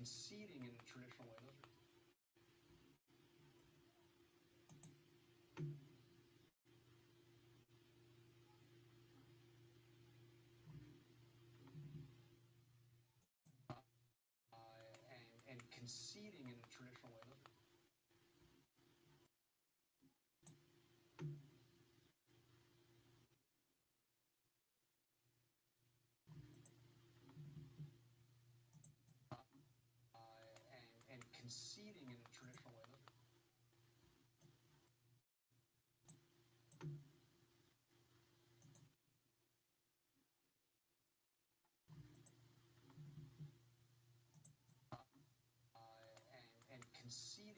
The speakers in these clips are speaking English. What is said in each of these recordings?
conceding in a traditional way. And conceding in a traditional way. And conceding in a traditional way. And conceding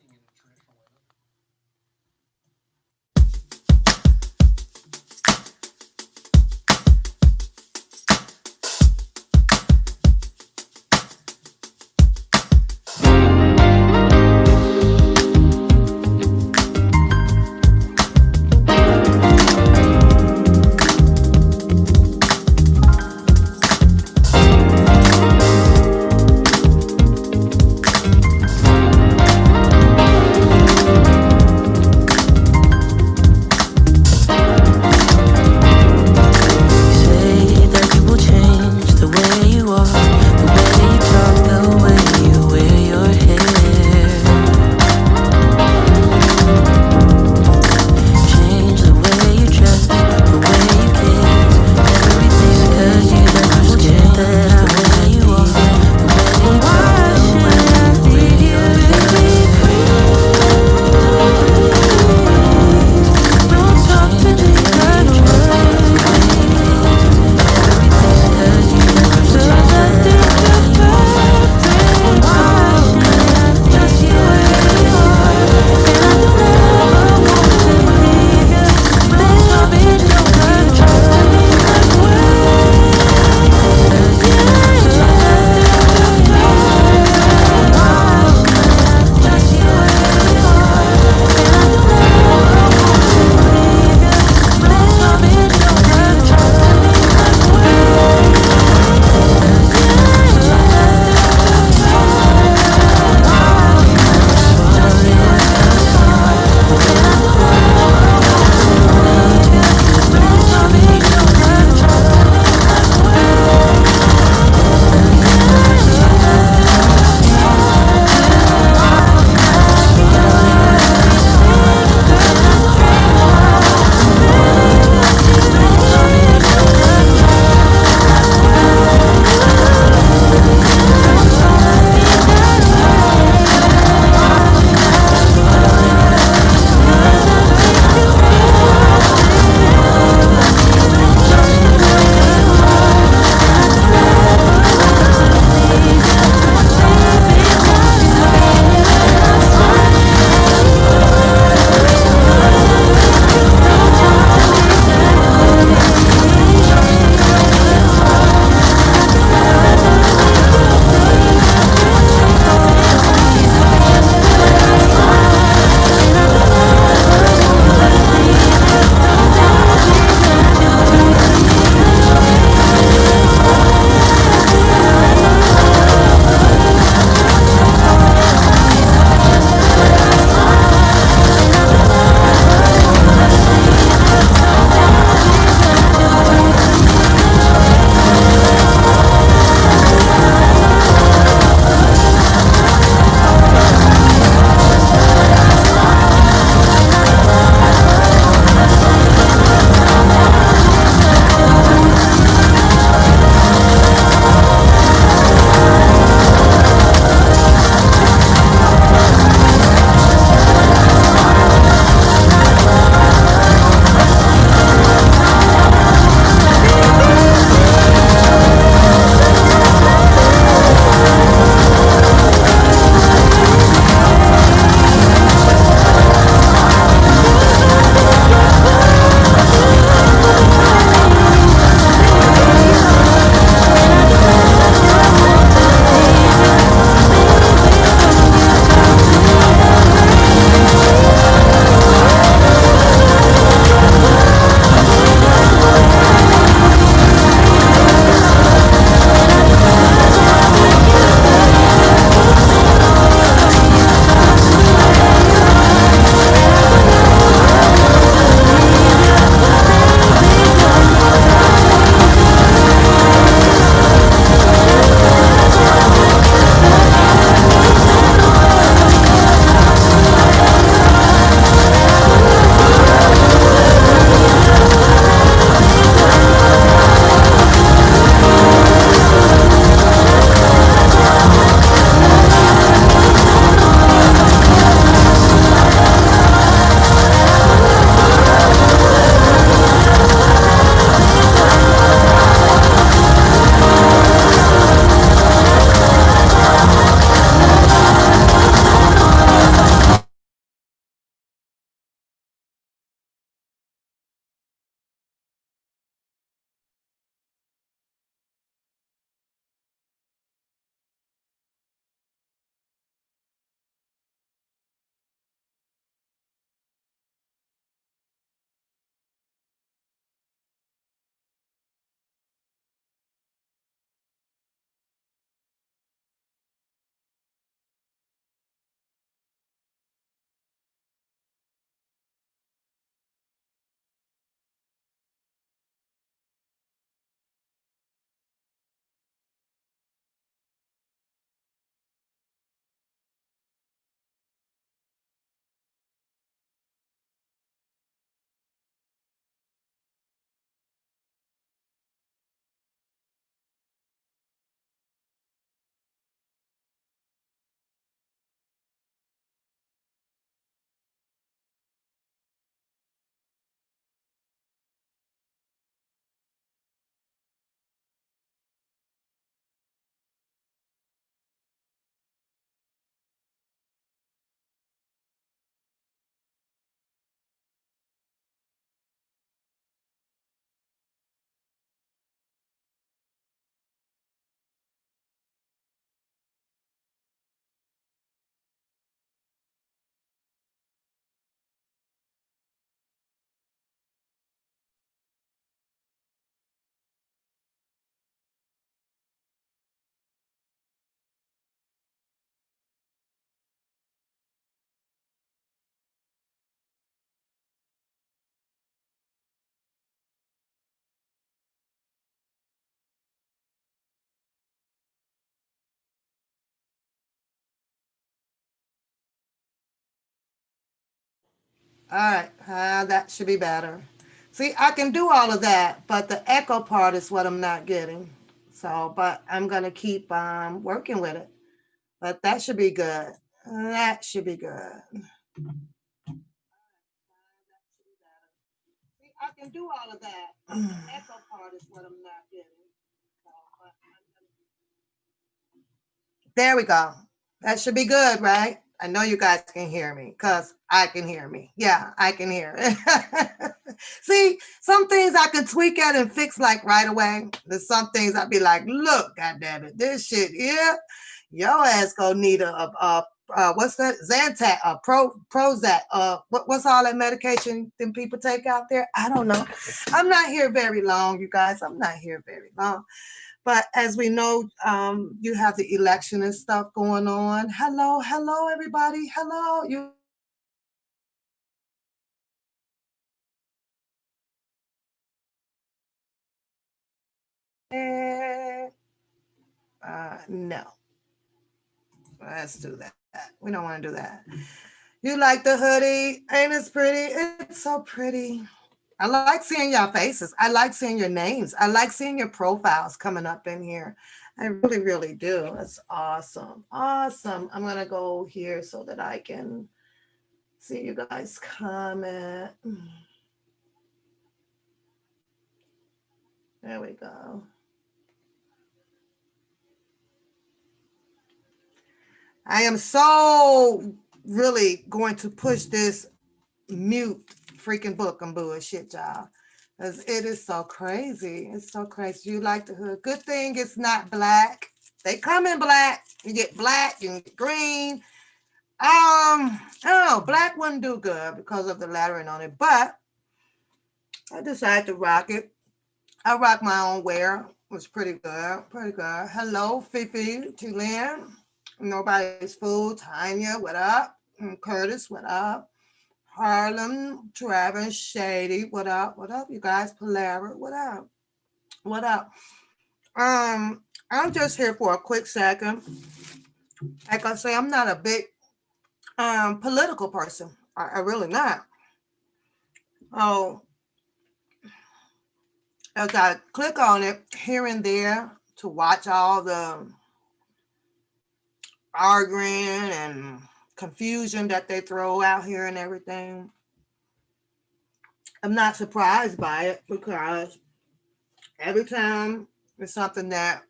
All right, that should be better. See, I can do all of that, but the echo part is what I'm not getting. So, but I'm gonna keep working with it. But that should be good. That should be good. See, I can do all of that. But the echo part is what I'm not getting. So, but there we go. That should be good, right? I know you guys can hear me because I can hear me. Yeah, I can hear it. See, some things I can tweak at and fix like right away. There's some things I'd be like, look, God damn it, this shit here, your ass gonna need what's that? Zantac, Prozac, what's all that medication them people take out there? I don't know. I'm not here very long, you guys. I'm not here very long. But as we know, you have the election and stuff going on. Hello, hello, everybody. Hello. You guys can hear me? No. Let's do that. We don't want to do that. You like the hoodie? Ain't it pretty? It's so pretty. I like seeing your faces. I like seeing your names. I like seeing your profiles coming up in here. I really, really do. It's awesome. Awesome. I'm going to go here so that I can see you guys comment. There we go. I am so really going to push this mute freaking book and bullshit, y'all. Because it is so crazy. It's so crazy. You like the hood. Good thing it's not black. They come in black. You get black, you get green. Oh, black wouldn't do good because of the lettering on it. But I decided to rock it. I rock my own wear. It was pretty good. Pretty good. Hello, Fifi, Julian. Nobody's fool. Tanya, what up? Curtis, what up? Harlem, Travis, Shady, what up? What up, you guys? Polaris, what up? What up? I'm just here for a quick second. Like I say, I'm not a big political person. I really not. Oh, as I click on it here and there to watch all the arguing and confusion that they throw out here and everything, I'm not surprised by it because every time it's something that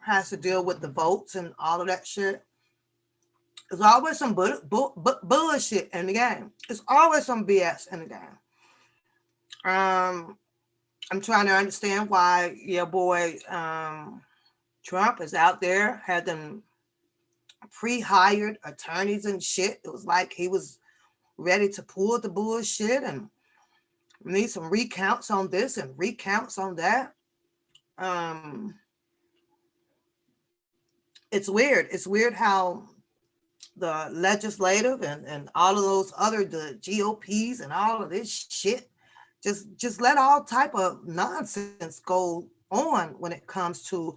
has to deal with the votes and all of that shit, there's always some bullshit in the game. There's always some BS in the game. Um, I'm trying to understand why your boy Trump is out there, had them pre-hired attorneys and shit. It was like he was ready to pull the bullshit and need some recounts on this and recounts on that. Um, it's weird. It's weird how the legislative and all of those other the GOPs and all of this shit just let all type of nonsense go on when it comes to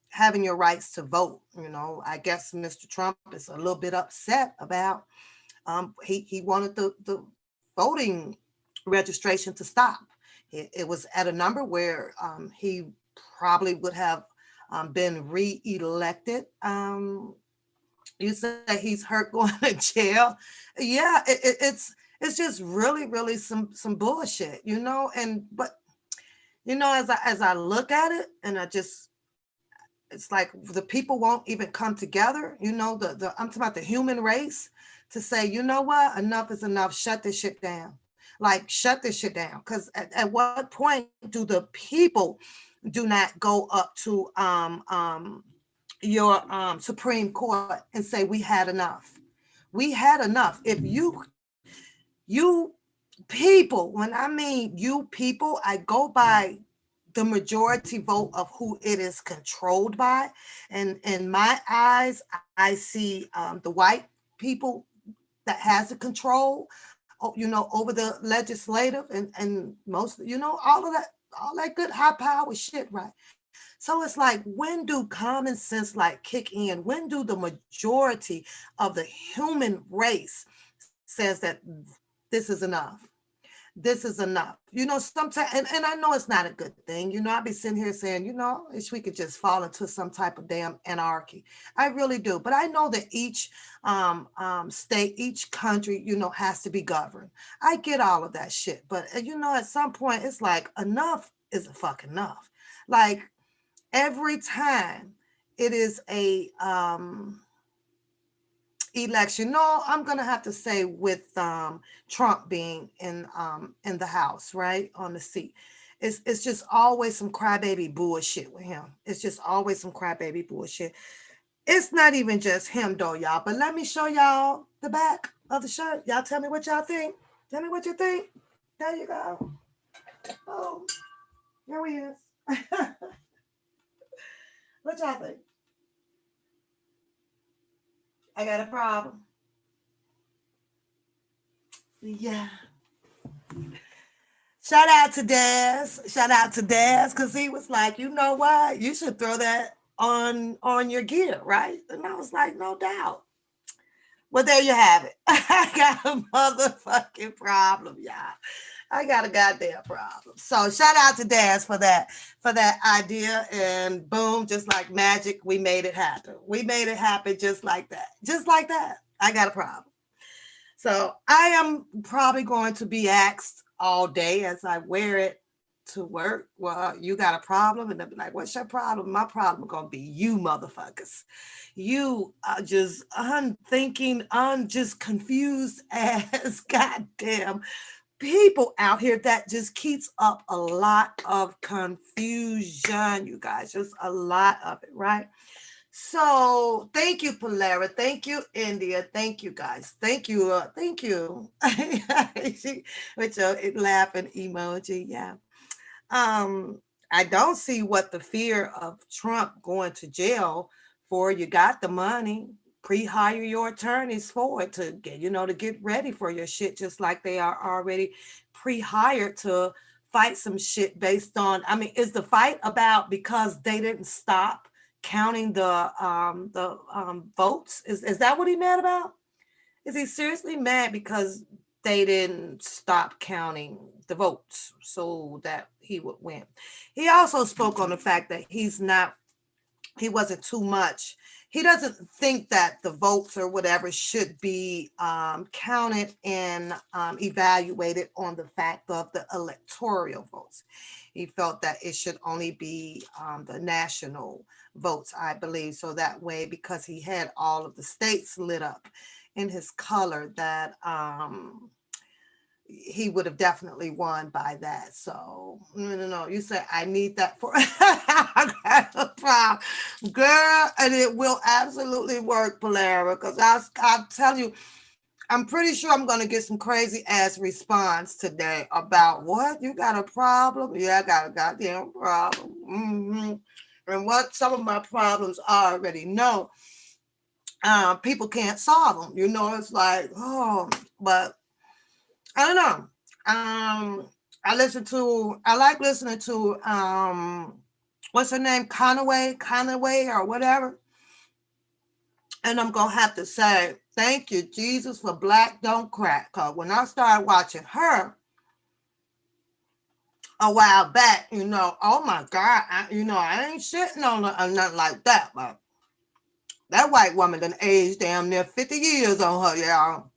having your rights to vote. You know, I guess Mr. Trump is a little bit upset about he wanted the voting registration to stop. It was at a number where he probably would have been re-elected. You say he's hurt going to jail. Yeah, it's just really really some bullshit, you know. And but you know, as I look at it, and I just, it's like the people won't even come together, you know, the I'm talking about the human race, to say, you know what, enough is enough, shut this shit down. Like, shut this shit down. Because at what point do the people do not go up to your Supreme Court and say we had enough? We had enough. If you people, when I mean you people, I go by the majority vote of who it is controlled by. And in my eyes, I see the white people that has the control, you know, over the legislative and most, you know, all that good high power shit, right? So it's like, when do common sense like kick in? When do the majority of the human race says that This is enough. This is enough. You know, sometimes, and I know it's not a good thing. You know, I'd be sitting here saying, you know, I wish we could just fall into some type of damn anarchy. I really do. But I know that each state, each country, you know, has to be governed. I get all of that shit. But, you know, at some point, it's like enough is a fuck enough. Like every time it is a election. No, I'm gonna have to say with Trump being in the House, right on the seat. It's just always some crybaby bullshit with him. It's just always some crybaby bullshit. It's not even just him though, y'all. But let me show y'all the back of the shirt. Y'all tell me what y'all think. Tell me what you think. There you go. Oh, here he is. What y'all think? I got a problem. Yeah. Shout out to Daz. Shout out to Daz because he was like, you know what? You should throw that on your gear, right? And I was like, no doubt. Well, there you have it. I got a motherfucking problem, y'all. I got a goddamn problem. So shout out to Daz for that idea, and boom, just like magic, we made it happen. We made it happen just like that. Just like that. I got a problem. So I am probably going to be asked all day as I wear it to work. Well, you got a problem? And they'll be like, what's your problem? My problem gonna be you motherfuckers. You are just unthinking, just confused as goddamn people out here that just keeps up a lot of confusion, you guys. Just a lot of it, right? So thank you, Polara. Thank you, India. Thank you, guys. Thank you. Thank you. With your laughing emoji. Yeah. I don't see what the fear of Trump going to jail for. You got the money. Pre-hire your attorneys for it to get, you know, to get ready for your shit, just like they are already pre-hired to fight some shit based on. I mean, is the fight about because they didn't stop counting the votes? Is that what he mad about? Is he seriously mad because they didn't stop counting the votes so that he would win? He also spoke on the fact that he wasn't too much. He doesn't think that the votes or whatever should be counted and evaluated on the fact of the electoral votes. He felt that it should only be the national votes, I believe. So that way, because he had all of the states lit up in his color, that he would have definitely won by that. So no. You say I need that for I got a problem, girl, and it will absolutely work, Polara. Because I'll tell you, I'm pretty sure I'm gonna get some crazy ass response today about what you got a problem. Yeah, I got a goddamn problem. And what some of my problems I already know. People can't solve them. You know, it's like, oh, but I don't know. I like listening to what's her name? Conaway or whatever. And I'm gonna have to say, thank you, Jesus, for Black Don't Crack. Cause when I started watching her a while back, you know, oh my God, I ain't shitting on her or nothing like that, but that white woman done aged damn near 50 years on her, y'all.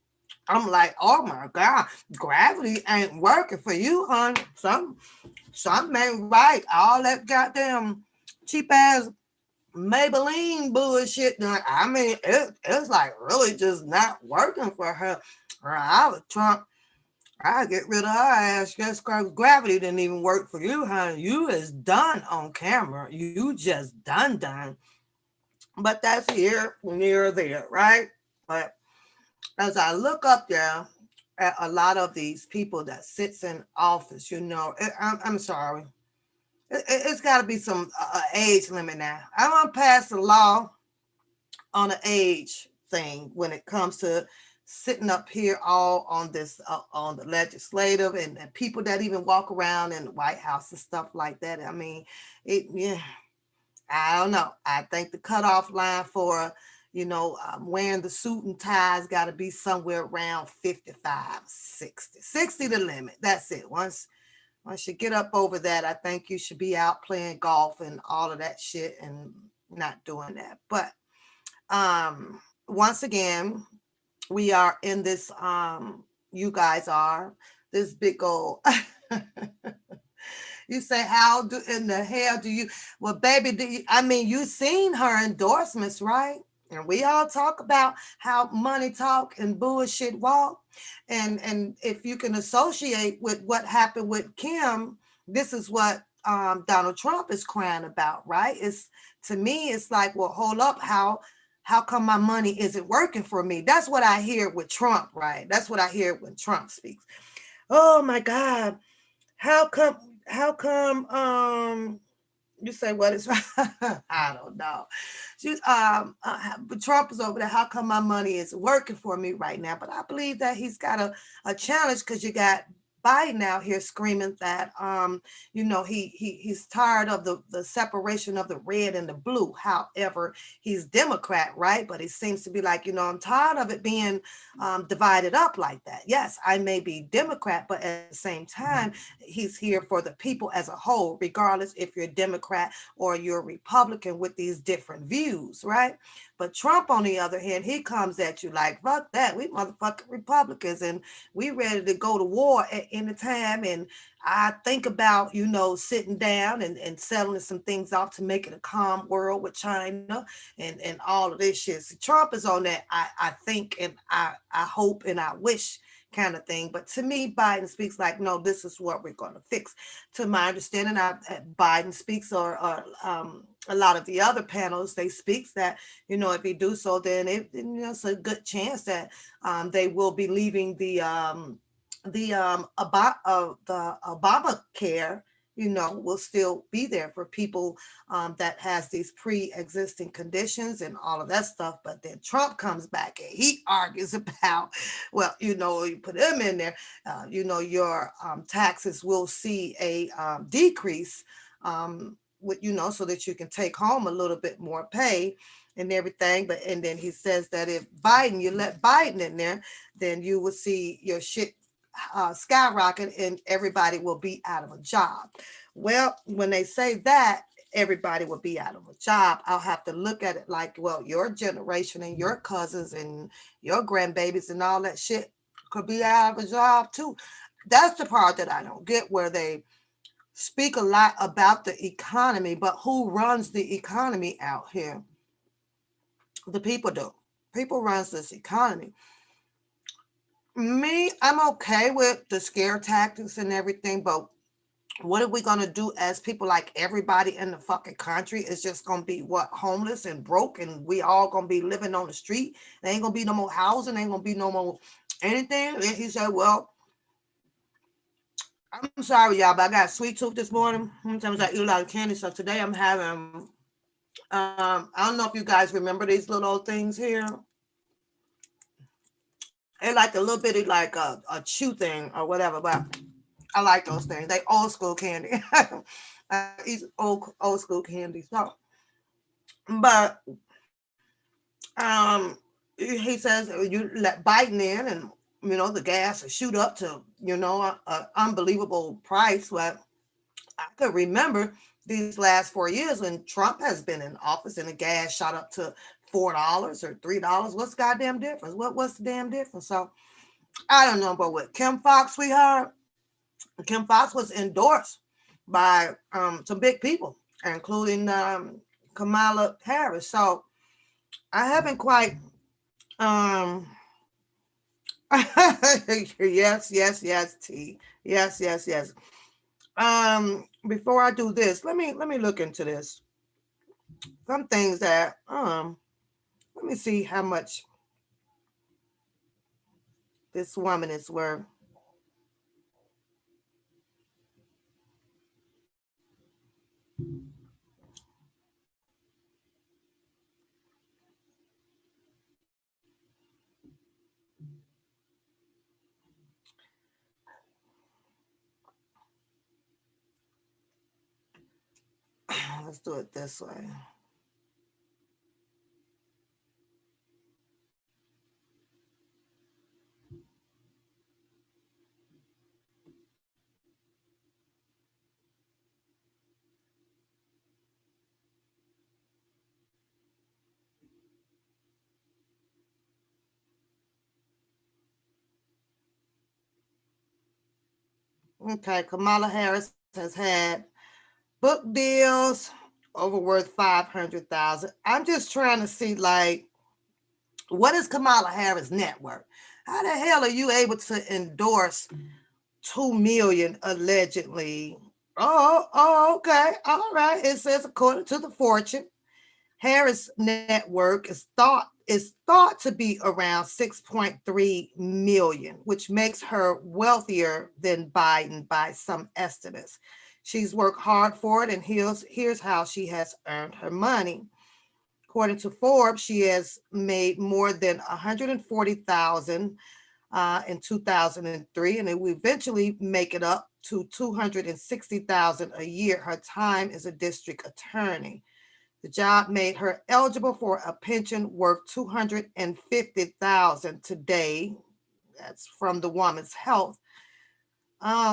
I'm like, oh my God, gravity ain't working for you, honey. Something ain't right. All that goddamn cheap ass Maybelline bullshit. I mean, it's like really just not working for her. I was Trump. I get rid of her ass just because gravity didn't even work for you, honey. You is done on camera. You just done. But that's here, near there, right? But as I look up there at a lot of these people that sits in office, you know, I'm sorry. It's got to be some age limit now. I want to pass a law on an age thing when it comes to sitting up here all on this on the legislative and people that even walk around in the White House and stuff like that. I mean, yeah, I don't know. I think the cutoff line for wearing the suit and ties got to be somewhere around 55, 60. 60 the limit. That's it. Once you get up over that, I think you should be out playing golf and all of that shit and not doing that. But once again, we are in this you guys are this big old you say, how do in the hell do you? Well, baby, I mean, you seen her endorsements, right? And we all talk about how money talk and bullshit walk. And if you can associate with what happened with Kim, this is what Donald Trump is crying about, right? It's to me, it's like, well, hold up, how come my money isn't working for me? That's what I hear with Trump, right? That's what I hear when Trump speaks. Oh my God, how come how come you say what is I don't know. She's but Trump is over there. How come my money is working for me right now? But I believe that he's got a challenge because you got Biden out here screaming that he's tired of the separation of the red and the blue. However, he's Democrat, right? But he seems to be like, I'm tired of it being divided up like that. Yes, I may be Democrat, but at the same time, he's here for the people as a whole, regardless if you're Democrat or you're Republican with these different views, right? But Trump, on the other hand, he comes at you like, fuck that. We motherfucking Republicans and we ready to go to war at any time. And I think about, sitting down and settling some things off to make it a calm world with China and all of this shit. So Trump is on that, I think, and I hope and I wish kind of thing. But to me, Biden speaks like, no, this is what we're going to fix. To my understanding, Biden speaks, or a lot of the other panels, they speaks that, if he do so, then it's a good chance that they will be leaving the Obamacare, will still be there for people that has these pre-existing conditions and all of that stuff. But then Trump comes back and he argues about, well, you put him in there, your taxes will see a decrease, so that you can take home a little bit more pay and everything. But and then he says that if you let Biden in there, then you will see your shit skyrocket and everybody will be out of a job. Well, when they say that, everybody will be out of a job, I'll have to look at it like, well, your generation and your cousins and your grandbabies and all that shit could be out of a job too. That's the part that I don't get, where they speak a lot about the economy, but who runs the economy out here? The people do. People runs this economy. Me, I'm okay with the scare tactics and everything, but what are we gonna do as people? Like everybody in the fucking country is just gonna be what, homeless and broke, and we all gonna be living on the street. There ain't gonna be no more housing, ain't gonna be no more anything. And he said, well, I'm sorry, y'all, but I got a sweet tooth this morning. Sometimes I eat a lot of candy, so today I'm having I don't know if you guys remember these little old things here. They're like a little bitty, like a chew thing or whatever, but I like those things. They old school candy. I eat old school candy. So, but um, he says you let Biden in, and the gas will shoot up to a unbelievable price. But I could remember these last 4 years when Trump has been in office and the gas shot up to $4 or $3. What's the goddamn difference? What's the damn difference? So I don't know, but with Kim Fox, sweetheart, Kim Fox was endorsed by some big people, including Kamala Harris. So I haven't quite um yes, T. Yes. Before I do this, let me look into this. Some things that let me see how much this woman is worth. Let's do it this way. Okay, Kamala Harris has had book deals over worth 500,000. I'm just trying to see like what is Kamala Harris' net worth? How the hell are you able to endorse 2 million allegedly? Oh, okay. All right. It says according to the Fortune, Harris' network is thought to be around 6.3 million, which makes her wealthier than Biden by some estimates. She's worked hard for it, and here's how she has earned her money. According to Forbes, she has made more than 140,000 in 2003, and it will eventually make it up to 260,000 a year. Her time as a district attorney. The job made her eligible for a pension worth 250,000 today. That's from the Woman's Health.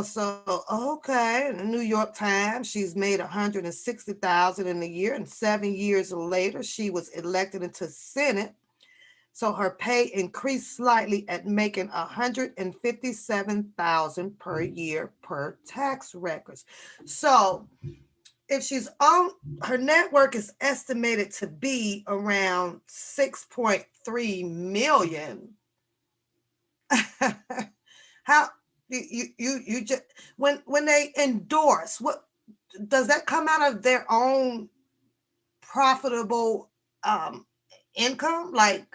So okay, in the New York Times, she's made 160,000 in a year, and 7 years later, she was elected into Senate. So her pay increased slightly at making 157,000 per year per tax records. So if she's on, her network is estimated to be around 6.3 million. How you just when they endorse, what does that come out of their own profitable um income? Like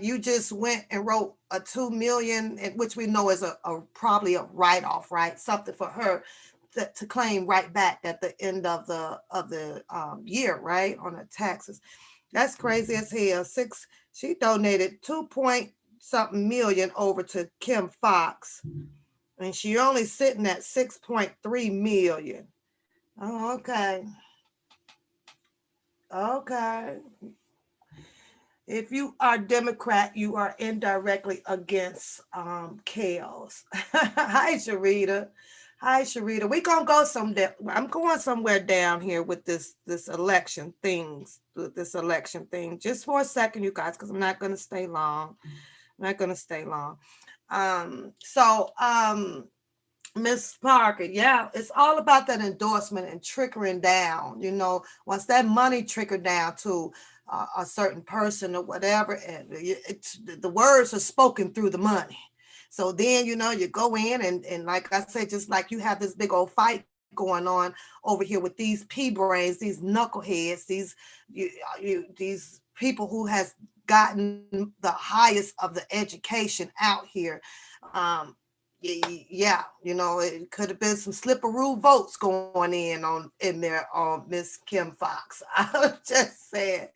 you just went and wrote a 2 million, which we know is a probably a write-off, right? Something for her to claim right back at the end of the year, right? On her taxes. That's crazy as hell. She donated 2 point something million over to Kim Fox, and she only sitting at 6.3 million. Oh, okay. Okay. If you are Democrat, you are indirectly against chaos. Hi, Sharita. Hi, Sharita. We gonna go somewhere. I'm going somewhere down here with this election things, with this election thing. Just for a second, you guys, because I'm not gonna stay long. I'm not gonna stay long. So Miss Parker, yeah, it's all about that endorsement and trickling down. Once that money trickled down to a certain person or whatever, and the words are spoken through the money. So then, you go in and like I said, just like you have this big old fight going on over here with these pea brains, these knuckleheads, these people who has gotten the highest of the education out here. Um, yeah, it could have been some slipperoo votes going in there on Miss Kim Fox. I'm just saying.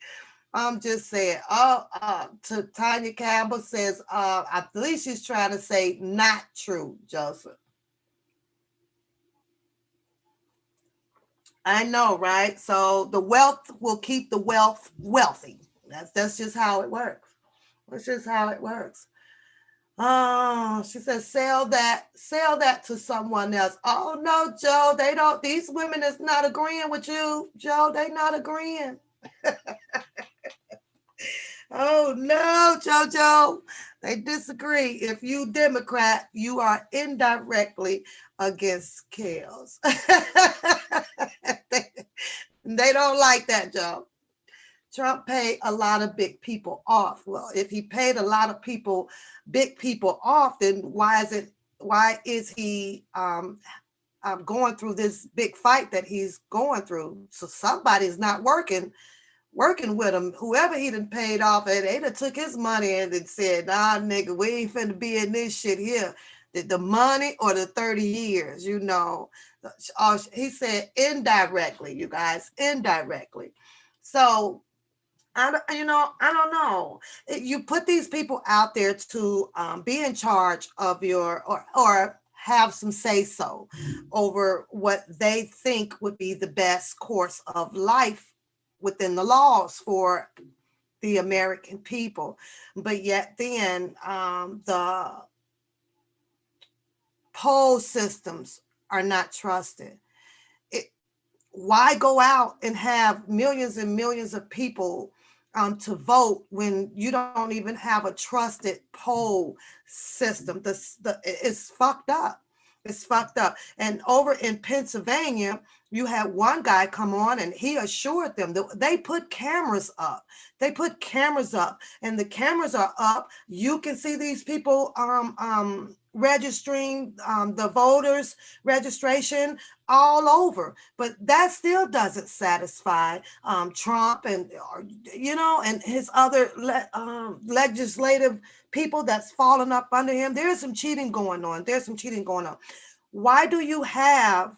To Tanya Campbell says, I believe she's trying to say not true, Joseph. I know, right? So the wealth will keep the wealth wealthy. That's just how it works. That's just how it works. Oh, she says sell that to someone else. Oh no, Joe, they don't. These women is not agreeing with you, Joe. They not agreeing. Oh no, JoJo. They disagree. If you Democrat, you are indirectly against chaos. they don't like that, Joe. Trump paid a lot of big people off. Well, if he paid a lot of big people off, then why is he going through this big fight that he's going through? So somebody's not working with him. Whoever he done paid off, and they done took his money and then said, nah, nigga, we ain't finna be in this shit here. The money or the 30 years, he said indirectly, you guys, indirectly. So I don't know. You put these people out there to be in charge of or have some say so over what they think would be the best course of life within the laws for the American people. But yet then the poll systems are not trusted. It, why go out and have millions and millions of people to vote when you don't even have a trusted poll system? It's fucked up. It's fucked up. And over in Pennsylvania, you had one guy come on and he assured them that they put cameras up. They put cameras up, and the cameras are up. You can see these people registering the voters registration all over, but that still doesn't satisfy Trump and and his other legislative people that's fallen up under him. There's some cheating going on. There's some cheating going on. Why do you have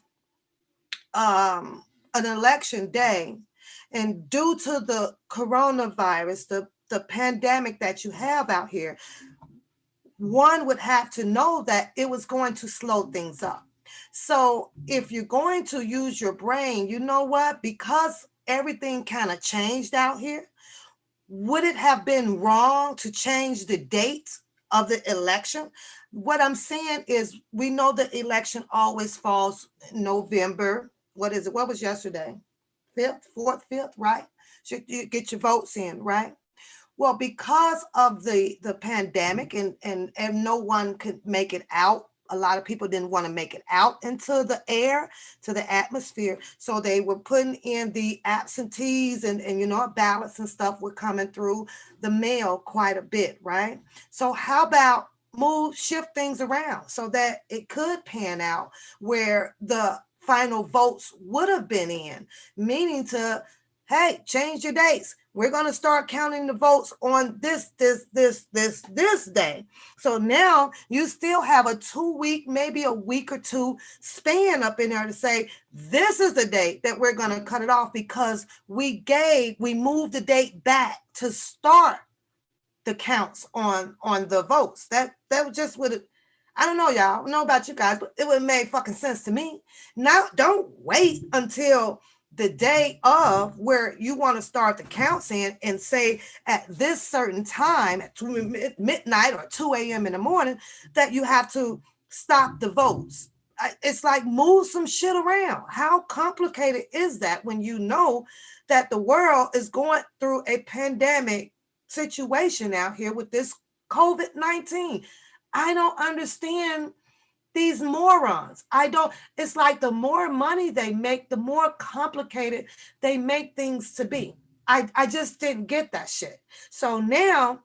an election day, and due to the coronavirus, the pandemic that you have out here, one would have to know that it was going to slow things up. So if you're going to use your brain, you know what? Because everything kind of changed out here, would it have been wrong to change the date of the election? What I'm saying is, we know the election always falls November. What is it? What was yesterday? 5th, 4th, 5th, right? Should you get your votes in, right? Well, because of the pandemic, and no one could make it out. A lot of people didn't want to make it out into the air, to the atmosphere. So they were putting in the absentees, and ballots and stuff were coming through the mail quite a bit, right? So how about shift things around so that it could pan out where the final votes would have been in, meaning to, hey, change your dates. We're going to start counting the votes on this day. So now you still have a 2 week, maybe a week or two span up in there to say, this is the date that we're going to cut it off, because we moved the date back to start the counts on the votes. That just would, I don't know, y'all. I don't know about you guys, but it would have made fucking sense to me. Now, don't wait until the day of where you want to start the counts in and say at this certain time at midnight or 2 a.m. in the morning that you have to stop the votes. It's like, move some shit around. How complicated is that when you know that the world is going through a pandemic situation out here with this COVID-19? I don't understand these morons. It's like the more money they make, the more complicated they make things to be. I just didn't get that shit. So now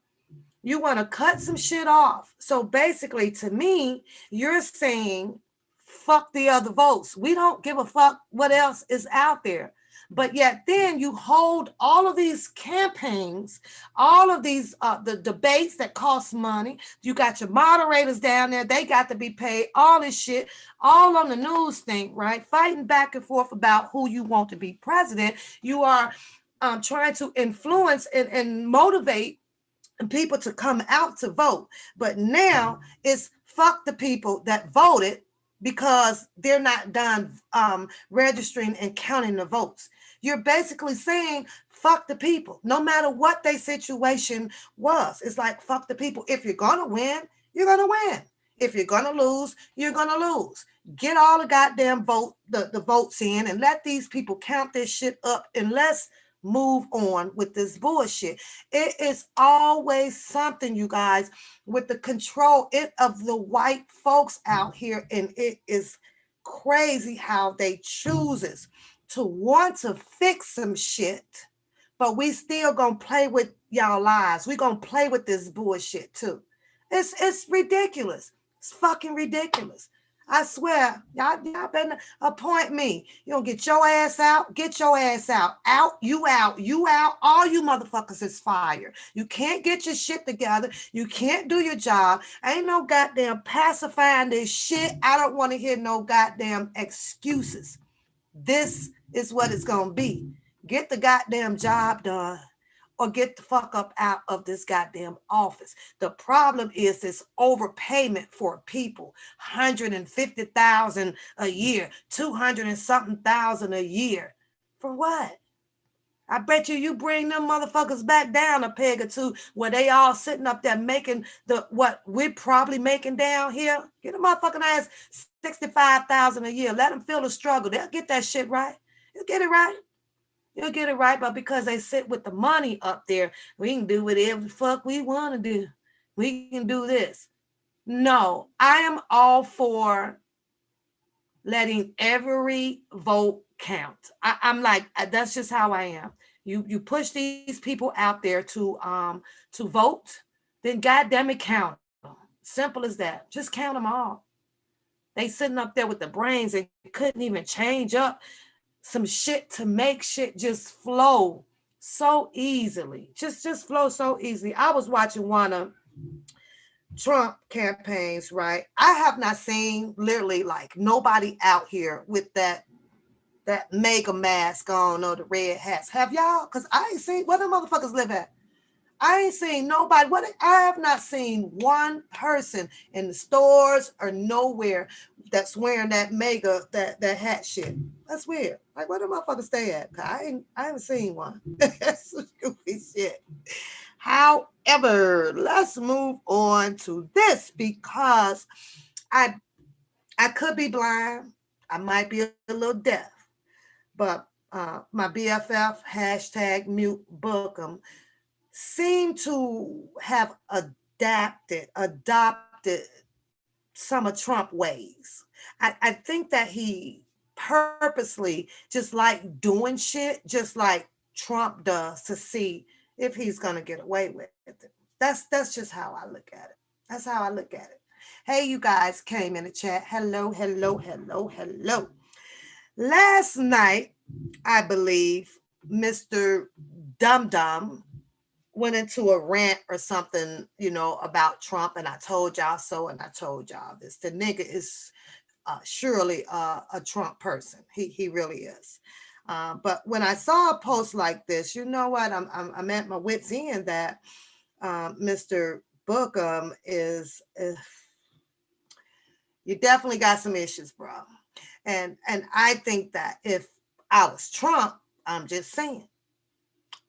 you want to cut some shit off. So basically, to me, you're saying, fuck the other votes. We don't give a fuck what else is out there. But yet then you hold all of these campaigns, all of these the debates that cost money. You got your moderators down there. They got to be paid, all this shit, all on the news thing, right? Fighting back and forth about who you want to be president. You are trying to influence and motivate people to come out to vote. But now it's fuck the people that voted, because they're not done registering and counting the votes. You're basically saying, fuck the people, no matter what their situation was. It's like, fuck the people. If you're going to win, you're going to win. If you're going to lose, you're going to lose. Get all the goddamn the votes in, and let these people count this shit up, and let's move on with this bullshit. It is always something, you guys, with the control of the white folks out here, and it is crazy how they chooses to want to fix some shit, but we still gonna play with y'all lives. We gonna play with this bullshit too. It's ridiculous. It's fucking ridiculous. I swear, y'all better appoint me. You don't get your ass out. Get your ass out. Out, you out, you out. All you motherfuckers is fired. You can't get your shit together. You can't do your job. Ain't no goddamn pacifying this shit. I don't want to hear no goddamn excuses. This is what it's going to be. Get the goddamn job done, or get the fuck up out of this goddamn office. The problem is this overpayment for people. 150,000 a year, 200 and something thousand a year. For what? I bet you bring them motherfuckers back down a peg or two, where they all sitting up there making what we're probably making down here. Get a motherfucking ass 65,000 a year. Let them feel the struggle. They'll get that shit right. You'll get it right. You'll get it right, but because they sit with the money up there, we can do whatever the fuck we want to do. We can do this. No, I am all for letting every vote count. I'm like, that's just how I am. You push these people out there to vote, then goddamn it, count them. Simple as that. Just count them all. They sitting up there with the brains and couldn't even change up some shit to make shit just flow so easily. Just flow so easily. I was watching one of Trump campaigns, right? I have not seen literally like nobody out here with that mega mask on or the red hats. Have y'all? Cause I ain't seen where the motherfuckers live at. I ain't seen nobody. What I have not seen one person in the stores or nowhere that's wearing that mega that hat shit. That's weird. Like where the motherfuckers stay at? I haven't seen one. That's some stupid shit. However, let's move on to this because I I could be blind. I might be a little deaf, but my BFF hashtag mute Bookham seem to have adopted some of Trump ways. I think that he purposely just like doing shit, just like Trump does to see if he's gonna get away with it. That's just how I look at it. That's how I look at it. Hey, you guys came in the chat. Hello, hello, hello, hello. Last night, I believe Mr. Dum Dum went into a rant or something, about Trump, and I told y'all so, and I told y'all this. The nigga is surely a Trump person. He really is. But when I saw a post like this, you know what? I'm at my wits' end that Mr. Bookham is you definitely got some issues, bro. And I think that if I was Trump, I'm just saying,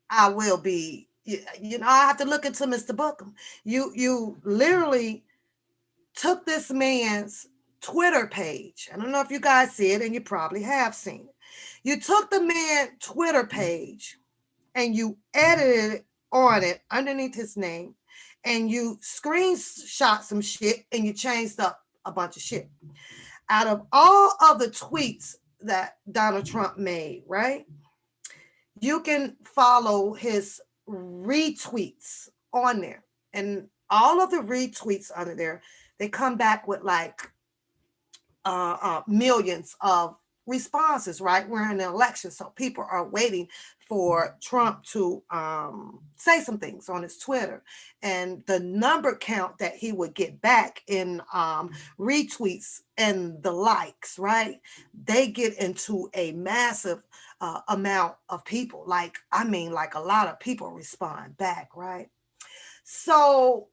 I will be. I have to look into Mr. Bookham. You literally took this man's Twitter page. I don't know if you guys see it, and you probably have seen it. You took the man's Twitter page and you edited on it underneath his name, and you screenshot some shit and you changed up a bunch of shit. Out of all of the tweets that Donald Trump made, right? You can follow his retweets on there. And all of the retweets under there, they come back with like millions of responses, right? We're in an election, so people are waiting for Trump to say some things on his Twitter. And the number count that he would get back in retweets and the likes, right? They get into a massive amount of people. Like, I mean, like a lot of people respond back, right? So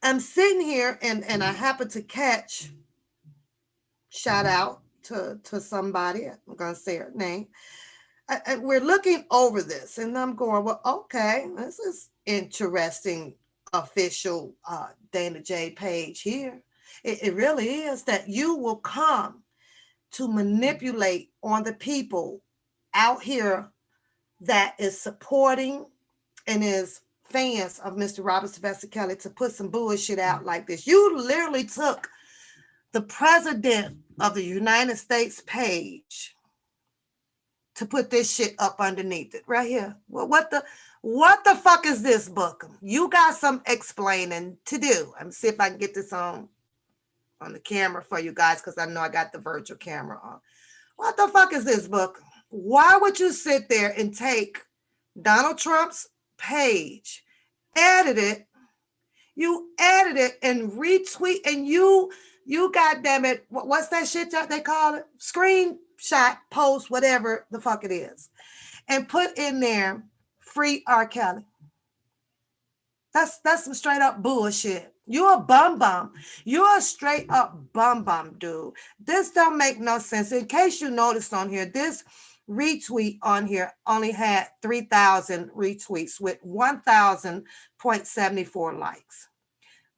I'm sitting here and I happen to catch, shout out to somebody, I'm going to say her name. We're looking over this and I'm going, well, okay, this is interesting official Dana J page here. It really is that you will come to manipulate on the people out here that is supporting and is fans of Mr. Robert Sylvester Kelly to put some bullshit out like this. You literally took the president of the United States page to put this shit up underneath it right here. Well, what the fuck is this, Bookham? You got some explaining to do. I'm see if I can get this on the camera for you guys because I know I got the virtual camera on. What the fuck is this, Bookham? Why would you sit there and take Donald Trump's page, edit it, and retweet, and you goddamn it, what's that shit that they call it? Screenshot, post, whatever the fuck it is, and put in there, free R. Kelly. That's some straight up bullshit. You're a bum. You're a straight up bum, dude. This don't make no sense. In case you noticed on here, this retweet on here only had 3,000 retweets with 1,000.74 likes.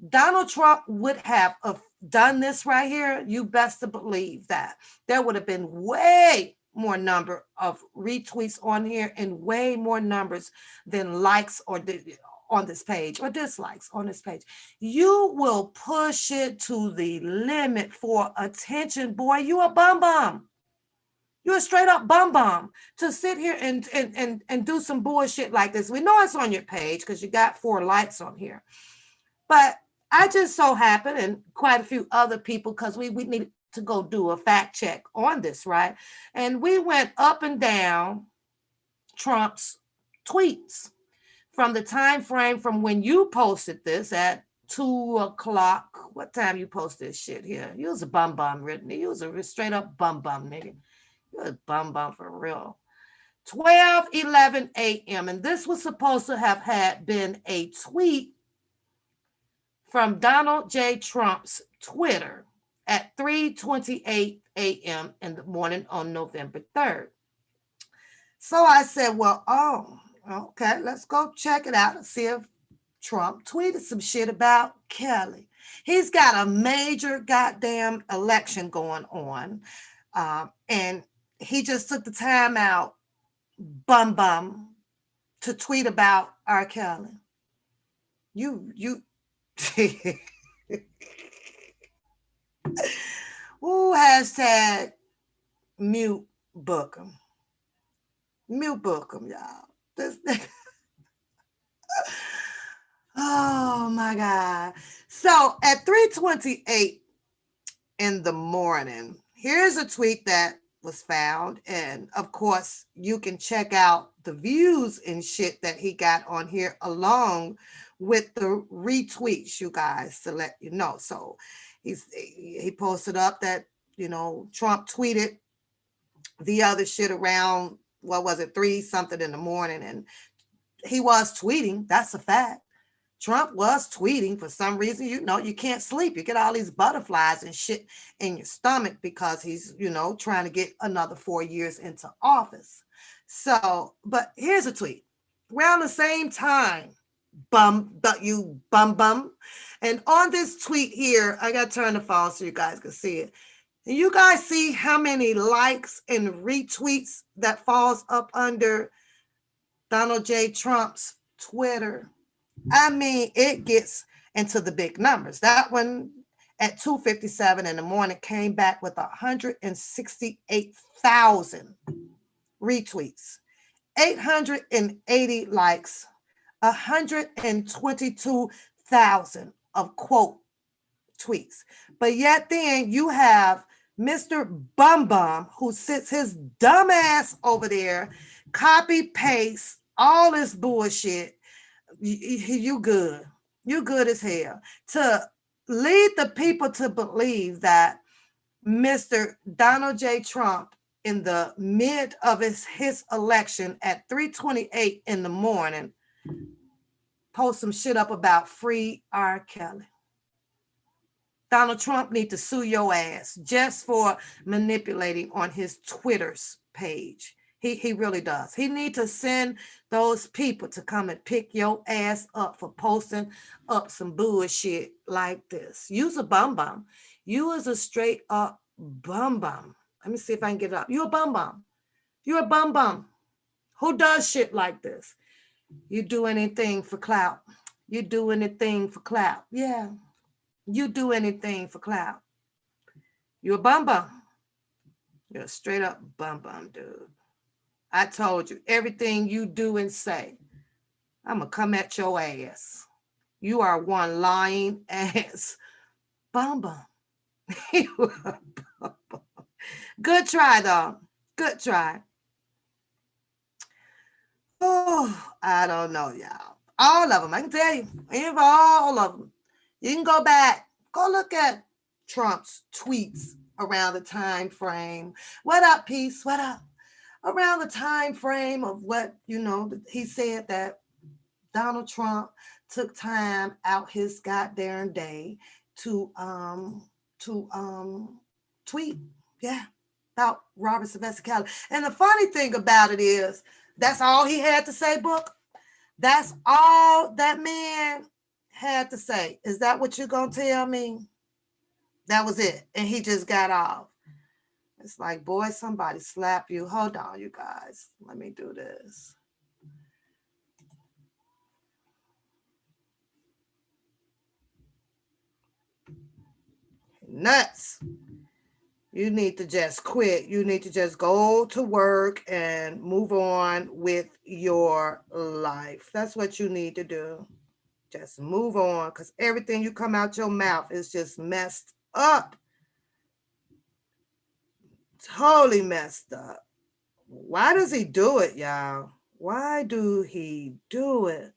Donald Trump would have done this right here. You best to believe that there would have been way more number of retweets on here and way more numbers than likes or on this page or dislikes on this page. You will push it to the limit for attention, boy. You a bum bum. You're a straight up bum bum to sit here and do some bullshit like this. We know it's on your page because you got 4 likes on here. But I just so happen, and quite a few other people, because we need to go do a fact check on this, right? And we went up and down Trump's tweets from the time frame from when you posted this at 2 o'clock. What time you post this shit here? You was a bum bum, written. You was a straight up bum bum, nigga. You was a bum bum for real. 12:11 a.m. And this was supposed to have had been a tweet from Donald J. Trump's Twitter at 3:28 a.m. in the morning on November 3rd. So I said, well, oh, okay, let's go check it out and see if Trump tweeted some shit about Kelly. He's got a major goddamn election going on. And he just took the time out, bum bum, to tweet about R. Kelly. You Ooh, hashtag mute Bookham. Mute Bookham, y'all. This oh my God. So at 3:28 in the morning, here's a tweet that was found. And of course, you can check out the views and shit that he got on here along with the retweets, you guys, to let you know. So he posted up that, Trump tweeted the other shit around, what was it, 3 something in the morning. And he was tweeting. That's a fact. Trump was tweeting. For some reason, you can't sleep. You get all these butterflies and shit in your stomach because he's, trying to get another 4 years into office. So, but here's a tweet. Around the same time, you bum bum. And on this tweet here, I got to turn the phone so you guys can see it. And you guys see how many likes and retweets that falls up under Donald J. Trump's Twitter. I mean, it gets into the big numbers. That one at 2:57 in the morning came back with 168,000 retweets, 880 likes, 122,000 of quote tweets. But yet then you have Mr. Bum Bum, who sits his dumb ass over there, copy paste all this bullshit. You good. You good as hell. To lead the people to believe that Mr. Donald J. Trump, in the mid of his election at 3:28 in the morning, post some shit up about free R. Kelly. Donald Trump need to sue your ass just for manipulating on his Twitter's page. He really does. He need to send those people to come and pick your ass up for posting up some bullshit like this. You's a bum bum. You is a straight up bum bum. Let me see if I can get it up. You a bum bum. You're a bum bum. Who does shit like this? You do anything for clout. You do anything for clout. Yeah. You do anything for clout. You're a bum bum. You're a straight up bum bum, dude. I told you, everything you do and say, I'm going to come at your ass. You are one lying ass bum bum. You are a bum bum. Good try, though. Good try. Oh, I don't know, y'all. All of them, I can tell you. All of them. You can go back. Go look at Trump's tweets around the time frame. What up, Peace? What up? Around the time frame of what, he said that Donald Trump took time out his goddamn day to tweet, yeah, about Robert Sylvester Kelly. And the funny thing about it is, that's all he had to say, Book. That's all that man had to say. Is that what you're gonna tell me? That was it, and he just got off. It's like, boy, somebody slap you. Hold on, you guys. Let me do this. nuts. You need to just quit. You need to just go to work and move on with your life. That's what you need to do. Just move on because everything you come out your mouth is just messed up. Totally messed up. Why does he do it, y'all? Why do he do it?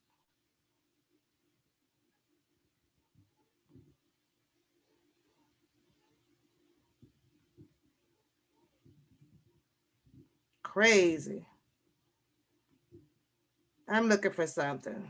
Crazy. I'm looking for something.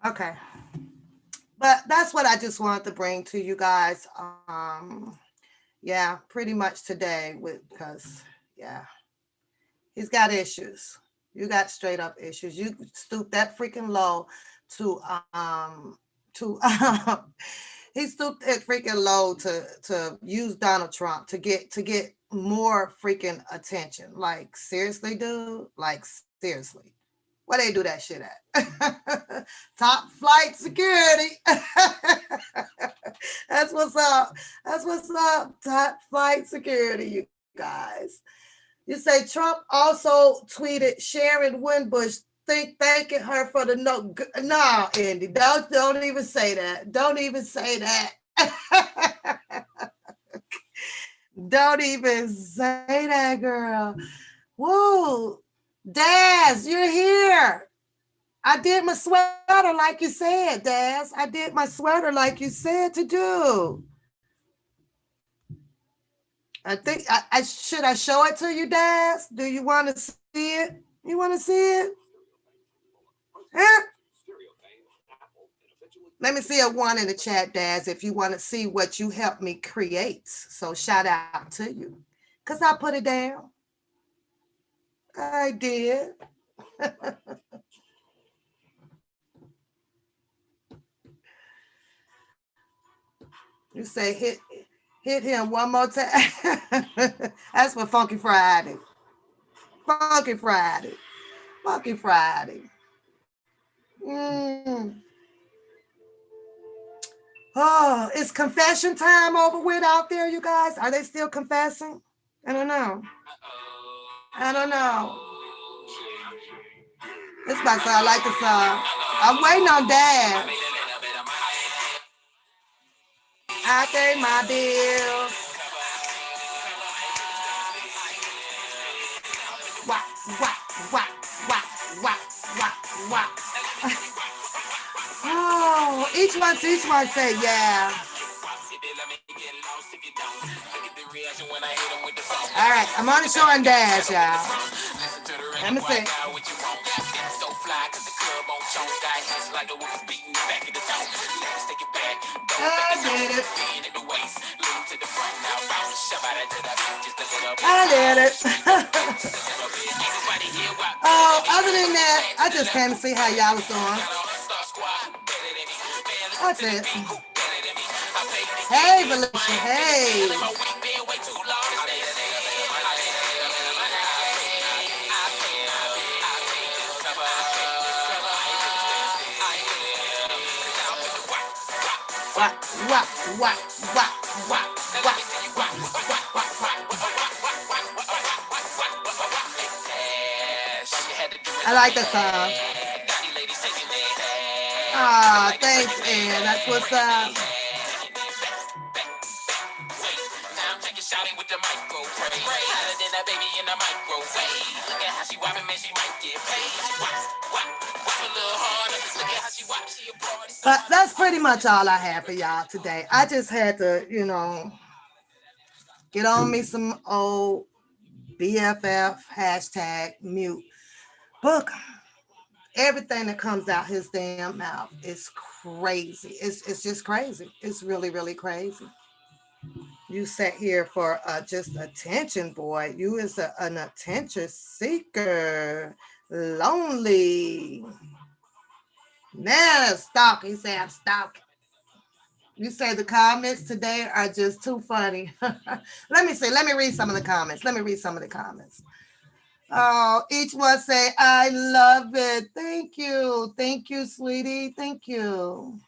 Okay. But that's what I just wanted to bring to you guys. Yeah, pretty much today with because yeah, he's got issues. You got straight up issues. You stooped that freaking low to he stooped that freaking low to use Donald Trump to get more freaking attention. Like seriously, dude. Like seriously. Where they do that shit at? Top flight security. That's what's up. That's what's up. Top flight security, you guys. You say Trump also tweeted Sharon Winbush thanking her for the no. Nah, Andy, don't even say that. Don't even say that. Don't even say that, girl. Whoa, Daz, you're here. I did my sweater like you said, Daz. I did my sweater like you said to do. I should I show it to you, Daz? Do you want to see it? You want to see it? Huh? Let me see a one in the chat, Daz, if you want to see what you helped me create. So shout out to you. Cause I put it down. I did. You say hit him one more time. That's for Funky Friday. Funky Friday. Funky Friday. Mm. Oh, is confession time over with out there, you guys? Are they still confessing? I don't know. I don't know. This might sound like the song. I'm waiting on Dad. I pay my bills. Wah, wah, wah, wah, wah, wah, wah. Oh, each one say yeah. All right, I'm on the show and dash, y'all. Let me see. I did it. I did it. Oh, other than that, I just came to see how y'all was doing. That's it. Hey, Felicia. Hey. What, what, what, what, what, what, what, I like the song. Ah, thanks, Ann. That's what's up. with the micro braid. Hotter than a baby in a microwave. Look at how she whopping, man, she might get paid. She whop a little harder. Look at how she whop, she a party But starter. that's pretty much all I have for y'all today. I just had to, get on me some old BFF hashtag mute book. Everything that comes out his damn mouth is crazy. It's just crazy. It's really, really crazy. You sat here for just attention, boy. You is an attention seeker. Lonely. Man, stalk. He said, I'm stalking. You say the comments today are just too funny. Let me see. Let me read some of the comments. Let me read some of the comments. Oh, each one say, I love it. Thank you. Thank you, sweetie. Thank you.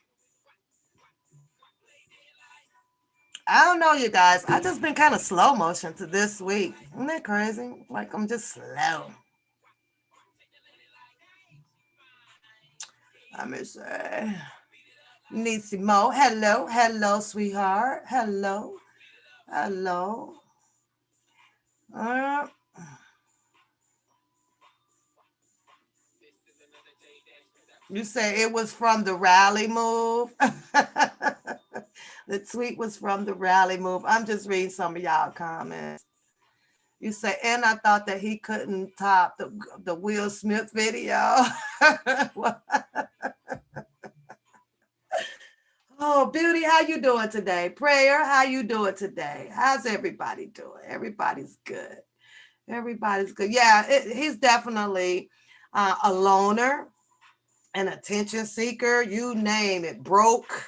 I don't know, you guys. I just been kind of slow motion to this week. Isn't that crazy? Like I'm just slow. Let me say. Nisi Mo. Hello. Hello, sweetheart. Hello. Hello. Uh, you say it was from the rally move. The tweet was from the rally move. I'm just reading some of y'all comments. You say, and I thought that he couldn't top the Will Smith video. Oh, Beauty, how you doing today? Prayer, how you doing today? How's everybody doing? Everybody's good. Everybody's good. Yeah, he's definitely a loner, an attention seeker, you name it, broke,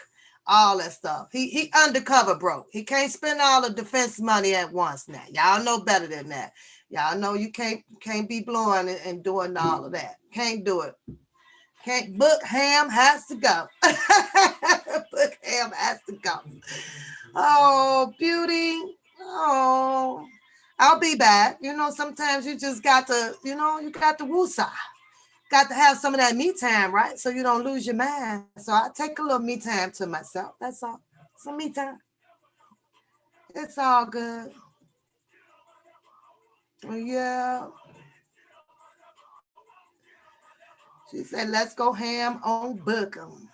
all that stuff. He undercover broke. He can't spend all the defense money at once now. Y'all know better than that. Y'all know you can't be blowing and doing all of that. Can't do it. Can't. Book Ham has to go. Book Ham has to go. Oh, Beauty. Oh, I'll be back. Sometimes you just got to, you got to woosah. Got to have some of that me time, right? So you don't lose your mind. So I take a little me time to myself. That's all. Some me time. It's all good. Yeah. She said, let's go ham on Bookham.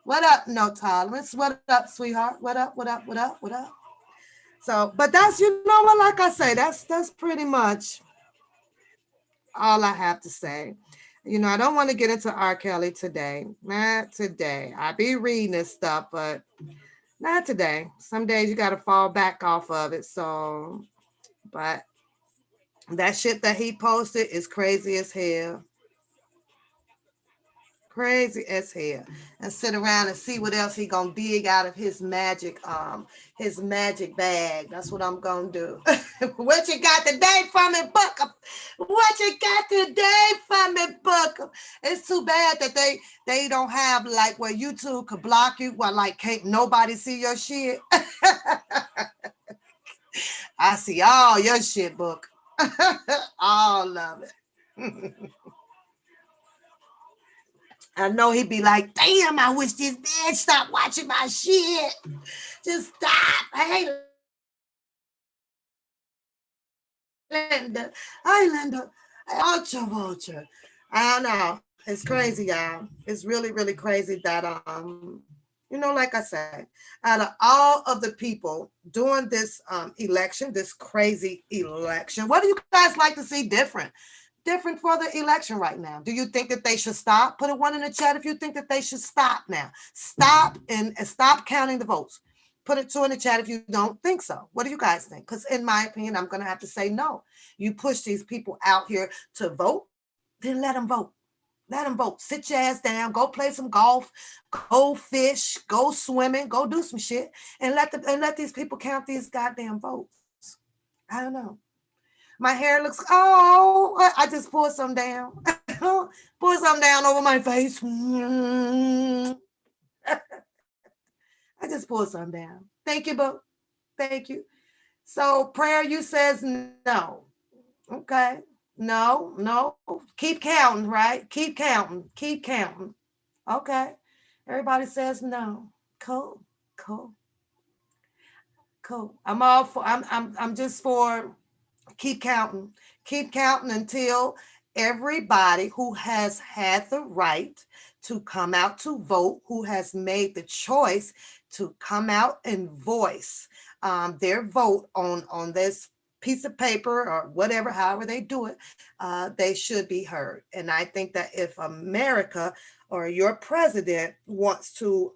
What up, no tolerance? What up, sweetheart? What up? What up? What up? What up? So, but that's what, like I say, that's pretty much all I have to say. I don't want to get into R. Kelly today. Not today. I be reading this stuff, but not today. Some days you got to fall back off of it. So, but that shit that he posted is crazy as hell. Crazy as hell. And sit around and see what else he gonna dig out of his magic bag. That's what I'm gonna do. What you got today from me, Booker? What you got today from me, Booker? It's too bad that they don't have like where YouTube could block you while like can't nobody see your shit. I see all your shit, Book. All of it. I know he'd be like, damn, I wish this bitch stopped watching my shit. Just stop. Hey, Linda. Hey, Linda. Hey, Ultra. I don't know. It's crazy, y'all. It's really, really crazy that, like I said, out of all of the people doing this election, this crazy election, what do you guys like to see different for the election right now? Do you think that they should stop? Put a one in the chat if you think that they should stop now. Stop and stop counting the votes. Put a two in the chat if you don't think so. What do you guys think? Because in my opinion, I'm going to have to say no. You push these people out here to vote, then let them vote. Let them vote. Sit your ass down. Go play some golf. Go fish. Go swimming. Go do some shit. And let these people count these goddamn votes. I don't know. My hair looks, I just poured some down. Pour some down over my face. I just poured some down. Thank you, Bo. Thank you. So prayer, you says no. Okay. No. Keep counting, right? Keep counting. Keep counting. Okay. Everybody says no. Cool. Cool. Cool. I'm all for. I'm just for keep counting. Keep counting until everybody who has had the right to come out to vote, who has made the choice to come out and voice their vote on this piece of paper or whatever, however they do it, they should be heard. And I think that if America or your president wants to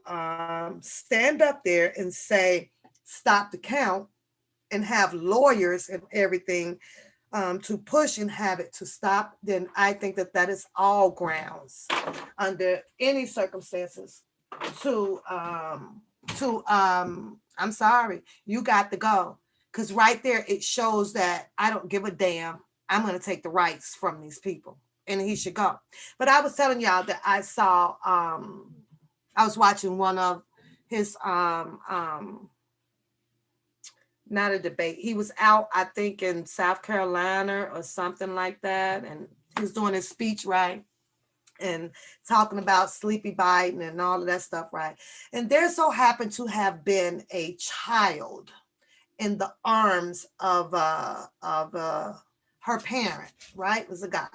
stand up there and say, stop the count, and have lawyers and everything to push and have it to stop, then I think that that is all grounds under any circumstances to I'm sorry, you got to go. Because right there it shows that I don't give a damn. I'm going to take the rights from these people, and he should go. But I was telling y'all that I saw I was watching one of his not a debate. He was out, I think, in South Carolina or something like that, and he was doing his speech, right, and talking about Sleepy Biden and all of that stuff, right. And there so happened to have been a child in the arms of her parent, right. It was a guy.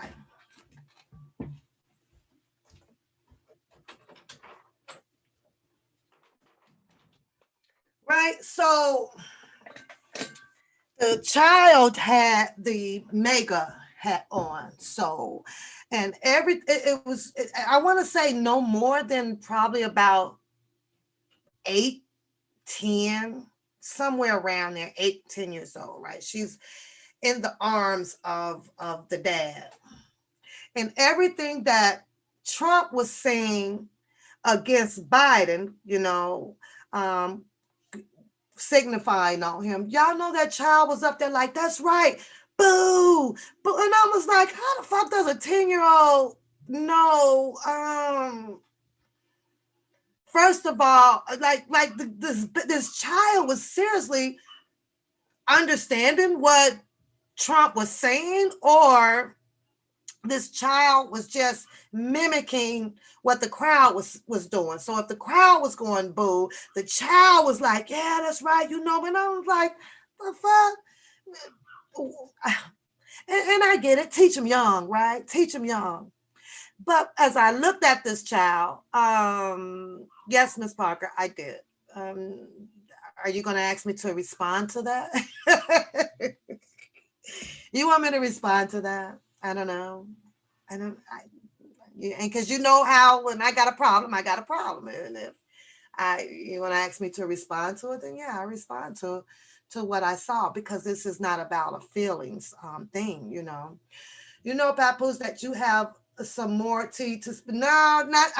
Right. So the child had the mega hat on. So, and it was, I want to say no more than probably about 8, 10, somewhere around there, 8, 10 years old, right? She's in the arms of the dad. And everything that Trump was saying against Biden, um, signifying on him. Y'all know that child was up there like, that's right, boo, boo. And I was like, how the fuck does a 10-year-old know? First of all, this child was seriously understanding what Trump was saying, or this child was just mimicking what the crowd was doing. So if the crowd was going boo, the child was like, yeah, that's right, And I was like, the fuck? And I get it. Teach them young, right? Teach them young. But as I looked at this child, yes, Miss Parker, I did. Um, are you going to ask me to respond to that? You want me to respond to that? I don't know. I don't. And because you know how when I got a problem, I got a problem. And if you want to ask me to respond to it, then yeah, I respond to what I saw, because this is not about a feelings thing. Papoose, that you have some more tea to. No, not.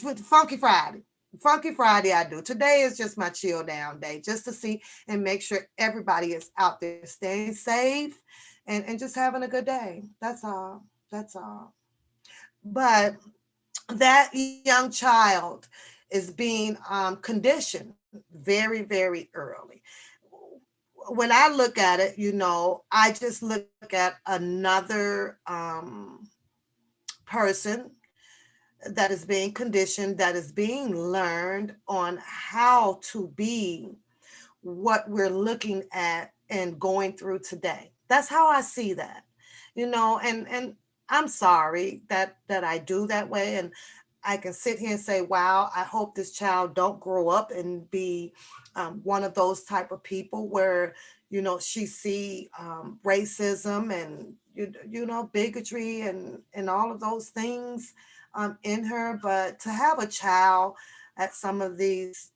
With Funky Friday. Funky Friday, I do. Today is just my chill down day, just to see and make sure everybody is out there staying safe and just having a good day. That's all. That's all. But that young child is being conditioned very, very early. When I look at it, I just look at another person that is being conditioned, that is being learned on how to be what we're looking at and going through today. That's how I see that, and I'm sorry that I do that way. And I can sit here and say, wow, I hope this child don't grow up and be one of those type of people where, she see racism and, bigotry and all of those things in her. But to have a child at some of these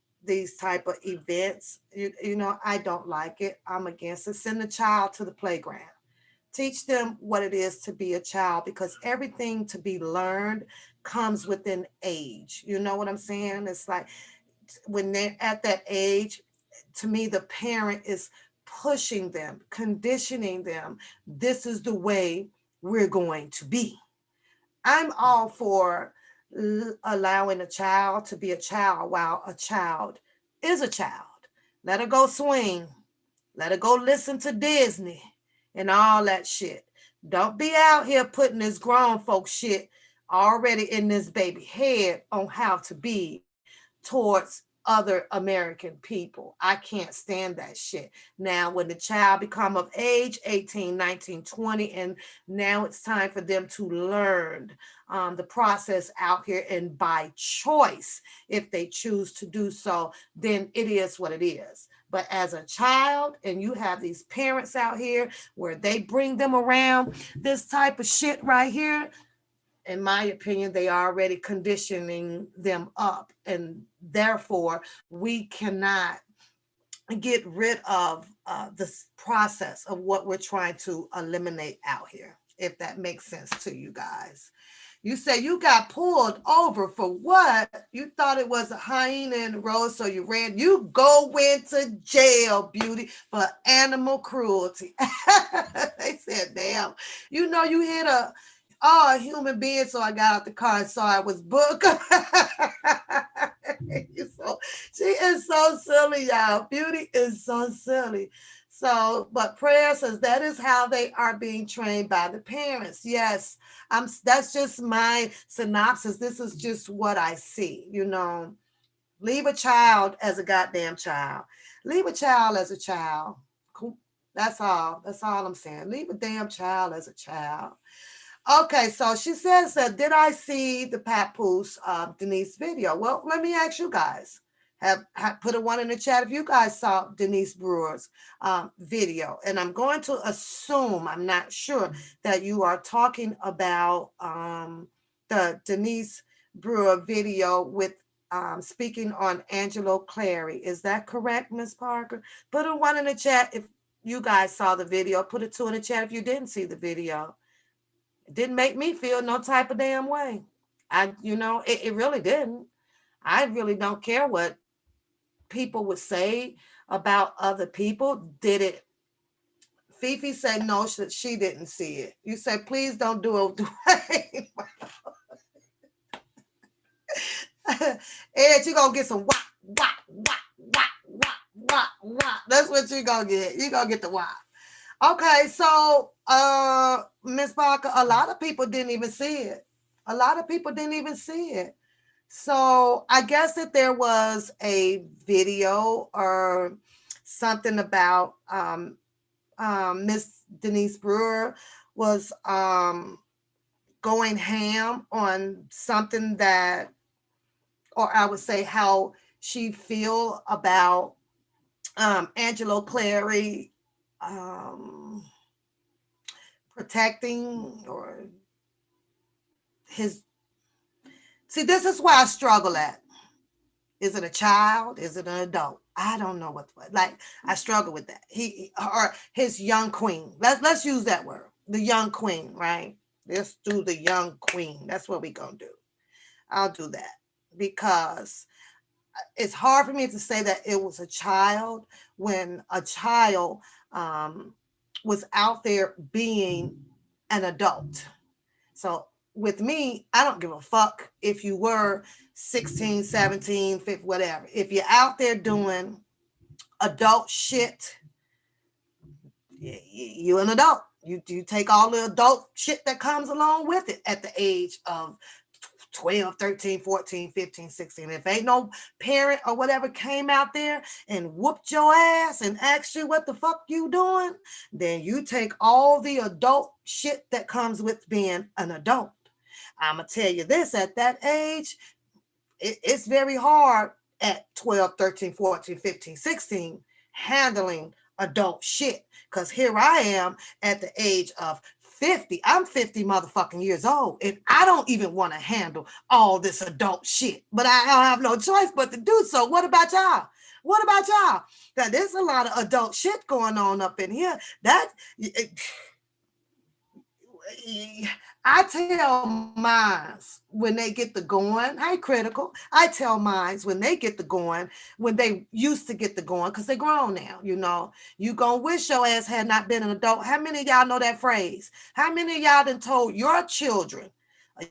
type of events, I don't like it. I'm against it. Send the child to the playground. Teach them what it is to be a child, because everything to be learned comes within age. You know what I'm saying? It's like when they're at that age, to me, the parent is pushing them, conditioning them. This is the way we're going to be. I'm all for allowing a child to be a child while a child is a child. Let her go swing. Let her go listen to Disney and all that shit. Don't be out here putting this grown folk shit already in this baby head on how to be towards a other American people. I can't stand that shit. Now, when the child become of age, 18, 19, 20, and now it's time for them to learn the process out here, and by choice, if they choose to do so, then it is what it is. But as a child, and you have these parents out here where they bring them around this type of shit right here, in my opinion, they are already conditioning them up. And therefore, we cannot get rid of this process of what we're trying to eliminate out here, if that makes sense to you guys. You say you got pulled over for what? You thought it was a hyena in the road, so you ran. You go into jail, beauty, for animal cruelty. They said, damn, you know you hit a human being, so I got out the car and saw I was booked. So she is so silly, y'all. Beauty is so silly. So, but prayer says that is how they are being trained by the parents. Yes, that's just my synopsis. This is just what I see, you know. Leave a child as a goddamn child. Leave a child as a child. Cool. That's all. That's all I'm saying. Leave a damn child as a child. Okay, so she says that, did I see the Papoose Denise video? Well, let me ask you guys. Have put a one in the chat if you guys saw Denise Brewer's video. And I'm going to assume, I'm not sure, that you are talking about the Denise Brewer video with speaking on Angelo Clary. Is that correct, Miss Parker? Put a one in the chat if you guys saw the video. Put a two in the chat if you didn't see the video. Didn't make me feel no type of damn way. It really didn't. I really don't care what people would say about other people. Did it? Fifi said no, she didn't see it. You said, please don't do it, Dwayne. Ed, you're going to get some wop, wop, wop, wop, wop, wop, wop. That's what you're going to get. You're going to get the wop. Okay, so Miss Parker, a lot of people didn't even see it. A lot of people didn't even see it. So I guess that there was a video or something about Miss Denise Brewer was going ham on something that, or I would say how she feel about Angelo Clary protecting or his. See, this is where I struggle at. Is it a child? Is it an adult? I don't know what. Like, I struggle with that. He or his young queen. Let's use that word. The young queen, right? Let's do the young queen. That's what we're gonna do. I'll do that because it's hard for me to say that it was a child when a child was out there being an adult. So with me, I don't give a fuck if you were 16, 17, 15, whatever. If you're out there doing adult shit, you're an adult. You take all the adult shit that comes along with it at the age of 12, 13, 14, 15, 16. If ain't no parent or whatever came out there and whooped your ass and asked you what the fuck you doing, then you take all the adult shit that comes with being an adult. I'm going to tell you this, at that age, it's very hard at 12, 13, 14, 15, 16 handling adult shit. Because here I am at the age of 50. I'm 50 motherfucking years old, and I don't even want to handle all this adult shit. But I don't have no choice but to do so. What about y'all? What about y'all? Now, there's a lot of adult shit going on up in here. I tell mines when they get the going. I ain't critical. I tell mines when they get the going, when they used to get the going, because they grown now, you know. You gonna wish your ass had not been an adult. How many of y'all know that phrase? How many of y'all done told your children,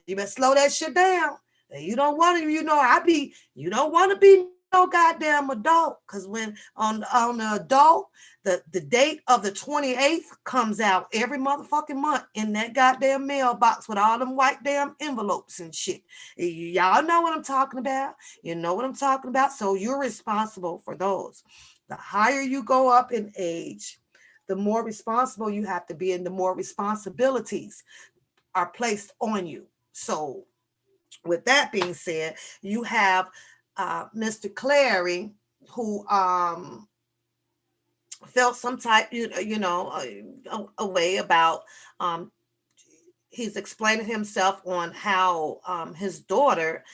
you better slow that shit down? You don't want to, you don't want to be no goddamn adult. Because when on the adult, the date of the 28th comes out every motherfucking month in that goddamn mailbox with all them white damn envelopes and shit. Y'all know what I'm talking about. You know what I'm talking about. So you're responsible for those. The higher you go up in age, the more responsible you have to be, and the more responsibilities are placed on you. So with that being said, you have Mr. Clary, who felt some type, a way about, um, he's explaining himself on how his daughter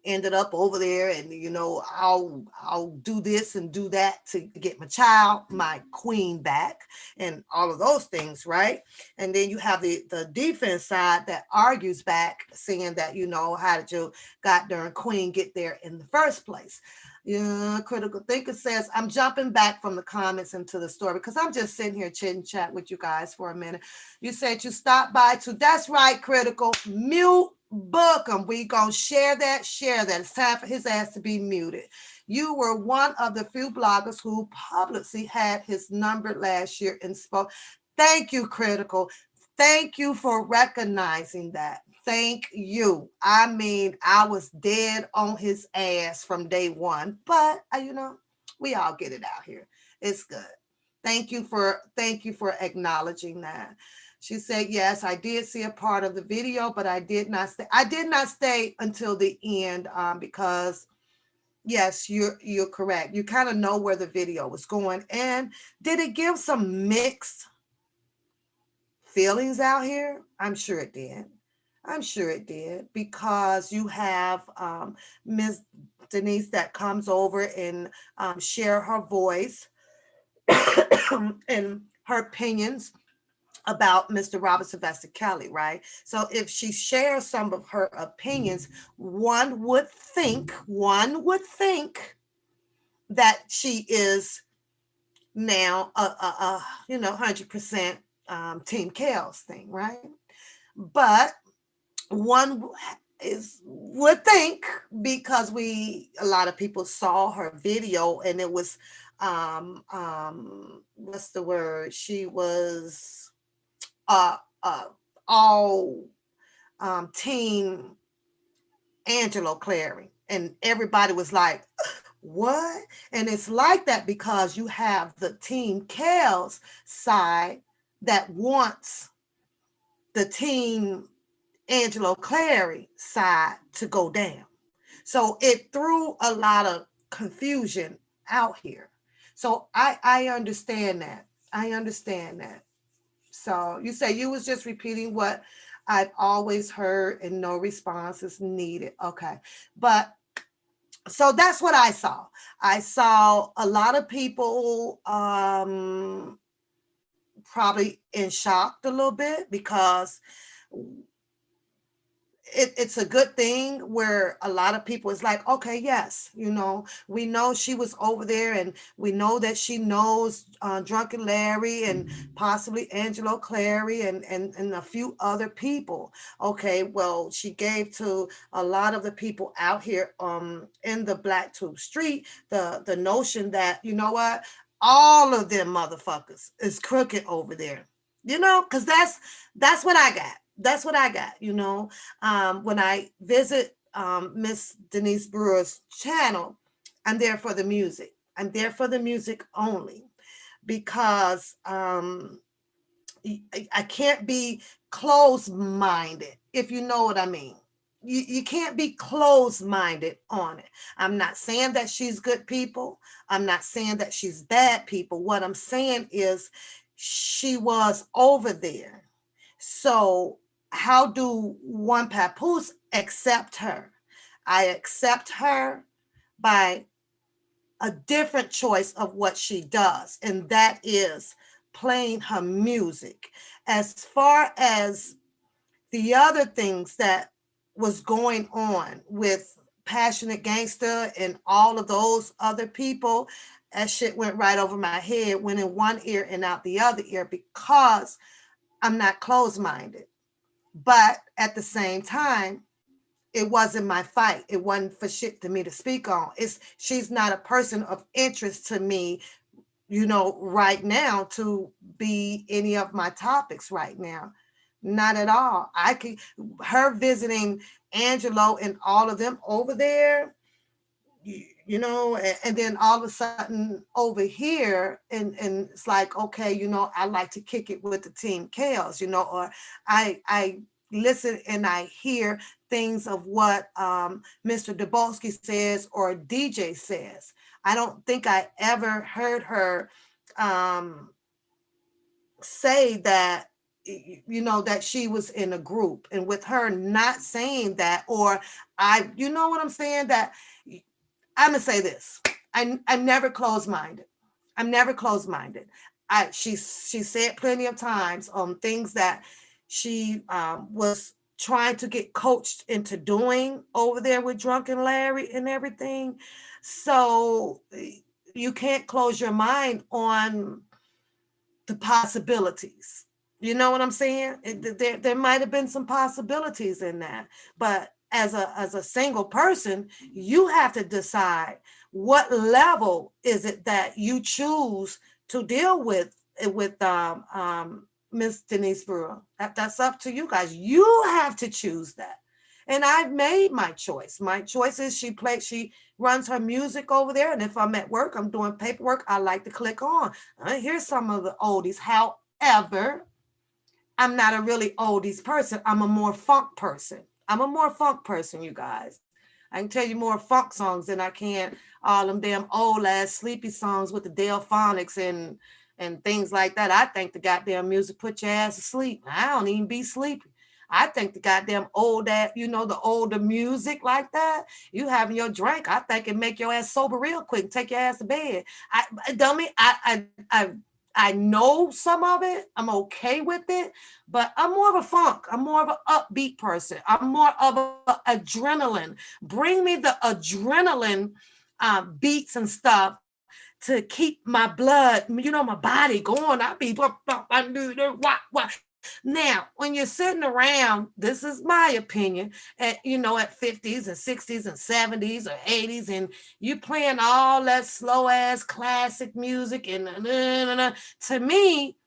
ended up over there, and I'll do this and do that to get my child, my queen back, and all of those things, right? And then you have the defense side that argues back, saying that how did your goddamn queen get there in the first place? Yeah, Critical Thinker says, I'm jumping back from the comments into the story because I'm just sitting here chit and chat with you guys for a minute. You said you stopped by too. That's right, Critical. Mute Bookham. We gonna share that. It's time for his ass to be muted. You were one of the few bloggers who publicly had his number last year and spoke. Thank you, Critical. Thank you for recognizing that. Thank you. I mean, I was dead on his ass from day one, but we all get it out here. It's good. Thank you for acknowledging that. She said, yes, I did see a part of the video, but I did not stay. I did not stay until the end because yes, you're correct. You kind of know where the video was going. And did it give some mixed feelings out here? I'm sure it did. Because you have Ms. Denise that comes over and share her voice and her opinions about Mr. Robert Sylvester Kelly, right? So if she shares some of her opinions, one would think that she is now 100% Team Kale's thing, right? But one would think, because a lot of people saw her video and it was what's the word? She was all team Angelo Clary, and everybody was like, what? And it's like that because you have the Team Kale's side that wants the Team Angelo Clary side to go down. So it threw a lot of confusion out here. So I understand that. So you say you was just repeating what I've always heard and no response is needed. Okay. But so that's what I saw. I saw a lot of people probably in shock a little bit because it's a good thing where a lot of people is like, okay, yes, we know she was over there and we know that she knows Drunken Larry and possibly Angelo Clary and a few other people. Okay, well, she gave to a lot of the people out here in the Black Tube Street the notion that, what, all of them motherfuckers is crooked over there, because that's what I got. When I visit Miss Denise Brewer's channel, I'm there for the music. I'm there for the music only because I can't be closed-minded, if you know what I mean. You can't be closed-minded on it. I'm not saying that she's good people. I'm not saying that she's bad people. What I'm saying is she was over there. So how do onepapoose accept her? I accept her by a different choice of what she does, and that is playing her music. As far as the other things that was going on with Passionate Gangster and all of those other people, that shit went right over my head, went in one ear and out the other ear, because I'm not closed-minded. But at the same time, it wasn't my fight. It wasn't for shit to me to speak on. She's not a person of interest to me, right now to be any of my topics right now. Not at all. Her visiting Angelo and all of them over there, and then all of a sudden over here, and it's like, okay, I like to kick it with the team chaos, or I listen and I hear things of what Mr. Dubowski says or DJ says. I don't think I ever heard her um say that, that she was in a group, and with her not saying that, or you know what I'm saying, that I'm gonna say this. I'm never closed-minded. I'm never closed-minded. She said plenty of times on things that she was trying to get coached into doing over there with Drunken Larry and everything. So you can't close your mind on the possibilities. You know what I'm saying? There might have been some possibilities in that, but as a single person, you have to decide what level is it that you choose to deal with Miss Denise Brewer. That's up to you guys. You have to choose that. And I've made my choice. My choice is she runs her music over there. And if I'm at work, I'm doing paperwork, I like to click on. Here's some of the oldies. However, I'm not a really oldies person. I'm a more funk person. You guys. I can tell you more funk songs than I can all them damn old ass sleepy songs with the Delphonics and things like that. I think the goddamn music put your ass to sleep. I don't even be sleepy. I think the goddamn old that, the older music like that, you having your drink, I think it make your ass sober real quick and take your ass to bed. Dummy, I know some of it. I'm okay with it, but I'm more of a funk. I'm more of an upbeat person. I'm more of a adrenaline. Bring me the adrenaline beats and stuff to keep my blood, my body going. I be now, when you're sitting around, this is my opinion, at 50s and 60s and 70s or 80s, and you playing all that slow ass classic music, and to me,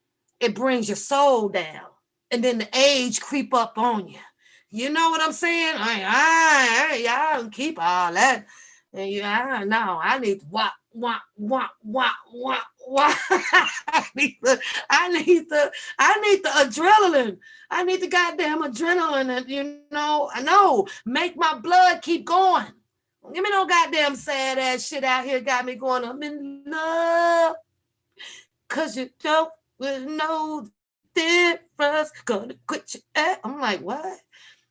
it brings your soul down, and then the age creep up on you. You know what I'm saying? I don't keep all that. And yeah, no, I need to I need the adrenaline. I need the goddamn adrenaline, and I know, make my blood keep going. Give me no goddamn sad ass shit out here. Got me going. I'm in love, cause you don't know the difference. Gonna quit your ass. I'm like, what?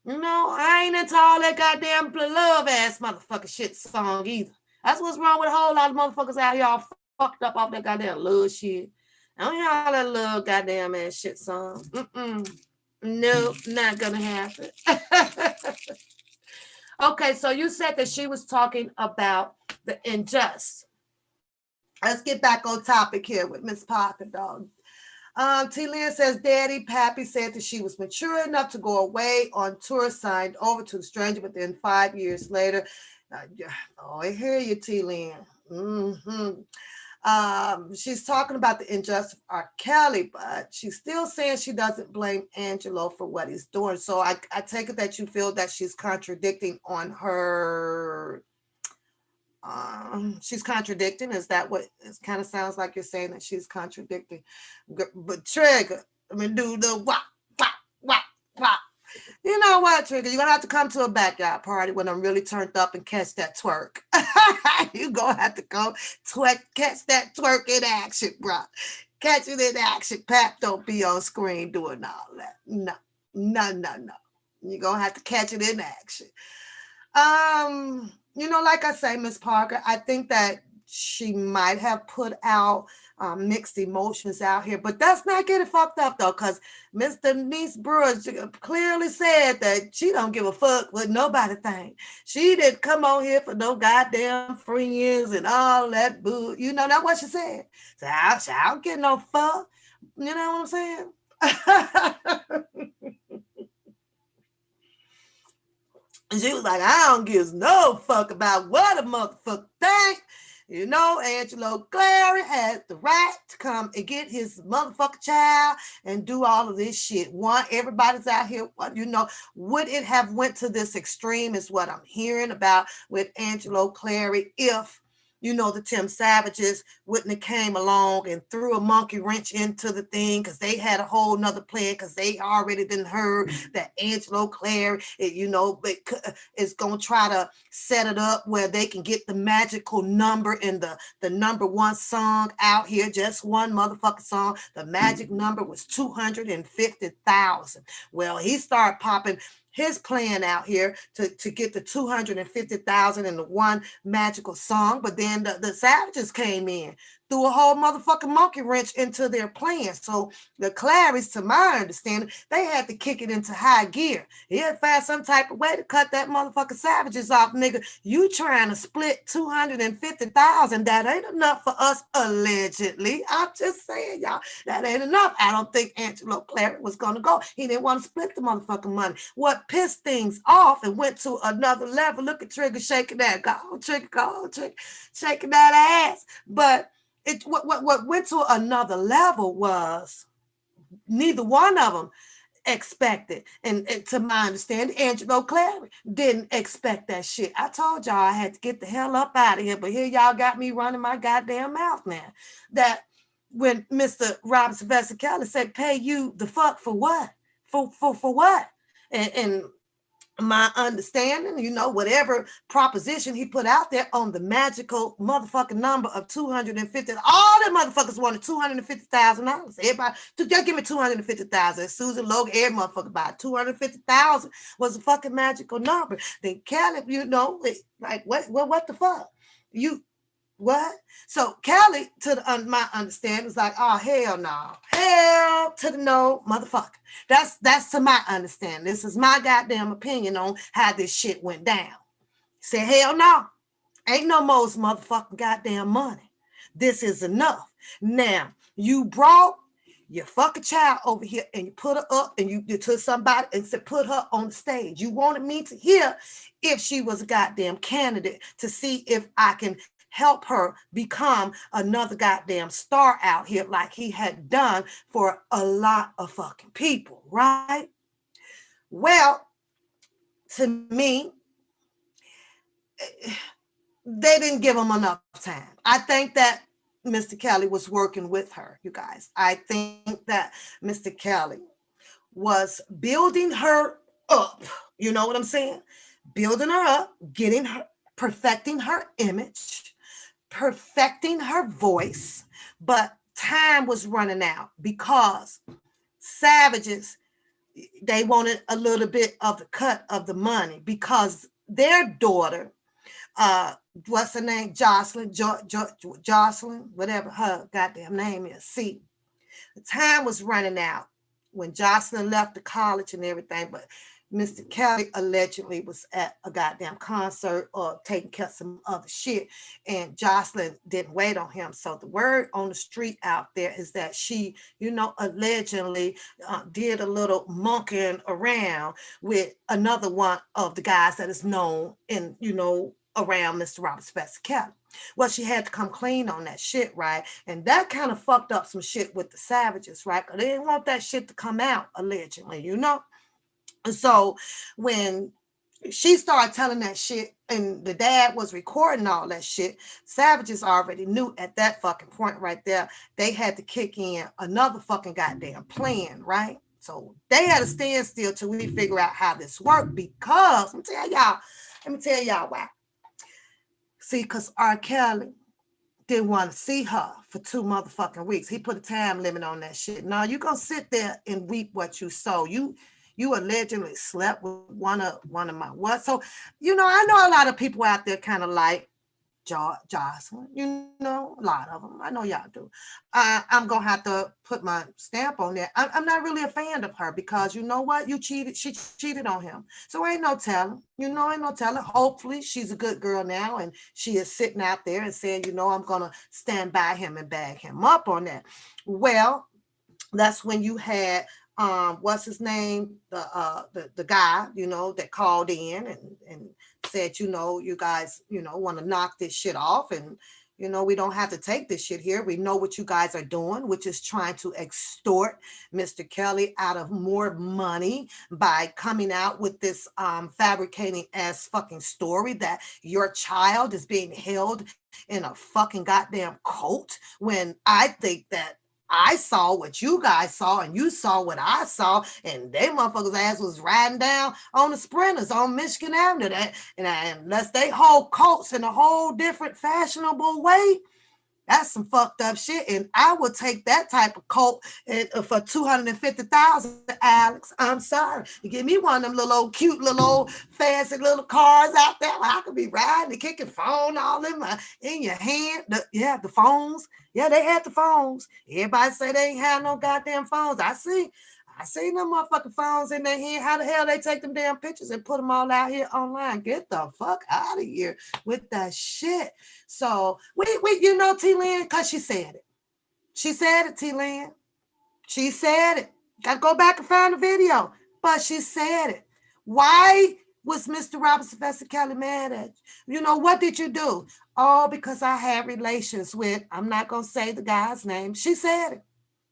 I ain't into all that goddamn love ass motherfucker shit song either. That's what's wrong with a whole lot of motherfuckers out here all fucked up off that goddamn love shit. I don't hear all that love goddamn ass shit song. No, not gonna happen. Okay, so you said that she was talking about the unjust. Let's get back on topic here with Miss Parker, dog. T. Lynn says, Daddy, Pappy said that she was mature enough to go away on tour, signed over to the stranger, but then 5 years later, I hear you, T. Lynn. She's talking about the injustice of R. Kelly, but she's still saying she doesn't blame Angelo for what he's doing. So I take it that you feel that she's contradicting on her. She's contradicting. Is that what it kind of sounds like you're saying, that she's contradicting? But Trigger, do the wop, wop, wop, wop. You know what, Trigger? You're gonna have to come to a backyard party when I'm really turned up and catch that twerk. You're gonna have to go catch that twerk in action, bro. Catch it in action. Pap, don't be on screen doing all that. No. You're gonna have to catch it in action. Like I say, Miss Parker, I think that she might have put out mixed emotions out here, but that's not getting fucked up though, because Miss Denise Brewer clearly said that she don't give a fuck what nobody think. She didn't come on here for no goddamn friends and all that boo. That's what she said. So I don't get no fuck. You know what I'm saying? And she was like, I don't give no fuck about what a motherfucker think. You know, Angelo Clary had the right to come and get his motherfucking child and do all of this shit. One, everybody's out here, you know, would it have went to this extreme is what I'm hearing about with Angelo Clary if, you know, the Tim Savages wouldn't have came along and threw a monkey wrench into the thing because they had a whole nother plan because they already didn't heard that Angelo Clary, you know, is going to try to set it up where they can get the magical number in the number one song out here, just one motherfucking song. The magic number was 250,000. Well, he started popping his plan out here to get the 250,000 in the one magical song. But then the Savages came in, threw a whole motherfucking monkey wrench into their plan. So the Clarys, to my understanding, they had to kick it into high gear. He had found some type of way to cut that motherfucking Savages off, nigga. You trying to split 250,000. That ain't enough for us, allegedly. I'm just saying, y'all, that ain't enough. I don't think Angelo Clary was going to go. He didn't want to split the motherfucking money. What pissed things off and went to another level. Look at Trigger shaking that. Go on, Trigger, shaking that ass. But what went to another level was neither one of them expected. And to my understanding, Angelo Clary didn't expect that shit. I told y'all I had to get the hell up out of here, but here y'all got me running my goddamn mouth now. That when Mr. Robert Sylvester Kelly said, pay you the fuck for what? For what? And my understanding, you know, whatever proposition he put out there on the magical motherfucking number of 250, all the motherfuckers wanted $250,000. Everybody, just give me 250,000. Susan Logan, every motherfucker bought 250,000 was a fucking magical number. Then Kelly, you know, like what the fuck? You what? So Kelly, to my understanding, was like, oh hell no, hell to the no, motherfucker. That's to my understanding. This is my goddamn opinion on how this shit went down. Say hell no, ain't no more motherfucking goddamn money. This is enough. Now you brought your fucking child over here and you put her up and you took somebody and said put her on the stage. You wanted me to hear if she was a goddamn candidate to see if I can help her become another goddamn star out here like he had done for a lot of fucking people, right? Well, to me, they didn't give him enough time. I think that Mr. Kelly was working with her, you guys. I think that Mr. Kelly was building her up. You know what I'm saying? Building her up, getting her, perfecting her image, perfecting her voice, but time was running out because Savages, they wanted a little bit of the cut of the money because their daughter, what's her name? Jocelyn, whatever her goddamn name is. See, the time was running out when Jocelyn left the college and everything, but Mr. Kelly allegedly was at a goddamn concert or taking care of some other shit, and Jocelyn didn't wait on him. So the word on the street out there is that she, you know, allegedly did a little monkeying around with another one of the guys that is known in, you know, around Mr. Robert Sylvester Kelly. Well, she had to come clean on that shit, right? And that kind of fucked up some shit with the Savages, right? Because they didn't want that shit to come out, allegedly, you know? And so when she started telling that shit and the dad was recording all that shit, Savages already knew at that fucking point right there, they had to kick in another fucking goddamn plan, right? So they had to stand still till we figure out how this worked because, let me tell y'all why. See, because R. Kelly didn't want to see her for 2 motherfucking weeks. He put a time limit on that shit. Now you gonna sit there and weep what you sow. You allegedly slept with one of my what? So, you know, I know a lot of people out there kind of like Jocelyn, you know, a lot of them. I know y'all do. I'm gonna have to put my stamp on that. I'm not really a fan of her because you know what? She cheated on him. So ain't no telling. You know, ain't no telling. Hopefully she's a good girl now and she is sitting out there and saying, you know, I'm gonna stand by him and bag him up on that. Well, that's when you had what's his name, the guy, that called in and said, you guys, want to knock this shit off, and we don't have to take this shit here. We know what you guys are doing, which is trying to extort Mr. Kelly out of more money by coming out with this fabricating ass fucking story that your child is being held in a fucking goddamn cult, when I think that I saw what you guys saw and you saw what I saw, and they motherfuckers ass was riding down on the sprinters on Michigan Avenue. And unless they hold cults in a whole different fashionable way, that's some fucked up shit. And I would take that type of coat for 250,000, Alex. I'm sorry. You give me one of them little old cute little old fancy little cars out there where I could be riding and kicking phone all in your hand. The phones. Yeah, they had the phones. Everybody say they ain't had no goddamn phones. I seen them motherfucking phones in their hand. How the hell they take them damn pictures and put them all out here online? Get the fuck out of here with that shit. So we T-Lynn, because she said it. She said it, T-Lynn. She said it. Gotta go back and find the video. But she said it. Why was Mr. Robert Sylvester Kelly mad at you? What did you do? Oh, because I had relations with, I'm not gonna say the guy's name. She said it.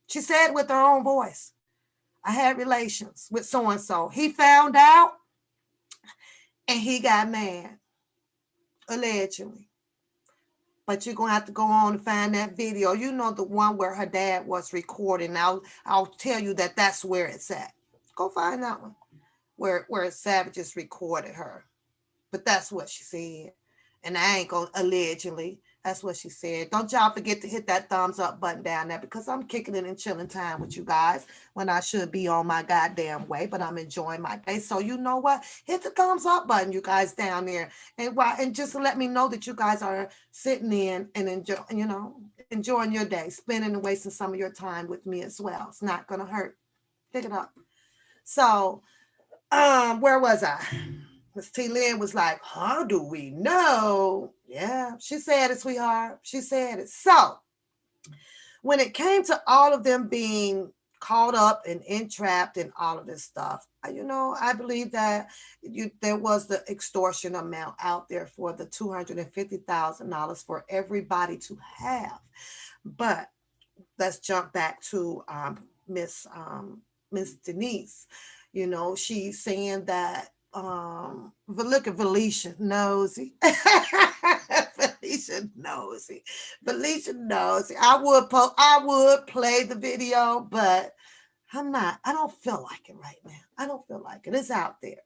She said it with her own voice. I had relations with so-and-so. He found out and he got mad, allegedly. But you're going to have to go on and find that video. The one where her dad was recording. I'll tell you that's where it's at. Go find that one where Savages recorded her. But that's what she said. And I ain't going to allegedly. That's what she said. Don't y'all forget to hit that thumbs up button down there, because I'm kicking it and chilling time with you guys when I should be on my goddamn way, but I'm enjoying my day. So you know what? Hit the thumbs up button, you guys down there. And just let me know that you guys are sitting in and enjoying your day, spending and wasting some of your time with me as well. It's not going to hurt. Pick it up. So, where was I? Miss T. Lynn was like, how do we know? Yeah, she said it, sweetheart. She said it. So when it came to all of them being caught up and entrapped in all of this stuff, I believe that there was the extortion amount out there for the $250,000 for everybody to have. But let's jump back to Miss Denise. She's saying that look at Felicia nosy. Felicia nosy. I would play the video, but I don't feel like it right now. I don't feel like it. It's out there.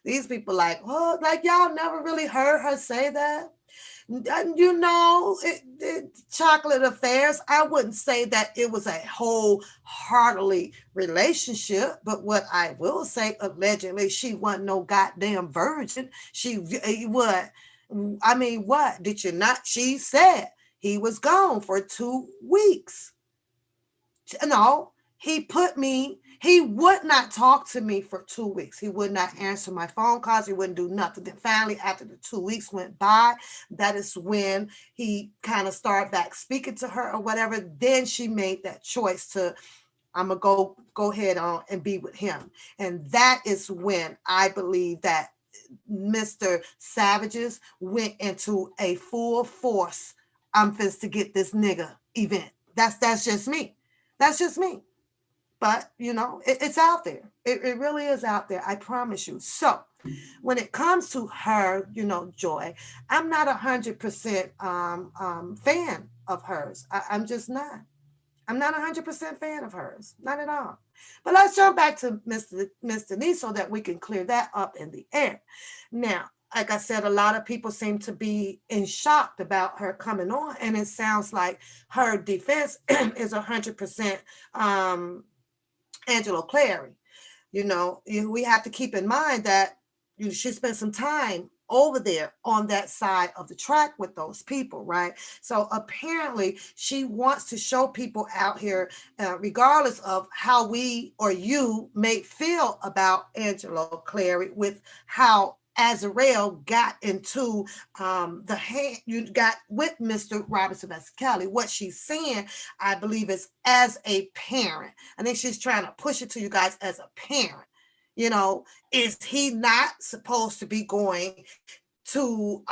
These people like y'all never really heard her say that. Chocolate affairs, I wouldn't say that it was a wholeheartedly relationship, but what I will say, allegedly, she wasn't no goddamn virgin. What did you not? She said he was gone for 2 weeks. No, he would not talk to me for 2 weeks. He would not answer my phone calls. He wouldn't do nothing. Then finally, after the 2 weeks went by, that is when he kind of started back speaking to her or whatever. Then she made that choice to, I'm going to go ahead on and be with him. And that is when I believe that Mr. Savages went into a full force, I'm finna to get this nigga event. That's just me. That's just me. But, it's out there. It really is out there. I promise you. So when it comes to her, Joy, I'm not 100% fan of hers. I'm just not. I'm not 100% fan of hers. Not at all. But let's jump back to Miss Denise so that we can clear that up in the air. Now, like I said, a lot of people seem to be shocked about her coming on, and it sounds like her defense is 100% Angelo Clary. We have to keep in mind that she spent some time over there on that side of the track with those people, right? So apparently she wants to show people out here, regardless of how we or you may feel about Angelo Clary, with how Azrael got into the hand you got with Mr. Robert Sylvester Kelly. What she's saying, I believe, is as a parent. I think she's trying to push it to you guys as a parent. You know, is he not supposed to be going to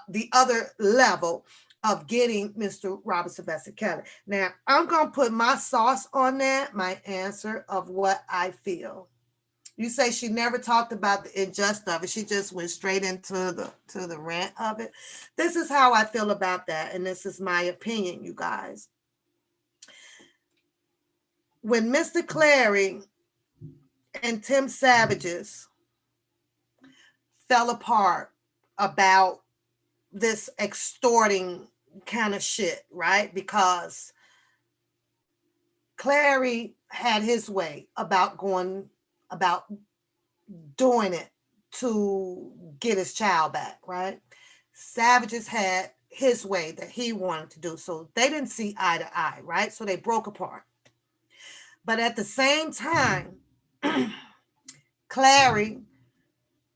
the other level of getting Mr. Robert Sylvester Kelly? Now, I'm going to put my sauce on that, my answer of what I feel. You say she never talked about the injustice of it. She just went straight into the rant of it. This is how I feel about that, and this is my opinion, you guys. When Mr. Clary and Tim Savage's fell apart about this extorting kind of shit, right? Because Clary had his way about doing it to get his child back, right? Savages had his way that he wanted to do. So they didn't see eye to eye, right? So they broke apart. But at the same time, Clary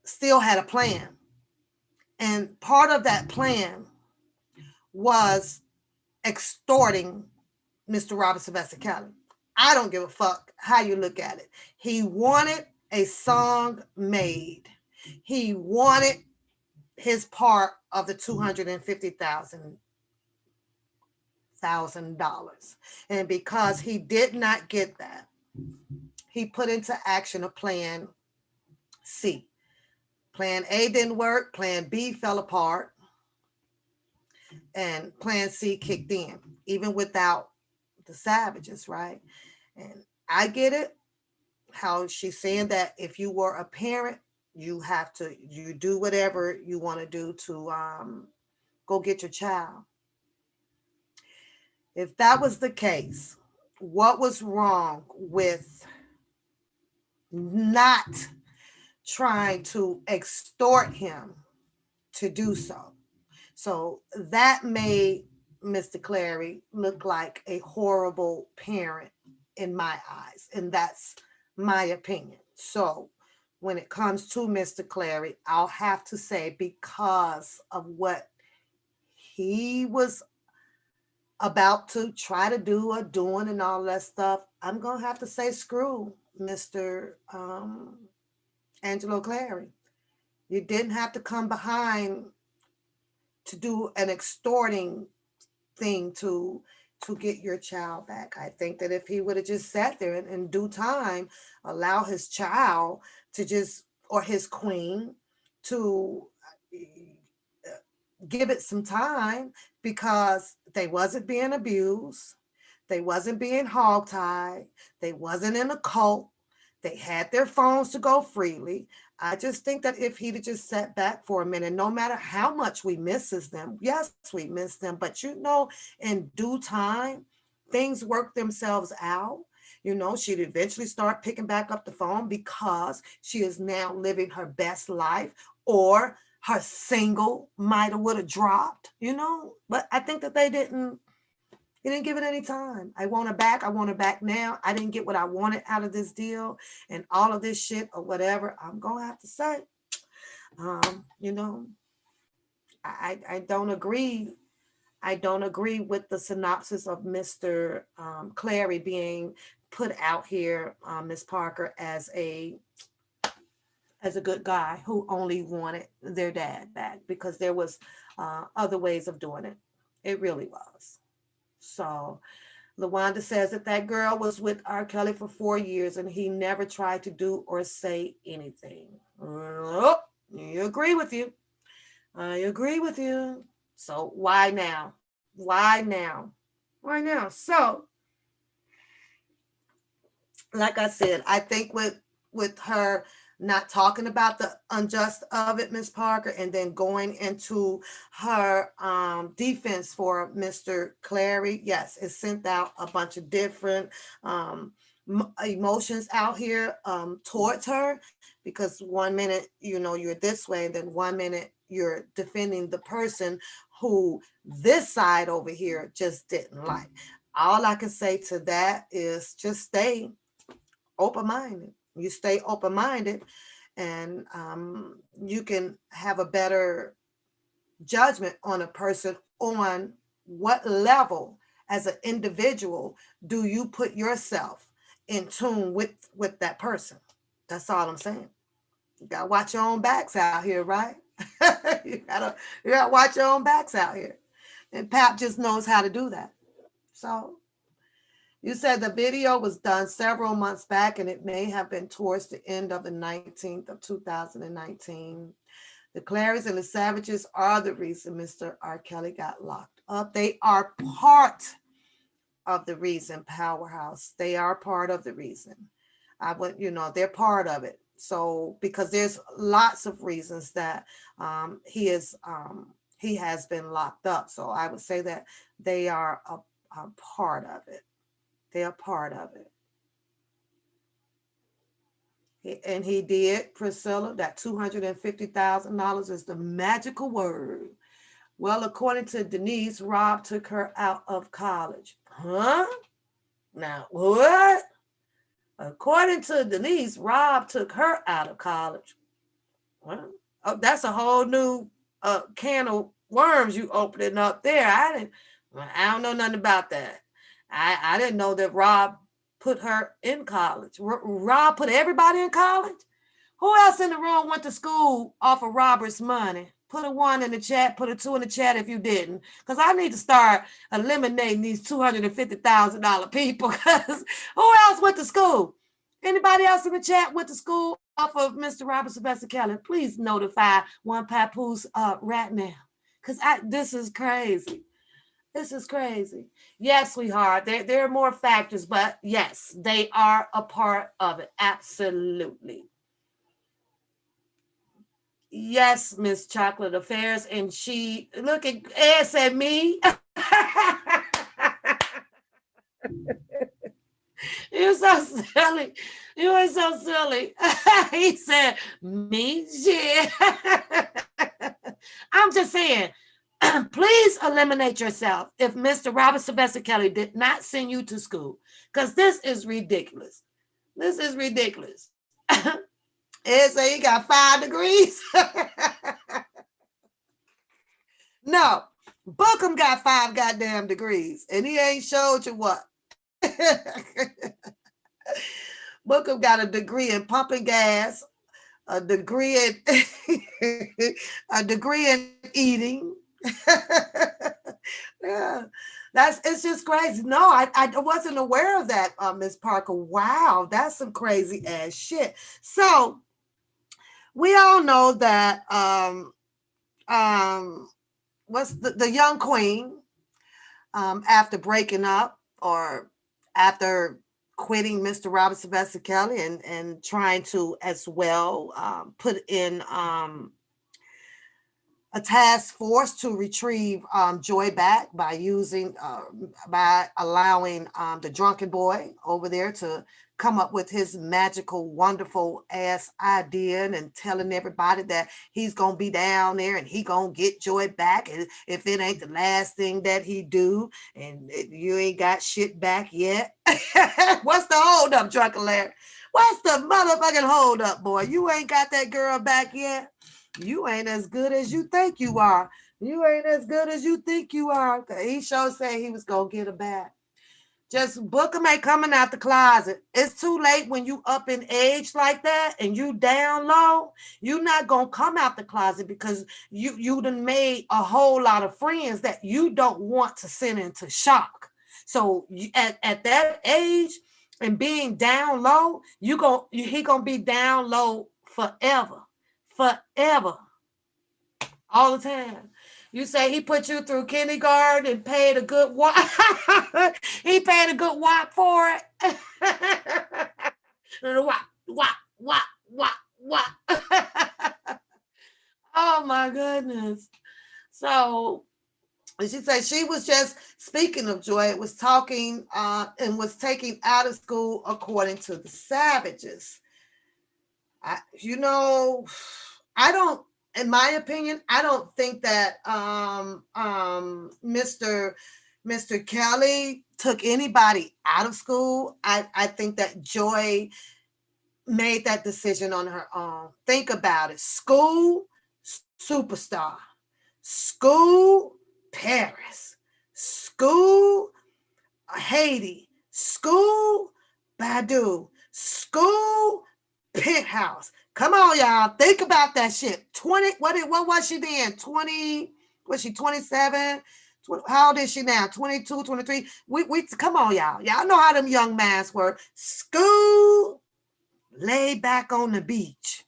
still had a plan. And part of that plan was extorting Mr. Robert Sylvester Kelly. I don't give a fuck how you look at it. He wanted a song made. He wanted his part of the $250,000. And because he did not get that, he put into action a plan C. Plan A didn't work. Plan B fell apart. And plan C kicked in, even without the Savages, right? And I get it, how she's saying that if you were a parent, you do whatever you want to do to go get your child. If that was the case, what was wrong with not trying to extort him to do so? So that made Mr. Clary look like a horrible parent in my eyes. And that's my opinion. So when it comes to Mr. Clary, I'll have to say, because of what he was about to try to do or doing and all that stuff, I'm going to have to say screw Mr. Angelo Clary. You didn't have to come behind to do an extorting thing to get your child back. I think that if he would have just sat there in due time, allow his child to just, or his queen, to give it some time, because they wasn't being abused, they wasn't being hogtied, they wasn't in a cult, they had their phones to go freely. I just think that if he'd just sat back for a minute, no matter how much we misses them, yes, we miss them, but in due time, things work themselves out. She'd eventually start picking back up the phone because she is now living her best life, or her single might have would have dropped, but I think that he didn't give it any time. I want her back now. I didn't get what I wanted out of this deal and all of this shit or whatever. I'm going to have to say, I don't agree. I don't agree with the synopsis of Mr. Clary being put out here, Miss Parker, as a good guy who only wanted their dad back, because there was other ways of doing it. It really was. So LaWanda says that girl was with R. Kelly for 4 years and he never tried to do or say anything. Oh, I agree with you. So why now? So, like I said, I think with her not talking about the unjust of it, Miss Parker, and then going into her defense for Mr. Clary, yes, it sent out a bunch of different emotions out here towards her, because 1 minute, you're this way, and then 1 minute you're defending the person who this side over here just didn't like. All I can say to that is just stay open-minded. You stay open-minded, and you can have a better judgment on a person on what level as an individual do you put yourself in tune with that person. That's all I'm saying. You gotta watch your own backs out here, right? You gotta watch your own backs out here. And Pap just knows how to do that. So you said the video was done several months back and it may have been towards the end of the 19th of 2019. The Clarys and the Savages are the reason Mr. R. Kelly got locked up. They are part of the reason, Powerhouse. They are part of the reason. They're part of it. So because there's lots of reasons that he has been locked up. So I would say that they are a part of it. They are part of it. And he did, Priscilla, that $250,000 is the magical word. Well, according to Denise, Rob took her out of college. Huh? Now, what? According to Denise, Rob took her out of college. Well, that's a whole new can of worms you opening up there. I don't know nothing about that. I didn't know that Rob put her in college. Rob put everybody in college? Who else in the room went to school off of Robert's money? Put a 1 in the chat, put a 2 in the chat if you didn't. Because I need to start eliminating these $250,000 people. Because who else went to school? Anybody else in the chat went to school off of Mr. Robert Sylvester Kelly? Please notify One Papoose right now. Because this is crazy. This is crazy. Yes, sweetheart, there are more factors, but yes, they are a part of it. Absolutely. Yes, Miss Chocolate Affairs. And she, look at Ed said me. You're so silly. You are so silly. He said, me? Shit. I'm just saying, please eliminate yourself if Mr. Robert Sylvester Kelly did not send you to school, because this is ridiculous. This is ridiculous. Ed said he got 5 degrees. No, Bookham got 5 goddamn degrees, and he ain't showed you what. Bookham got a degree in pumping gas, a degree in eating. Yeah, it's just crazy. No, I wasn't aware of that, Miss Parker. Wow, that's some crazy ass shit. So we all know that what's the young queen, after breaking up or after quitting Mr. Robert Sylvester Kelly and trying to as well put in a task force to retrieve Joy back by allowing the drunken boy over there to come up with his magical, wonderful ass idea and telling everybody that he's gonna be down there and he gonna get Joy back, and if it ain't the last thing that he do, and you ain't got shit back yet. What's the hold up, Drunken Larry? What's the motherfucking hold up, boy? You ain't got that girl back yet. You ain't as good as you think you are. You ain't as good as you think you are. He sure said he was gonna get her back. Just Bookham ain't coming out the closet. It's too late when you up in age like that and you down low. You're not gonna come out the closet because you done made a whole lot of friends that you don't want to send into shock. So at that age and being down low, he gonna be down low forever. Forever. All the time. You say he put you through kindergarten and paid a good wop. He paid a good wop for it. Wop. Oh my goodness. So she said she was just, speaking of Joy, was talking and was taken out of school according to the Savages. In my opinion, I don't think that Mr. Kelly took anybody out of school. I think that Joy made that decision on her own. Think about it. School, superstar. School, Paris. School, Haiti. School, Badu. School, penthouse. Come on, y'all. Think about that shit. 20, what was she then? 20, was she 27? How old is she now? 22, 23? We come on, y'all. Y'all know how them young mans were. School, lay back on the beach.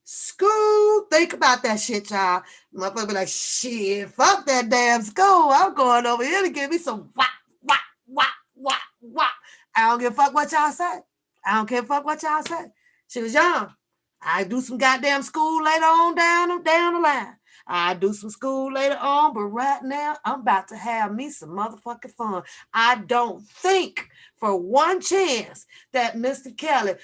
School, think about that shit, y'all. Motherfucker be like, shit, fuck that damn school. I'm going over here to give me some whop, whop, whop, whop, whop. I don't give a fuck what y'all say. I don't care fuck what y'all say. She was young. I do some goddamn school later on down the line. I do some school later on, but right now I'm about to have me some motherfucking fun. I don't think for one chance that Mr. Kelly,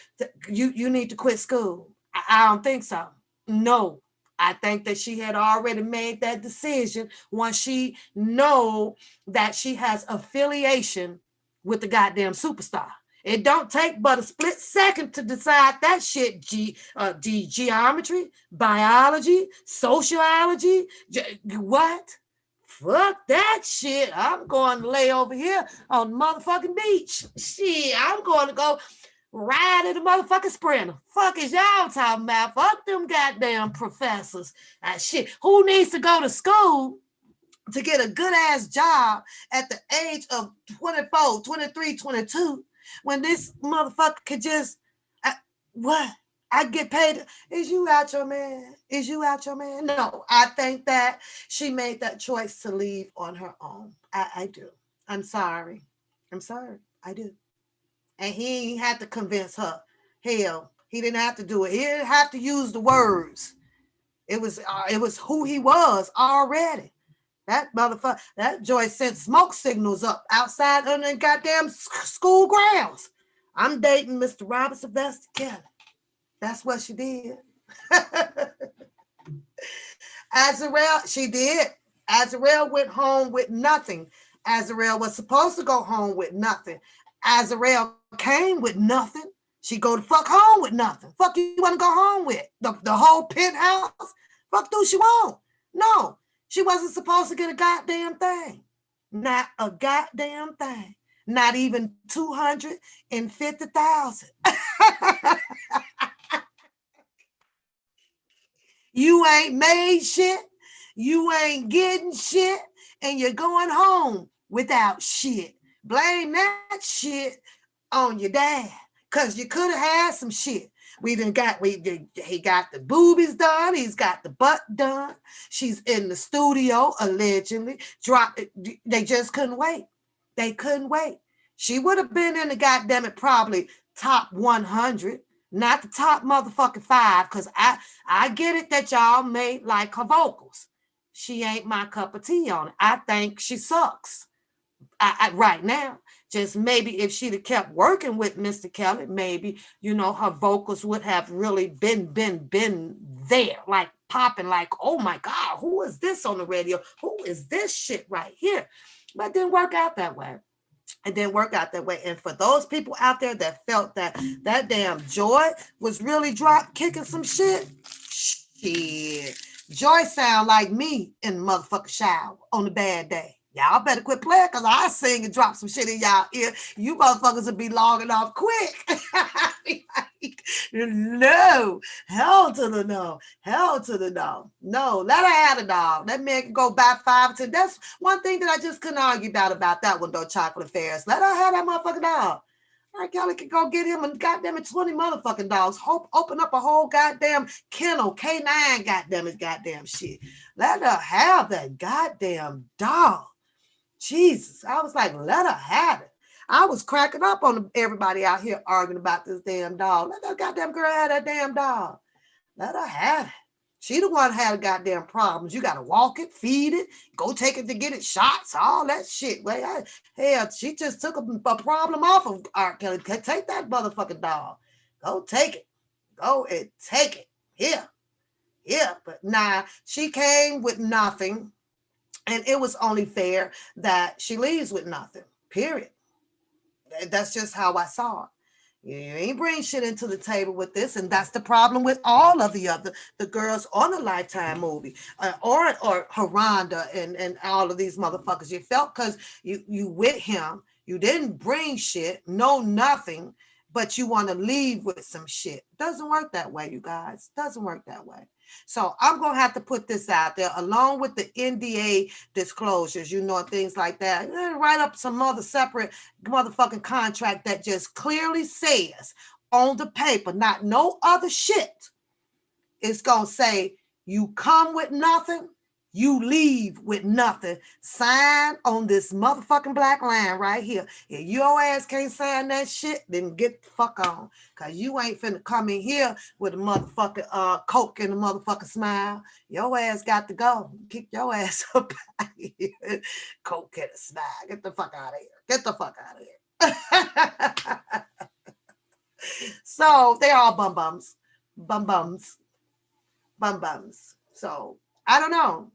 you need to quit school. I don't think so. No. I think that she had already made that decision once she know that she has affiliation with the goddamn superstar. It don't take but a split second to decide that shit. Geometry, biology, sociology, what? Fuck that shit. I'm going to lay over here on the motherfucking beach. Shit, I'm going to go ride in the motherfucking Sprinter. Fuck is y'all talking about? Fuck them goddamn professors. Shit, who needs to go to school to get a good ass job at the age of 24, 23, 22? When this motherfucker could just, what? I get paid. Is you out your man? Is you out your man? No, I think that she made that choice to leave on her own. I do. I'm sorry. I'm sorry. I do. And he ain't had to convince her. Hell, he didn't have to do it. He didn't have to use the words. It was who he was already. That motherfucker, that joy sent smoke signals up outside on the goddamn school grounds. I'm dating Mr. Robert Sylvester Kelly. That's what she did. Azarel, she did. Azarel went home with nothing. Azarel was supposed to go home with nothing. Azarel came with nothing. She go to fuck home with nothing. Fuck you want to go home with? The whole penthouse? Fuck do she want? No. She wasn't supposed to get a goddamn thing. Not a goddamn thing. Not even 250,000. You ain't made shit. You ain't getting shit. And you're going home without shit. Blame that shit on your dad. Because you could have had some shit. He got the boobies done. He's got the butt done. She's in the studio, allegedly. They just couldn't wait. They couldn't wait. She would have been in the goddamn it probably top 100, not the top motherfucking 5, because I get it that y'all made like her vocals. She ain't my cup of tea on it. I think she sucks. Right now. Just maybe if she'd have kept working with Mr. Kelly, maybe, her vocals would have really been there, like popping, like, oh my God, who is this on the radio? Who is this shit right here? But it didn't work out that way. It didn't work out that way. And for those people out there that felt that damn Joy was really drop kicking some shit, Joy sound like me in the motherfucking shower on a bad day. Y'all better quit playing because I sing and drop some shit in y'all ear. You motherfuckers will be logging off quick. No. Hell to the no. Hell to the no. No, let her have a dog. That man can go buy 5 or 10. That's one thing that I just couldn't argue about that one, though, Chocolate Ferris. Let her have that motherfucking dog. All right, Kelly can go get him and goddamn it 20 motherfucking dogs. Open up a whole goddamn kennel, K9 goddamn shit. Let her have that goddamn dog. Jesus, I was like, let her have it. I was cracking up on everybody out here arguing about this damn dog. Let that goddamn girl have that damn dog. Let her have it. She the one had goddamn problems. You got to walk it, feed it, go take it to get it shots, all that shit. Hell, she just took a problem off of R. Kelly. Take that motherfucking dog. Go take it. Go and take it. Here. Yeah, but nah, she came with nothing. And it was only fair that she leaves with nothing, period. That's just how I saw it. You ain't bring shit into the table with this, and that's the problem with all of the girls on the Lifetime movie, or Haronda and all of these motherfuckers. You felt because you with him, you didn't bring shit, no nothing, but you want to leave with some shit. Doesn't work that way, you guys. Doesn't work that way. So I'm gonna have to put this out there along with the NDA disclosures, things like that. Write up some other separate motherfucking contract that just clearly says on the paper, not no other shit. It's gonna say you come with nothing, you leave with nothing. Sign on this motherfucking black line right here. If your ass can't sign that shit, then get the fuck on. Cause you ain't finna come in here with a motherfucking Coke and a motherfucking smile. Your ass got to go. Kick your ass up out of here. Coke and a smile. Get the fuck out of here. Get the fuck out of here. So they're all bum bums. Bum bums. Bum bums. So I don't know.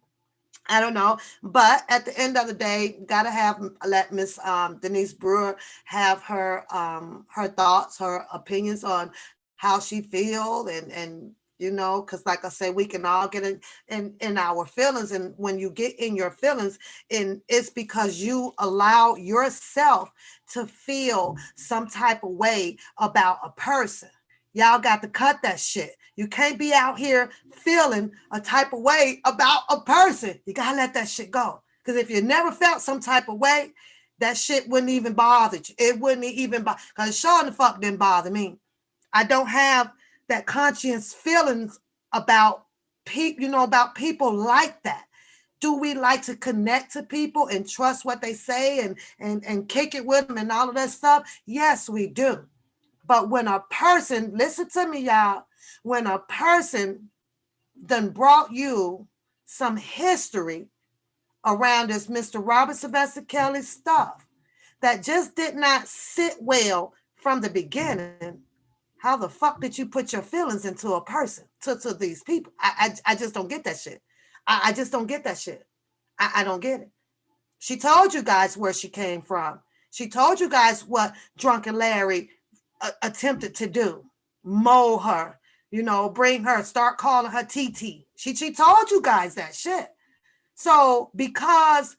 But at the end of the day, gotta let Miss Denise Brewer have her thoughts, her opinions on how she feels, and because like I say, we can all get in our feelings, and when you get in your feelings, and it's because you allow yourself to feel some type of way about a person. Y'all got to cut that shit. You can't be out here feeling a type of way about a person. You got to let that shit go. Because if you never felt some type of way, that shit wouldn't even bother you. It wouldn't even bother. Because sure the fuck didn't bother me. I don't have that conscious feelings about people, about people like that. Do we like to connect to people and trust what they say and kick it with them and all of that stuff? Yes, we do. But when a person, listen to me, y'all, when a person done brought you some history around this Mr. Robert Sylvester Kelly stuff that just did not sit well from the beginning, how the fuck did you put your feelings into a person, to these people? I just don't get that shit. I just don't get that shit. I don't get it. She told you guys where she came from. She told you guys what Drunken Larry attempted to do. Mold her, bring her, start calling her TT. She told you guys that shit. So because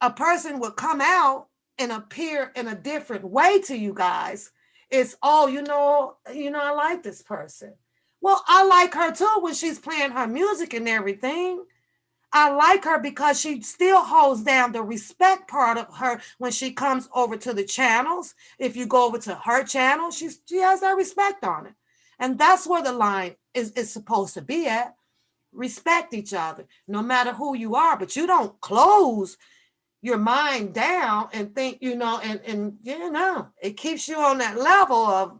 a person would come out and appear in a different way to you guys, it's I like this person. Well, I like her too when she's playing her music and everything. I like her because she still holds down the respect part of her when she comes over to the channels. If you go over to her channel, she has that respect on it. And that's where the line is supposed to be at. Respect each other, no matter who you are, but you don't close your mind down and think, it keeps you on that level of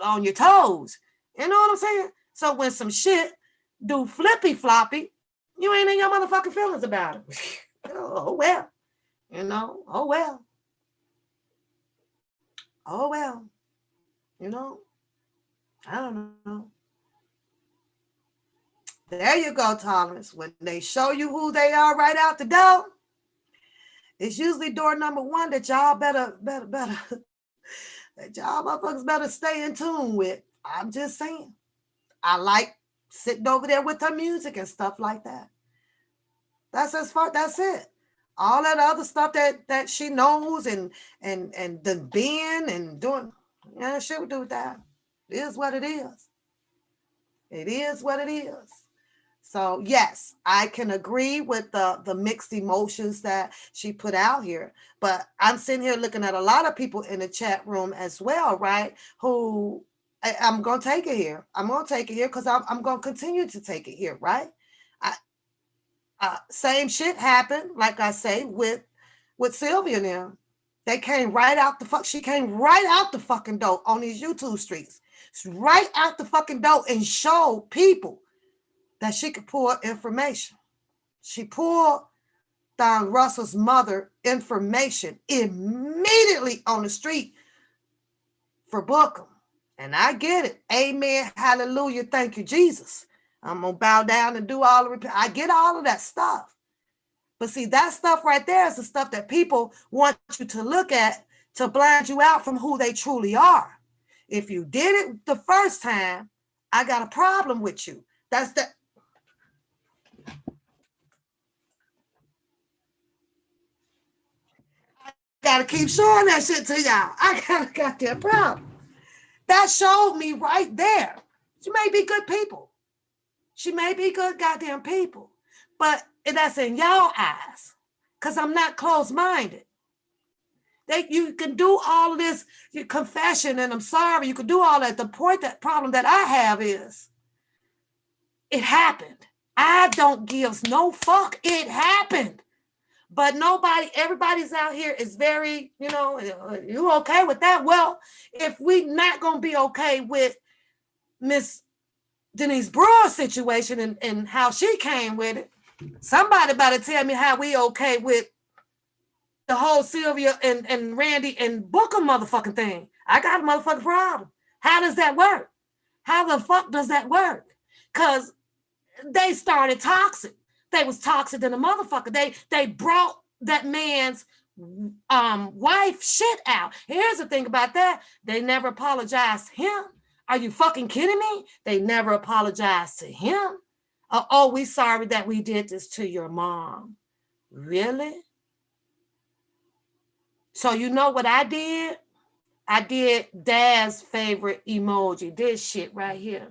on your toes. You know what I'm saying? So when some shit do flippy floppy, you ain't in your motherfucking feelings about it. Oh well. Oh well. Oh well. I don't know. There you go, Thomas. When they show you who they are right out the door, it's usually door number one that y'all better that y'all motherfuckers better stay in tune with. I'm just saying. I like sitting over there with her music and stuff like that. That's as far. That's it. All that other stuff that she knows and the being and doing, shit would do with that. It is what it is. It is what it is. So yes, I can agree with the mixed emotions that she put out here. But I'm sitting here looking at a lot of people in the chat room as well, right? Who I'm gonna take it here. I'm gonna take it here because I'm gonna continue to take it here, right? Same shit happened, like I say, with Sylvia now. They came right out the fuck. She came right out the fucking door on these YouTube streets, right out the fucking door, and showed people that she could pull information. She pulled Don Russell's mother information immediately on the street for Bookham. And I get it. Amen. Hallelujah. Thank you, Jesus. I'm going to bow down and do all the repair. I get all of that stuff. But see, that stuff right there is the stuff that people want you to look at to blind you out from who they truly are. If you did it the first time, I got a problem with you. That's the. Gotta keep showing that shit to y'all. I got a goddamn problem. That showed me right there. She may be good people. She may be good goddamn people. But that's in y'all eyes. Because I'm not closed-minded. You can do all of this confession and I'm sorry. You can do all that. The problem that I have is it happened. I don't give no fuck. It happened. But everybody's out here is very, you okay with that? Well, if we not going to be okay with Miss Denise Brewer's situation and how she came with it, somebody better tell me how we okay with the whole Sylvia and Randy and Booker motherfucking thing. I got a motherfucking problem. How does that work? How the fuck does that work? Because they started toxic. They was toxic than a motherfucker. They brought that man's wife shit out. Here's the thing about that. They never apologized to him. Are you fucking kidding me? They never apologized to him. Oh, we sorry that we did this to your mom. Really? So you know what I did? I did Dad's favorite emoji. This shit right here.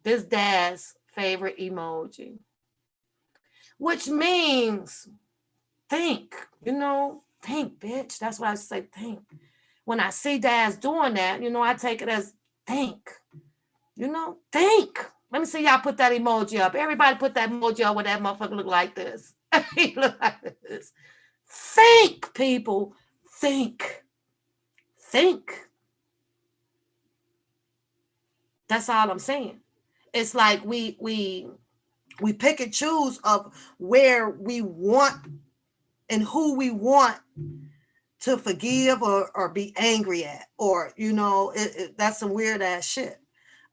This Dad's favorite emoji. Which means think, think, bitch. That's why I say think. When I see Dad's doing that, I take it as think. Think. Let me see y'all put that emoji up. Everybody put that emoji up where that motherfucker look like this. He look like this. Think, people. Think. Think. That's all I'm saying. It's like we pick and choose of where we want and who we want to forgive or be angry at, or that's some weird ass shit.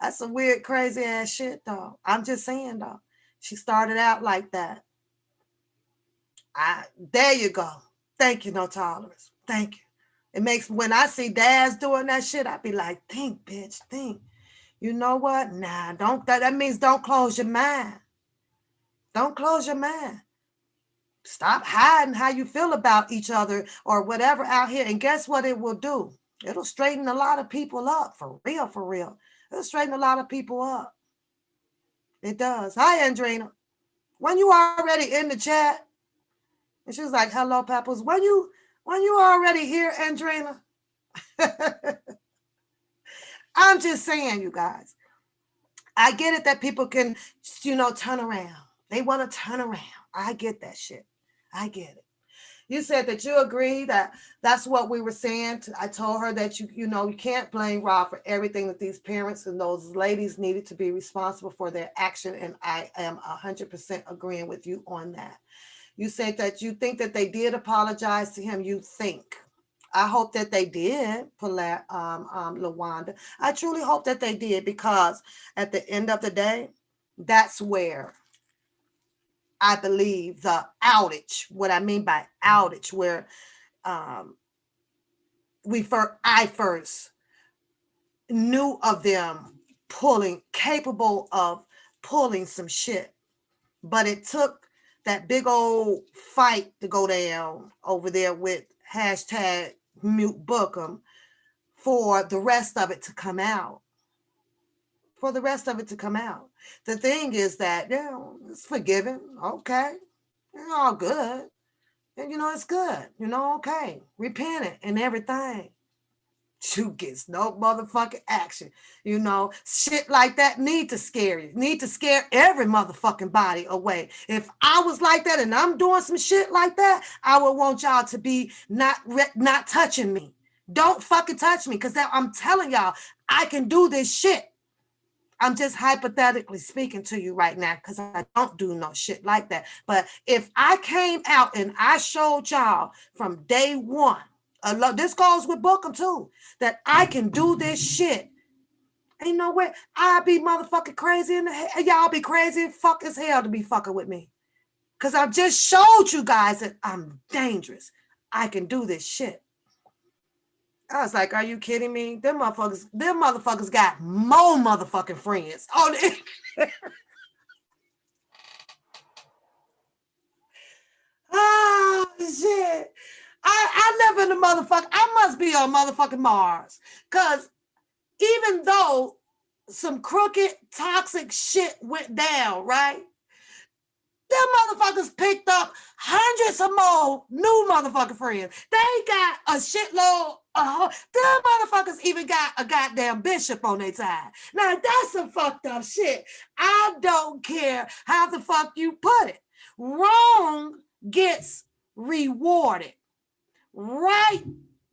That's some weird crazy ass shit, though. I'm just saying, though. She started out like that. There you go. Thank you, no tolerance. Thank you. It makes, when I see dads doing that shit, I be like, think, bitch, think. You know what? Nah, don't. That means don't close your mind. Don't close your mind. Stop hiding how you feel about each other or whatever out here. And guess what it will do? It'll straighten a lot of people up. For real, for real. It'll straighten a lot of people up. It does. Hi, Andrina. When you already in the chat? And she was like, hello, Papoose. When you already here, Andrina? I'm just saying, you guys. I get it that people can, turn around. They want to turn around. I get that shit. I get it. You said that you agree that that's what we were saying. I told her that you can't blame Rob for everything, that these parents and those ladies needed to be responsible for their action. And I am 100% agreeing with you on that. You said that you think that they did apologize to him. You think. I hope that they did, LaWanda. I truly hope that they did, because at the end of the day, that's where I believe the outage, what I mean by outage, where I first knew of them capable of pulling some shit. But it took that big old fight to go down over there with hashtag mute Bookham for the rest of it to come out. The thing is that, it's forgiven. Okay. It's all good. And, it's good. Okay. Repentant and everything. You gets no motherfucking action. Shit like that need to scare you. Need to scare every motherfucking body away. If I was like that and I'm doing some shit like that, I would want y'all to be not touching me. Don't fucking touch me, because I'm telling y'all, I can do this shit. I'm just hypothetically speaking to you right now, because I don't do no shit like that. But if I came out and I showed y'all from day one, this goes with Bookham too, that I can do this shit, ain't no way I'd be motherfucking crazy in the head. Y'all be crazy fuck as hell to be fucking with me. Because I just showed you guys that I'm dangerous. I can do this shit. I was like, are you kidding me? Them motherfuckers got more motherfucking friends on it. Oh shit. I live in the motherfucker. I must be on motherfucking Mars. Cause even though some crooked, toxic shit went down, right? Them motherfuckers picked up hundreds of more new motherfucking friends. They got a shitload of them motherfuckers even got a goddamn bishop on their side. Now that's some fucked up shit. I don't care how the fuck you put it. Wrong gets rewarded. Right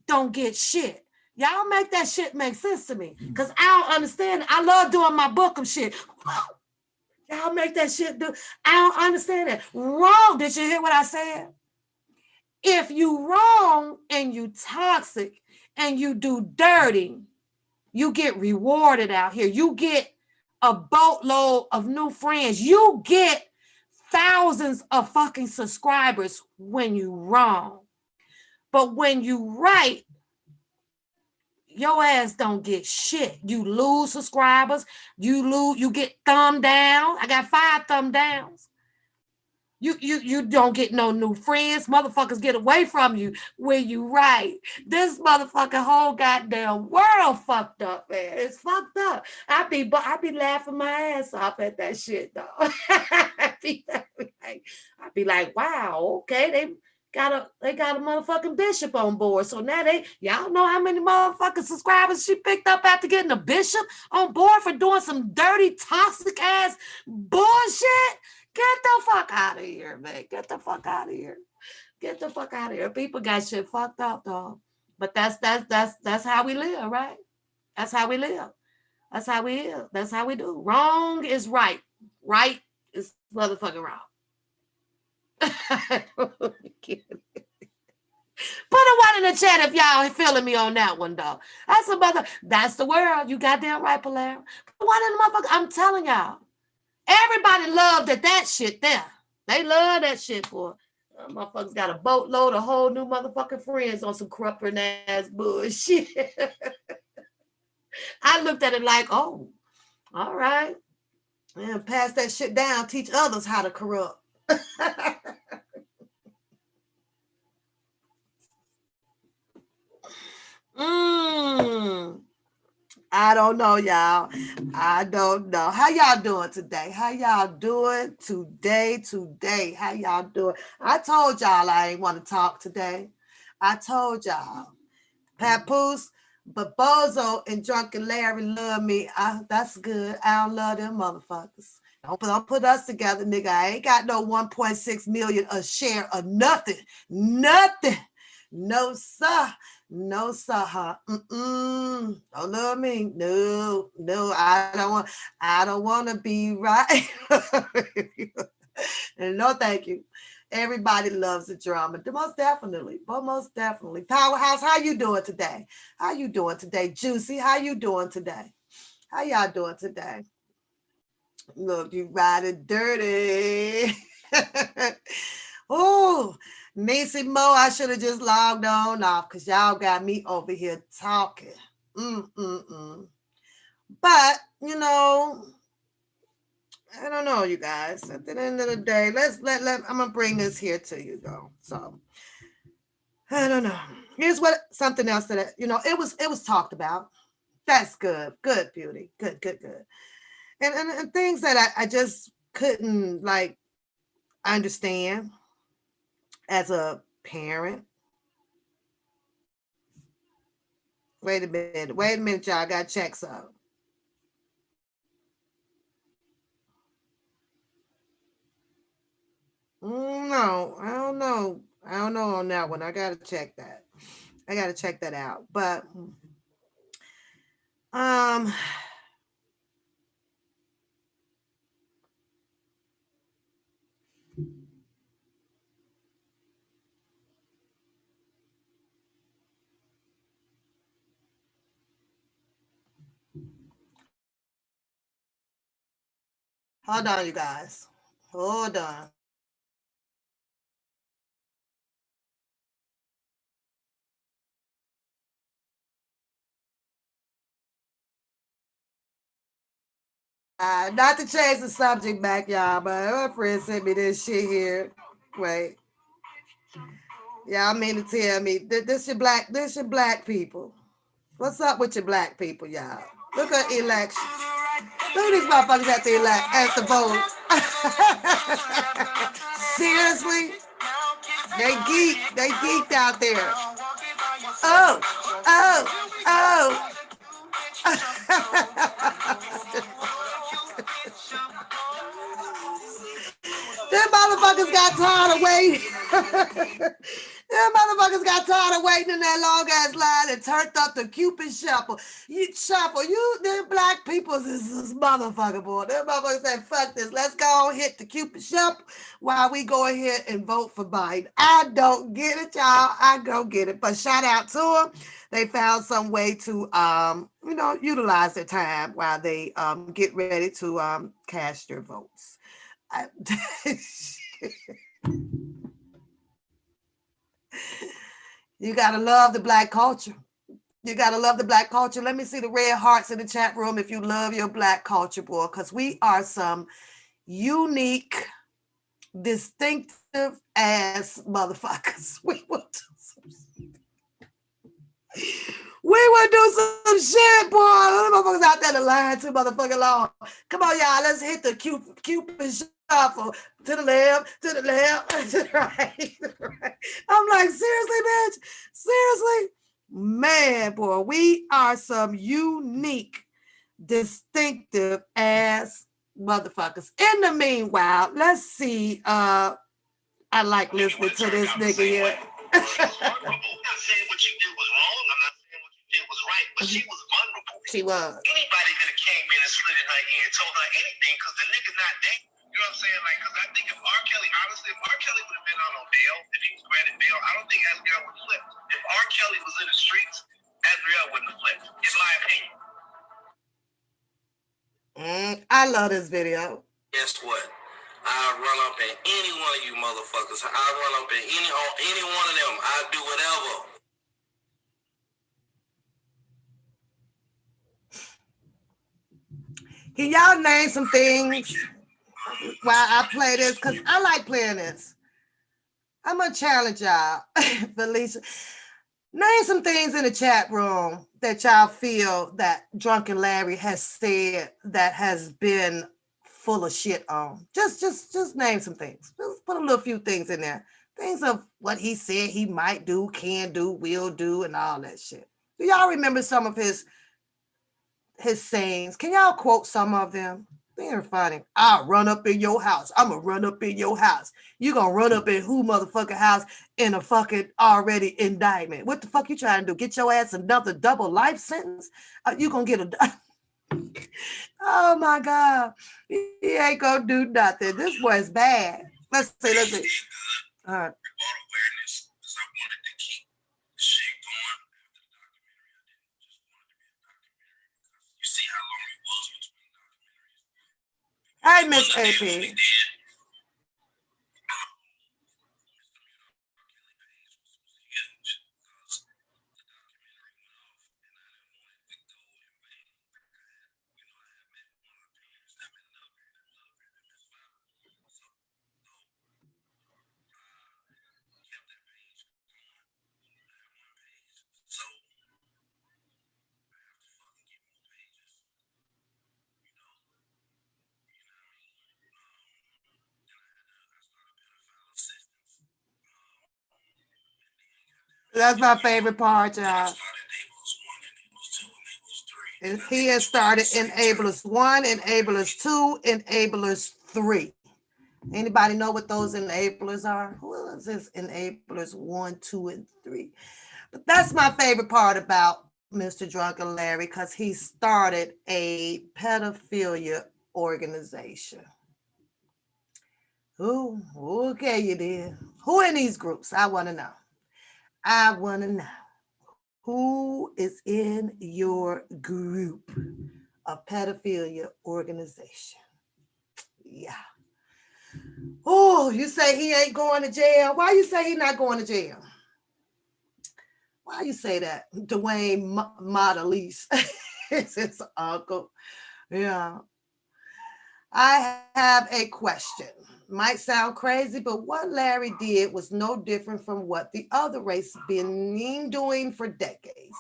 don't get shit. Y'all make that shit make sense to me. Cause I don't understand it. I love doing my Bookham shit. Y'all make that shit do. I don't understand that. Wrong. Did you hear what I said? If you wrong and you toxic and you do dirty, you get rewarded out here. You get a boatload of new friends. You get thousands of fucking subscribers when you wrong. But when you right, your ass don't get shit. You lose subscribers. You get thumb down. I got 5 thumb downs. You don't get no new friends. Motherfuckers get away from you when you right. This motherfucking whole goddamn world fucked up, man. It's fucked up. I be laughing my ass off at that shit, though. I be like, wow, okay, they got a motherfucking bishop on board. So now y'all know how many motherfucking subscribers she picked up after getting a bishop on board for doing some dirty, toxic ass bullshit. Get the fuck out of here, man. Get the fuck out of here. Get the fuck out of here. People got shit fucked up, dog. But that's how we live, right? That's how we live. That's how we live. That's how we do. Wrong is right. Right is motherfucking wrong. Put a one in the chat if y'all feeling me on that one, dog. That's the world. You goddamn right, Polaris. Put one in the motherfucker. I'm telling y'all. Everybody loved that shit there. They love that shit, boy. Motherfuckers got a boatload of whole new motherfucking friends on some corrupting ass bullshit. I looked at it like, oh, all right. And pass that shit down, teach others how to corrupt. I don't know, y'all. I don't know. How y'all doing today? How y'all doing today? How y'all doing? I told y'all I ain't want to talk today. I told y'all. Papoose, but Bozo and Drunken Larry love me. That's good. I don't love them motherfuckers. Don't put us together, nigga. I ain't got no 1.6 million a share of nothing. Nothing. No, sir. No, sir. Huh? Don't love me. No, I don't want to be right. No, thank you. Everybody loves the drama. Most definitely. Powerhouse, how you doing today? How you doing today? Juicy, how you doing today? How y'all doing today? Look, you riding dirty. Oh, Nisi Mo, I should have just logged on off because y'all got me over here talking. But, you know, I don't know, you guys. At the end of the day, I'm gonna bring this here to you though. So I don't know. Here's something else that it was talked about. That's good. Good, Beauty. Good. And things that I just couldn't like understand as a parent. Wait a minute, y'all. I got to check some. No, I don't know. I don't know on that one. I got to check that. I got to check that out. But hold on, you guys. Hold on. Not to change the subject back, y'all, but my friend sent me this shit here. Wait. Y'all mean to tell me this your black people. What's up with your black people, y'all? Look at election. Look at these motherfuckers at the vote. Seriously? They geeked out there. Oh, oh, oh. Them motherfuckers got tired of waiting. Them motherfuckers got tired of waiting in that long ass line and turned up the Cupid shuffle. Them black people is this motherfucker, boy. Them motherfuckers said, fuck this. Let's go hit the Cupid shuffle while we go ahead and vote for Biden. I don't get it, y'all. I don't get it. But shout out to them. They found some way to, utilize their time while they get ready to cast their votes. You gotta love the black culture. You gotta love the black culture. Let me see the red hearts in the chat room if you love your black culture, boy, because we are some unique, distinctive ass motherfuckers. We would do some shit, boy. Them motherfuckers out there to line too motherfucking long. Come on, y'all. Let's hit the Cupid shuffle. To the left, to the left, to the right. I'm like, seriously, bitch? Seriously? Man, boy, we are some unique, distinctive ass motherfuckers. In the meanwhile, let's see. I like listening to this nigga here. I'm not saying what you did was wrong. I'm not saying what you did was right, but she was vulnerable. She was. Anybody could have came in and slid in her ear and told her anything because the nigga not dead. You know what I'm saying? Like, because I think if R. Kelly, honestly, if R. Kelly would have been on bail, if he was granted bail, I don't think Asriel would have flipped. If R. Kelly was in the streets, Asriel wouldn't have flipped, in my opinion. I love this video. Guess what? I'll run up at any one of you motherfuckers. I'll run up at any one of them. I'll do whatever. Can y'all name some things while I play this? Because I like playing this. I'm going to challenge y'all. Felicia, name some things in the chat room that y'all feel that Drunken Larry has said that has been full of shit on. Just name some things. Just put a little few things in there. Things of what he said he might do, can do, will do, and all that shit. Do y'all remember some of his sayings? Can y'all quote some of them? They're funny. I'll run up in your house. I'm gonna run up in your house. You gonna run up in who motherfucking house in a fucking already indictment? What the fuck you trying to do? Get your ass another double life sentence? You gonna get a... Oh my God. He ain't gonna do nothing. This boy's bad. Let's see. All right. Hey, Miss AP. That's my favorite part, y'all. He has started Enablers 1, Enablers 2, Enablers 3. Anybody know what those enablers are? Who is this? Enablers 1, 2, and 3. But that's my favorite part about Mr. Drunken Larry, because he started a pedophilia organization. Who? Okay, you did. Who in these groups? I want to know. I want to know. Who is in your group of pedophilia organization? Yeah. Oh, you say he ain't going to jail? Why you say he not going to jail? Why you say that? Dwayne Modelise is his uncle. Yeah. I have a question. Might sound crazy, but what Larry did was no different from what the other race been doing for decades.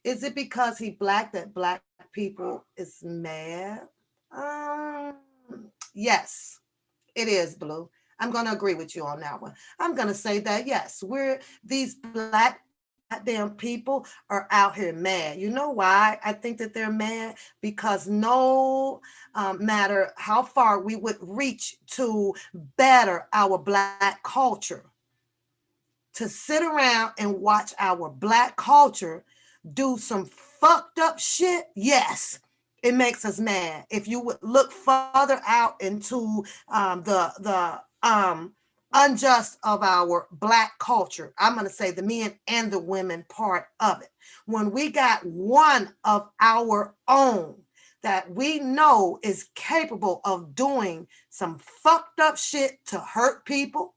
Is it because he black that black people is mad? Um, yes, it is, Blue. I'm going to agree with you on that one. I'm going to say that, yes, these black goddamn people are out here mad. You know why I think that they're mad? Because no matter how far we would reach to better our black culture, to sit around and watch our black culture do some fucked up shit, yes, it makes us mad. If you would look further out into the unjust of our black culture, I'm going to say the men and the women part of it. When we got one of our own that we know is capable of doing some fucked up shit to hurt people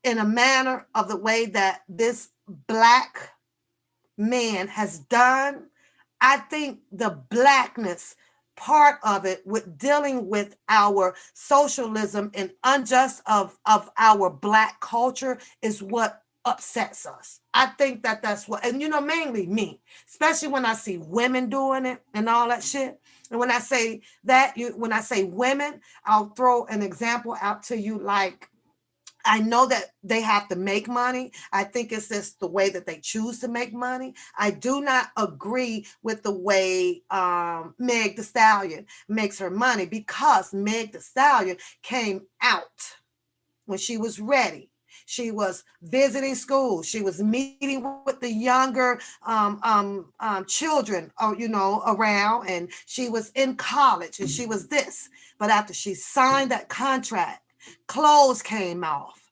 in a manner of the way that this black man has done, I think the blackness part of it with dealing with our socialism and unjust of our black culture is what upsets us. I think that that's what, and mainly me, especially when I see women doing it and all that shit. And when I say that, when I say women, I'll throw an example out to you like, I know that they have to make money. I think it's just the way that they choose to make money. I do not agree with the way Meg the Stallion makes her money because Meg the Stallion came out when she was ready. She was visiting schools. She was meeting with the younger children, around, and she was in college, and she was this. But after she signed that contract, clothes came off,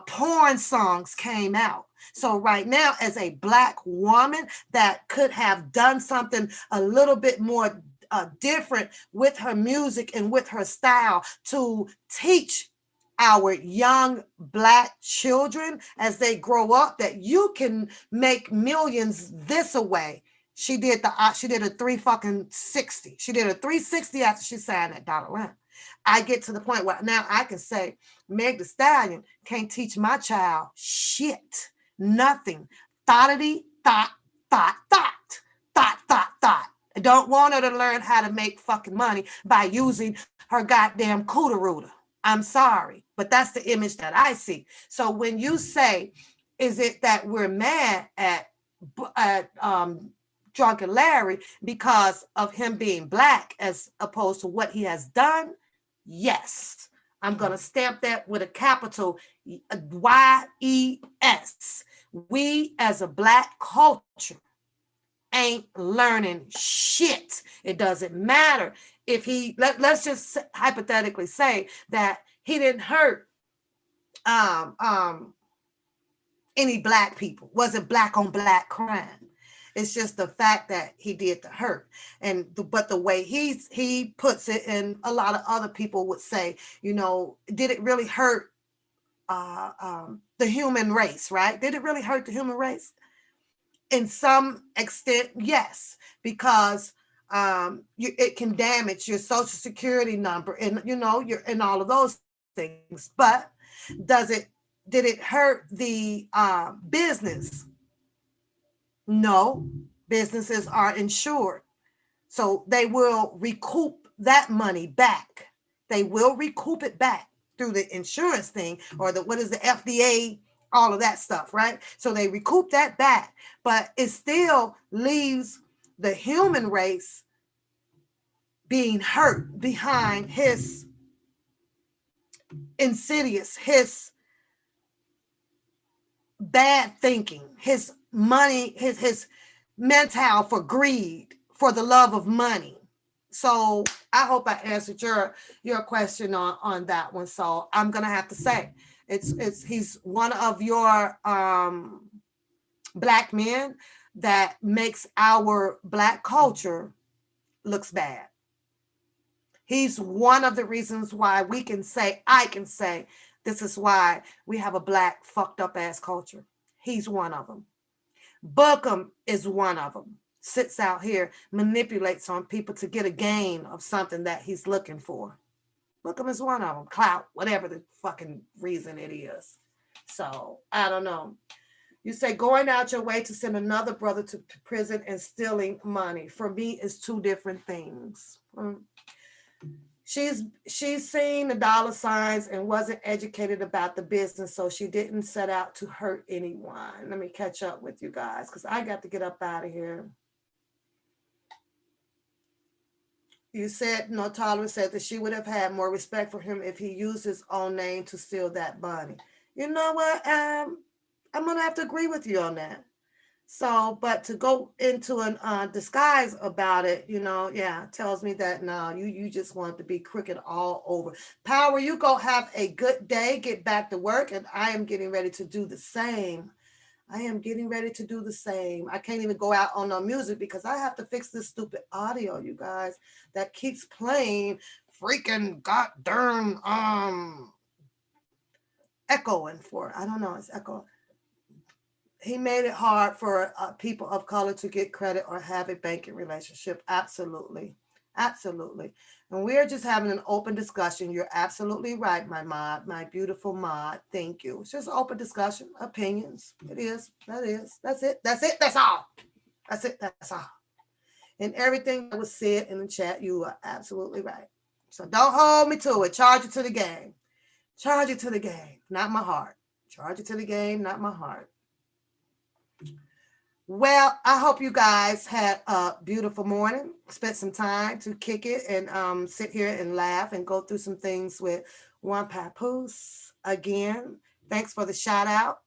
porn songs came out. So right now, as a black woman that could have done something a little bit more different with her music and with her style to teach our young black children as they grow up that you can make millions this away. She did a 360. She did a 360 after she signed that dollar rent. I get to the point where now I can say Meg the Stallion can't teach my child shit, nothing. Thoughtity, thought. I don't want her to learn how to make fucking money by using her goddamn cooter rooter. I'm sorry, but that's the image that I see. So when you say, is it that we're mad at Drunken Larry because of him being black as opposed to what he has done? Yes. I'm going to stamp that with a capital YES. We as a black culture ain't learning shit. It doesn't matter if let's just hypothetically say that he didn't hurt um, um, any black people. Wasn't black on black crime. It's just the fact that he did the hurt, but the way he puts it, and a lot of other people would say, did it really hurt the human race? Right? Did it really hurt the human race? In some extent, yes, because it can damage your social security number and your and all of those things. But did it hurt the business? No, businesses are insured, so they will recoup that money back. They will recoup it back through the insurance thing or what is the FDA, all of that stuff, right? So they recoup that back, but it still leaves the human race being hurt behind his insidious, his bad thinking, his money, his mental for greed, for the love of money. So I hope I answered your question on that one. So I'm gonna have to say he's one of your black men that makes our black culture looks bad. He's one of the reasons why I can say, this is why we have a black fucked up ass culture. He's one of them. Bookham is one of them. sits out here, manipulates on people to get a gain of something that he's looking for. Look, him as one of them, clout, whatever the fucking reason it is. So I don't know. You say going out your way to send another brother to prison and stealing money. For me, is two different things. She's seen the dollar signs and wasn't educated about the business, so she didn't set out to hurt anyone. Let me catch up with you guys because I got to get up out of here. You said, no, Tolerance said that she would have had more respect for him if he used his own name to steal that money. You know what? I'm going to have to agree with you on that. So, but to go into a disguise about it, yeah, tells me that no, you just want to be crooked all over. Power, you go have a good day, get back to work, and I am getting ready to do the same. I am getting ready to do the same. I can't even go out on no music because I have to fix this stupid audio, you guys, that keeps playing freaking goddamn echoing for. I don't know, it's echoing. He made it hard for people of color to get credit or have a banking relationship. Absolutely. Absolutely. And we're just having an open discussion. You're absolutely right, my mod, my beautiful mod. Thank you. It's just open discussion, opinions. It is. That is. That's it. That's it. That's all. That's it. That's all. And everything that was said in the chat, you are absolutely right. So don't hold me to it. Charge it to the game. Charge it to the game, not my heart. Charge it to the game, not my heart. Well, I hope you guys had a beautiful morning, spent some time to kick it and sit here and laugh and go through some things with One Papoose. Again, thanks for the shout out.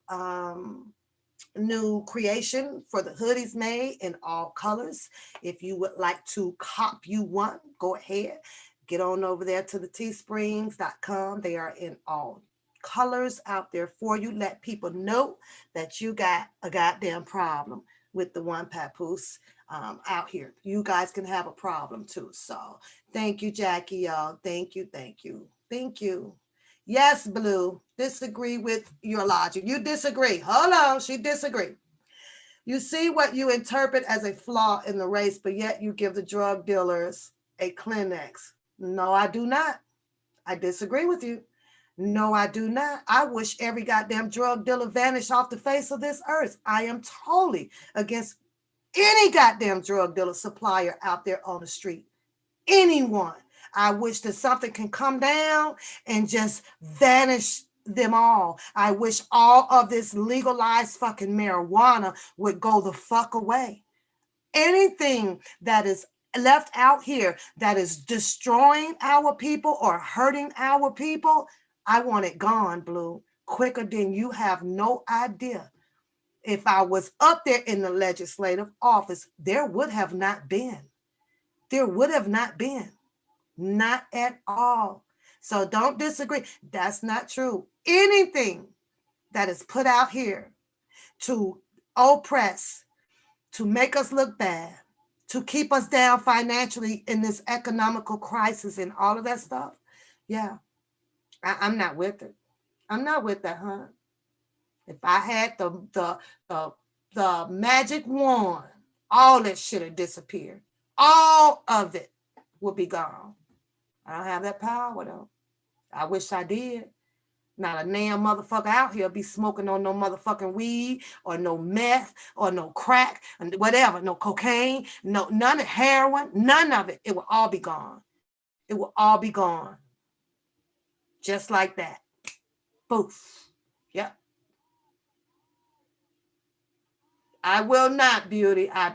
New creation for the hoodies made in all colors. If you would like to cop you one, go ahead. Get on over there to the teesprings.com. They are in all colors out there for you. Let people know that you got a goddamn problem with the One Papoose out here. You guys can have a problem too. So thank you, Jackie, y'all. Thank you, thank you, thank you. Yes, Blue, disagree with your logic. You disagree. Hold on, she disagree. You see what you interpret as a flaw in the race, but yet you give the drug dealers a Kleenex. No, I do not. I disagree with you. No, I do not. I wish every goddamn drug dealer vanished off the face of this earth. I am totally against any goddamn drug dealer supplier out there on the street. Anyone. I wish that something can come down and just vanish them all. I wish all of this legalized fucking marijuana would go the fuck away. Anything that is left out here that is destroying our people or hurting our people, I want it gone, Blue, quicker than you have no idea. If I was up there in the legislative office, there would have not been. There would have not been. Not at all. So don't disagree. That's not true. Anything that is put out here to oppress, to make us look bad, to keep us down financially in this economical crisis and all of that stuff, yeah, I'm not with it. I'm not with that, huh? If I had the magic wand, all that shit would disappear. All of it would be gone. I don't have that power though. I wish I did. Not a damn motherfucker out here be smoking on no motherfucking weed or no meth or no crack and whatever, no cocaine, no none of heroin, none of it. It will all be gone. It will all be gone. Just like that. Poof. Yep. I will not, Beauty. I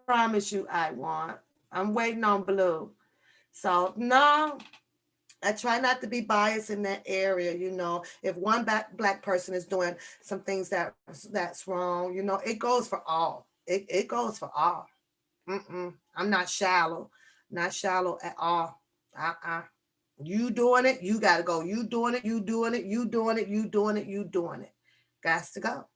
promise you I won't. I'm waiting on Blue. So no, I try not to be biased in that area. If one black person is doing some things that's wrong, it goes for all. It goes for all. I'm not shallow at all. You doing it, you got to go. You doing it, you doing it, you doing it, you doing it, you doing it. Got to go.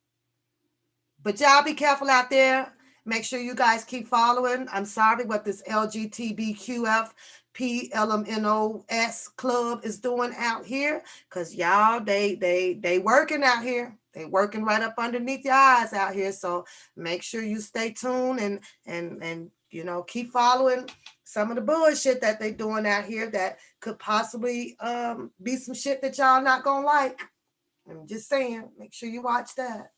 But y'all be careful out there. Make sure you guys keep following. I'm sorry what this LGBTQF PLMNOS club is doing out here, because y'all they working out here. They working right up underneath your eyes out here. So make sure you stay tuned and you know, keep following some of the bullshit that they doing out here that could possibly be some shit that y'all not gonna like. I'm just saying, make sure you watch that.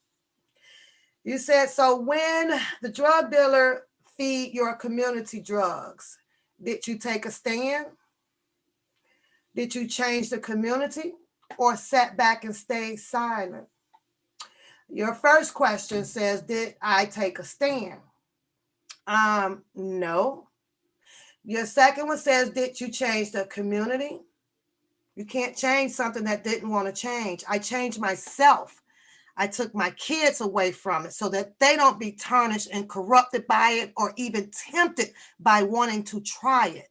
You said, so when the drug dealer feed your community drugs, did you take a stand? Did you change the community or sat back and stayed silent? Your first question says, did I take a stand? No. Your second one says, did you change the community? You can't change something that didn't want to change. I changed myself. I took my kids away from it so that they don't be tarnished and corrupted by it or even tempted by wanting to try it.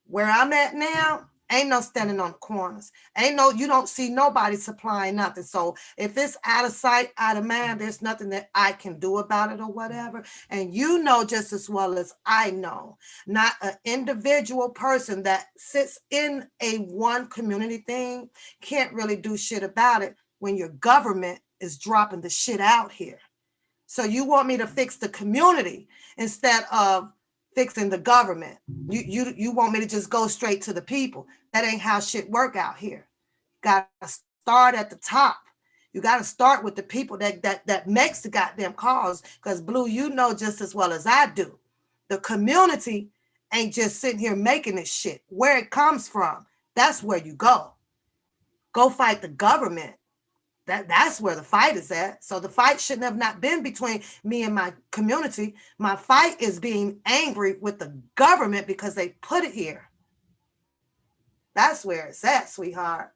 Where I'm at now, ain't no standing on the corners. Ain't no, you don't see nobody supplying nothing. So if it's out of sight, out of mind, there's nothing that I can do about it or whatever. And you know just as well as I know, not an individual person that sits in a one community thing can't really do shit about it when your government is dropping the shit out here. So you want me to fix the community instead of fixing the government. You want me to just go straight to the people. That ain't how shit work out here. Got to start at the top. You got to start with the people that makes the goddamn cause. Because Blue, you know just as well as I do, the community ain't just sitting here making this shit. Where it comes from, that's where you go. Go fight the government. That's where the fight is at. So the fight shouldn't have not been between me and my community. My fight is being angry with the government because they put it here. That's where it's at, sweetheart.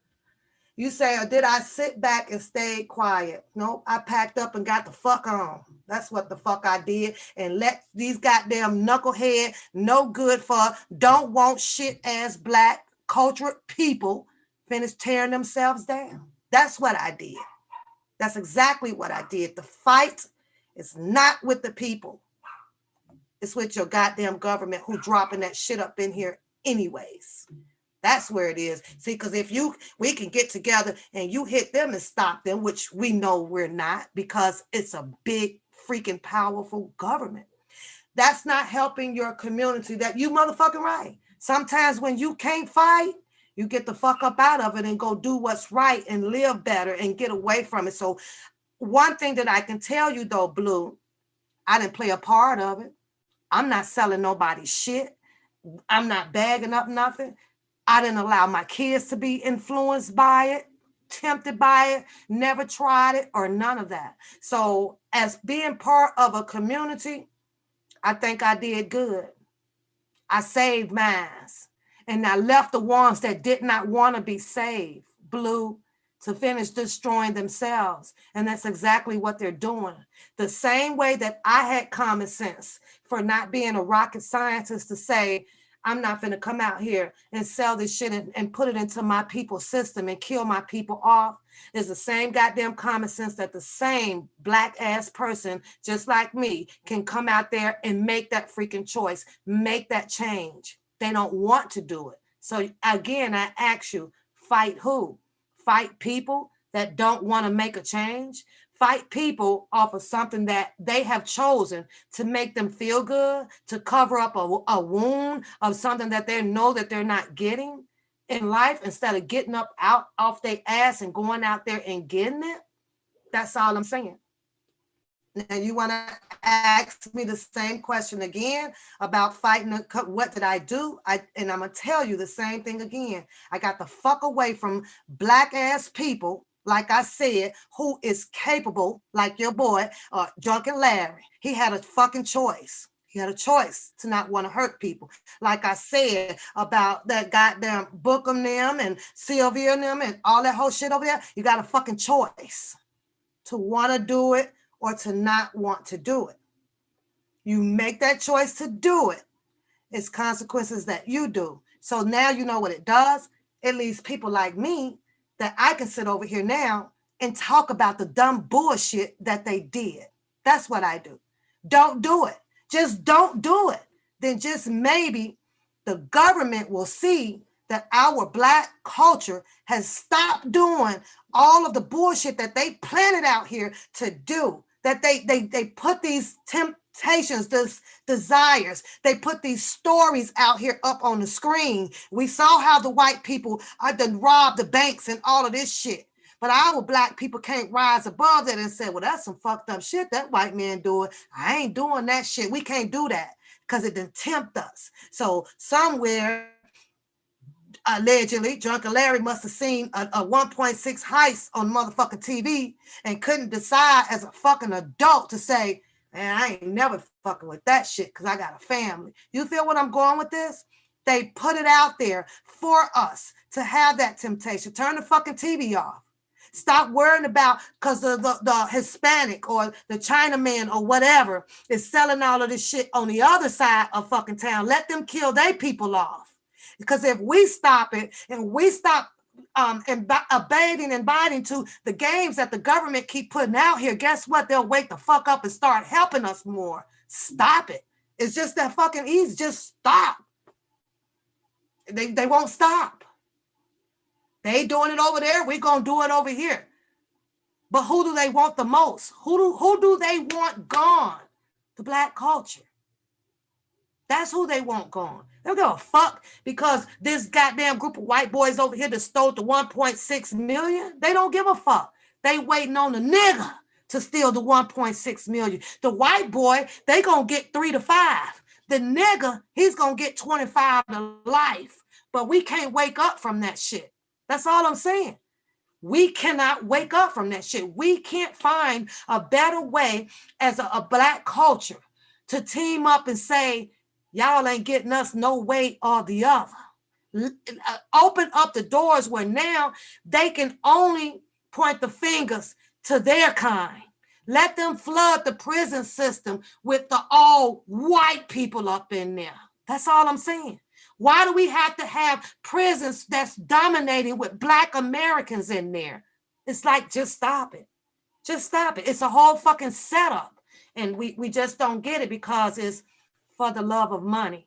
You say, or did I sit back and stay quiet? Nope, I packed up and got the fuck on. That's what the fuck I did. And let these goddamn knucklehead, no good for, don't want shit ass black cultured people finish tearing themselves down. That's what I did. That's exactly what I did. The fight is not with the people. It's with your goddamn government who dropping that shit up in here anyways. That's where it is. See, because if we can get together and you hit them and stop them, which we know we're not because it's a big freaking powerful government. That's not helping your community. That you motherfucking right. Sometimes when you can't fight, you get the fuck up out of it and go do what's right and live better and get away from it. So one thing that I can tell you though, Blue, I didn't play a part of it. I'm not selling nobody's shit. I'm not bagging up nothing. I didn't allow my kids to be influenced by it, tempted by it, never tried it or none of that. So as being part of a community, I think I did good. I saved mine. And I left the ones that did not want to be saved, Blue, to finish destroying themselves. And that's exactly what they're doing. The same way that I had common sense for not being a rocket scientist to say, I'm not going to come out here and sell this shit and put it into my people's system and kill my people off. Is the same goddamn common sense that the same black ass person, just like me, can come out there and make that freaking choice, make that change. They don't want to do it. So again, I ask you, fight who? Fight people that don't want to make a change? Fight people off of something that they have chosen to make them feel good, to cover up a wound of something that they know that they're not getting in life instead of getting up out off their ass and going out there and getting it? That's all I'm saying. Now you want to ask me the same question again about fighting. What did I do? And I'm going to tell you the same thing again. I got the fuck away from black ass people, like I said, who is capable, like your boy, Drunken Larry. He had a fucking choice. He had a choice to not want to hurt people. Like I said about that goddamn Bookham them and Sylvia and them and all that whole shit over there. You got a fucking choice to want to do it or to not want to do it. You make that choice to do it. It's consequences that you do. So now you know what it does. It leaves people like me that I can sit over here now and talk about the dumb bullshit that they did. That's what I do. Don't do it. Just don't do it. Then just maybe the government will see that our Black culture has stopped doing all of the bullshit that they planted out here to do. That they put these temptations, this desires, they put these stories out here up on the screen. We saw how the white people done robbed the banks and all of this shit. But our Black people can't rise above that and say, well, that's some fucked up shit that white man doing. I ain't doing that shit. We can't do that because it didn't tempt us. So somewhere, allegedly, Drunken Larry must have seen a 1.6 heist on motherfucking TV and couldn't decide as a fucking adult to say, man, I ain't never fucking with that shit because I got a family. You feel what I'm going with this? They put it out there for us to have that temptation. Turn the fucking TV off. Stop worrying about because the Hispanic or the Chinaman or whatever is selling all of this shit on the other side of fucking town. Let them kill their people off. Because if we stop it and we stop abating and biting to the games that the government keep putting out here, guess what? They'll wake the fuck up and start helping us more. Stop it. It's just that fucking easy. Just stop. They won't stop. They doing it over there. We're going to do it over here. But who do they want the most? Who do they want gone? The Black culture. That's who they want gone. They don't give a fuck because this goddamn group of white boys over here that stole the 1.6 million. They don't give a fuck. They waiting on the nigga to steal the 1.6 million. The white boy, they gonna get 3 to 5. The nigga, he's gonna get 25 to life. But we can't wake up from that shit. That's all I'm saying. We cannot wake up from that shit. We can't find a better way as a Black culture to team up and say, y'all ain't getting us no way or the other. Open up the doors where now they can only point the fingers to their kind. Let them flood the prison system with the all white people up in there. That's all I'm saying. Why do we have to have prisons that's dominating with Black Americans in there? It's like, just stop it. Just stop it. It's a whole fucking setup. And we just don't get it because it's for the love of money.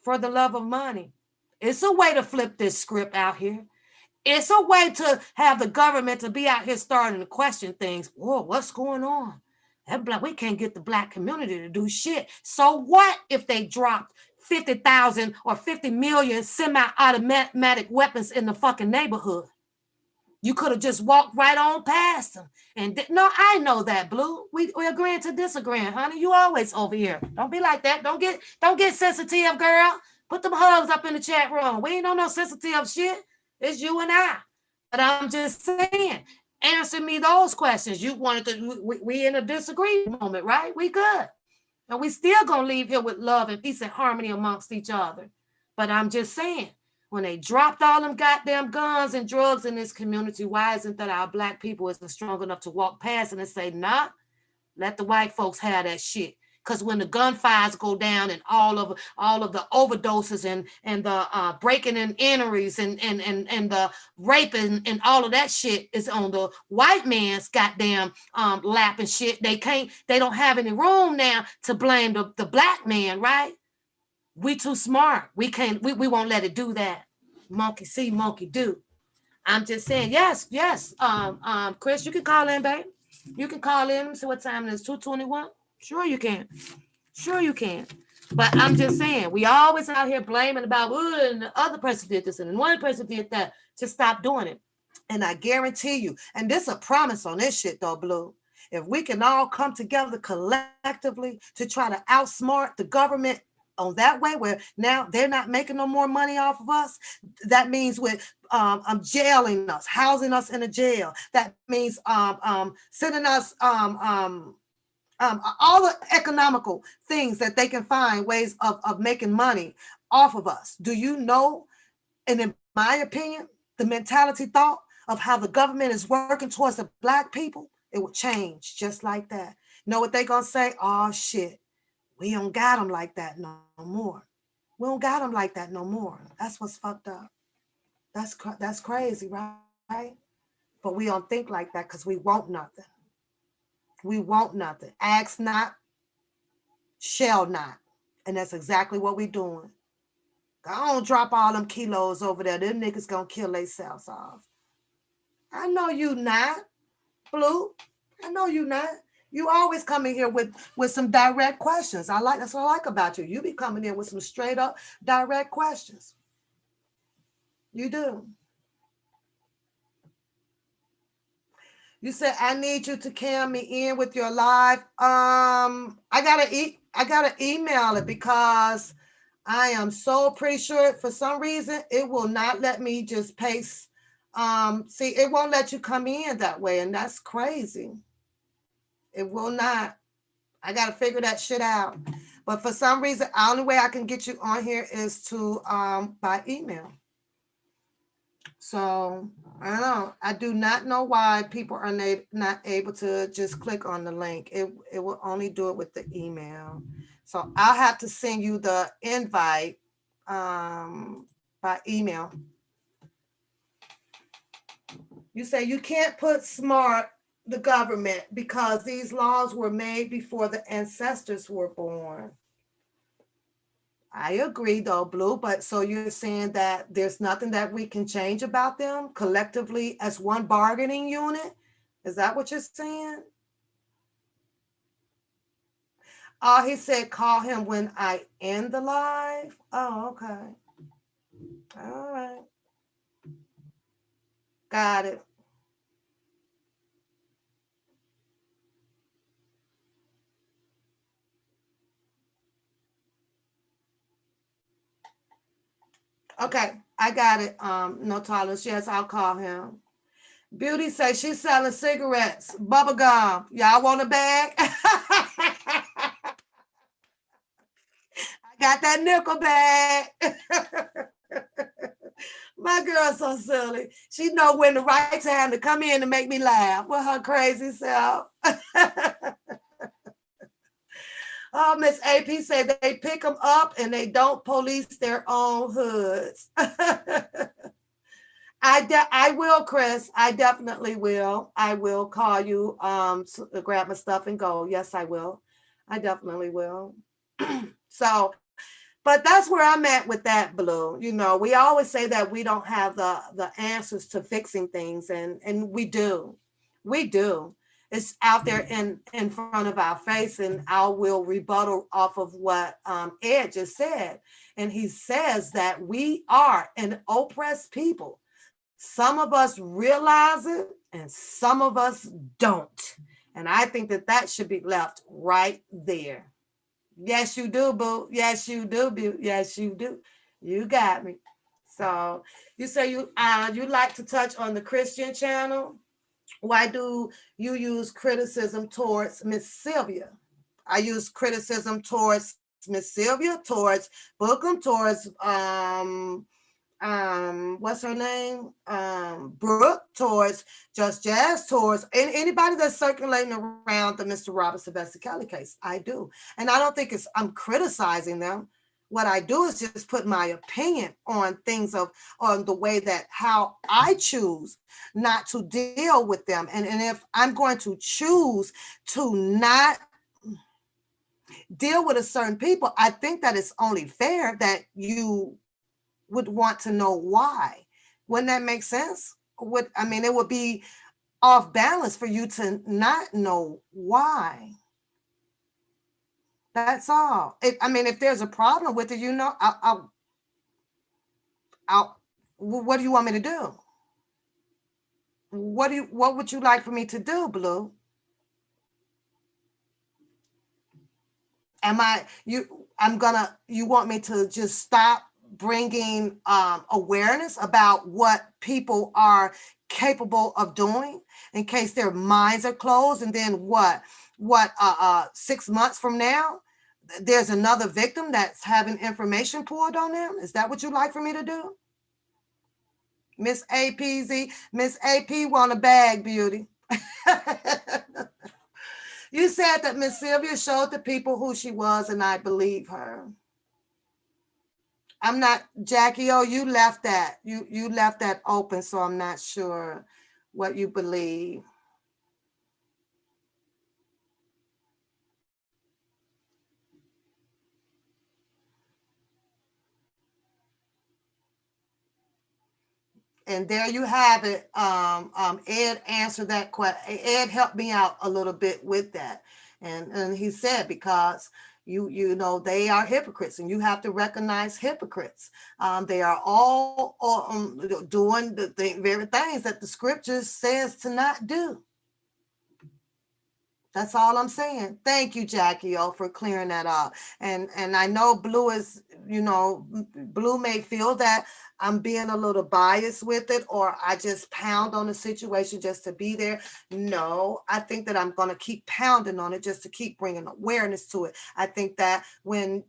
For the love of money. It's a way to flip this script out here. It's a way to have the government to be out here starting to question things. Whoa, what's going on? We can't get the Black community to do shit. So what if they dropped 50,000 or 50 million semi-automatic weapons in the fucking neighborhood? You could have just walked right on past them. And no, I know that, Blue. We agreeing to disagreeing, honey. You always over here. Don't be like that. Don't get sensitive, girl. Put them hugs up in the chat room. We ain't on no sensitive shit. It's you and I. But I'm just saying, answer me those questions. You wanted to, we in a disagreement moment, right? We good. And we still gonna leave here with love and peace and harmony amongst each other. But I'm just saying, when they dropped all them goddamn guns and drugs in this community, why isn't that our Black people isn't strong enough to walk past and say, nah, let the white folks have that shit? Because when the gunfires go down and all of the overdoses and the breaking and entries and the raping and all of that shit is on the white man's goddamn lap and shit, they don't have any room now to blame the Black man, right? We too smart. We won't let it do that. Monkey see, monkey do. I'm just saying, yes. Chris, you can call in, babe. You can call in and see what time it is. 2:21. Sure you can. But I'm just saying, we always out here blaming about, and the other person did this and one person did that. Just stop doing it. And I guarantee you, and this is a promise on this shit though, Blue. If we can all come together collectively to try to outsmart the government on that way, where now they're not making no more money off of us, that means with jailing us, housing us in a jail. That means sending us all the economical things that they can find ways of making money off of us. Do you know, and in my opinion, the mentality thought of how the government is working towards the Black people, it would change just like that. Know what they gonna say? Oh shit, we don't got them like that no more. We don't got them like that no more. That's what's fucked up. That's crazy, right? But we don't think like that because we want nothing. We want nothing. Ask not, shall not. And that's exactly what we're doing. I don't drop all them kilos over there. Them niggas gonna kill themselves off. I know you not, Blue. I know you not. You always come in here with some direct questions. That's what I like about you. You be coming in with some straight up direct questions. You do. You said I need you to cam me in with your live. I gotta email it because I am so pretty sure for some reason it will not let me just paste. See, it won't let you come in that way, and that's crazy. It will not. I gotta figure that shit out. But for some reason, the only way I can get you on here is to by email. So I don't know. I do not know why people are not able to just click on the link. It will only do it with the email. So I'll have to send you the invite by email. You say you can't put smart the government because these laws were made before the ancestors were born. I agree though, Blue, but so you're saying that there's nothing that we can change about them collectively as one bargaining unit? Is that what you're saying? Oh, he said call him when I end the live. Oh, okay. All right. Got it. Okay, I got it. No tolerance. Yes, I'll call him. Beauty says she's selling cigarettes, bubble gum. Y'all want a bag? I got that nickel bag. My girl's so silly. She know when the right time to come in to make me laugh with her crazy self. Oh, Miss AP said they pick them up and they don't police their own hoods. I will, Chris. I definitely will. I will call you to grab my stuff and go. Yes, I will. I definitely will. So, but that's where I'm at with that, Blue. You know, we always say that we don't have the answers to fixing things, and we do. We do. It's out there in front of our face, and I will rebuttal off of what Ed just said. And he says that we are an oppressed people. Some of us realize it and some of us don't. And I think that that should be left right there. Yes, you do, boo. Yes, you do, boo. Yes, you do. You got me. So you say you like to touch on the Christian channel. Why do you use criticism towards Miss Sylvia? I use criticism towards Miss Sylvia, towards Bookham, towards what's her name, Brooke, towards Just Jazz, towards anybody that's circulating around the Mr. Robert Sylvester Kelly case. I do, and I don't think I'm criticizing them. What I do is just put my opinion on things on the way that how I choose not to deal with them, and if I'm going to choose to not deal with a certain people, I think that it's only fair that you would want to know why. Wouldn't that make sense? It would be off balance for you to not know why. That's all. If there's a problem with it, what do you want me to do? What would you like for me to do, Blue? You want me to just stop bringing awareness about what people are capable of doing in case their minds are closed, and then what 6 months from now there's another victim that's having information poured on them? Is that what you'd like for me to do? Miss APZ, Miss AP want a bag, Beauty. You said that Miss Sylvia showed the people who she was, and I believe her. I'm not, Jackie O, you left that. You left that open, so I'm not sure what you believe. And there you have it. Ed answered that question. Ed helped me out a little bit with that. And he said, because you know, they are hypocrites and you have to recognize hypocrites. They are all doing the very things that the scriptures says to not do. That's all I'm saying. Thank you, Jackie O, for clearing that up. And I know Blue is, you know, Blue may feel that I'm being a little biased with it, or I just pound on the situation just to be there. No, I think that I'm going to keep pounding on it just to keep bringing awareness to it. I think that when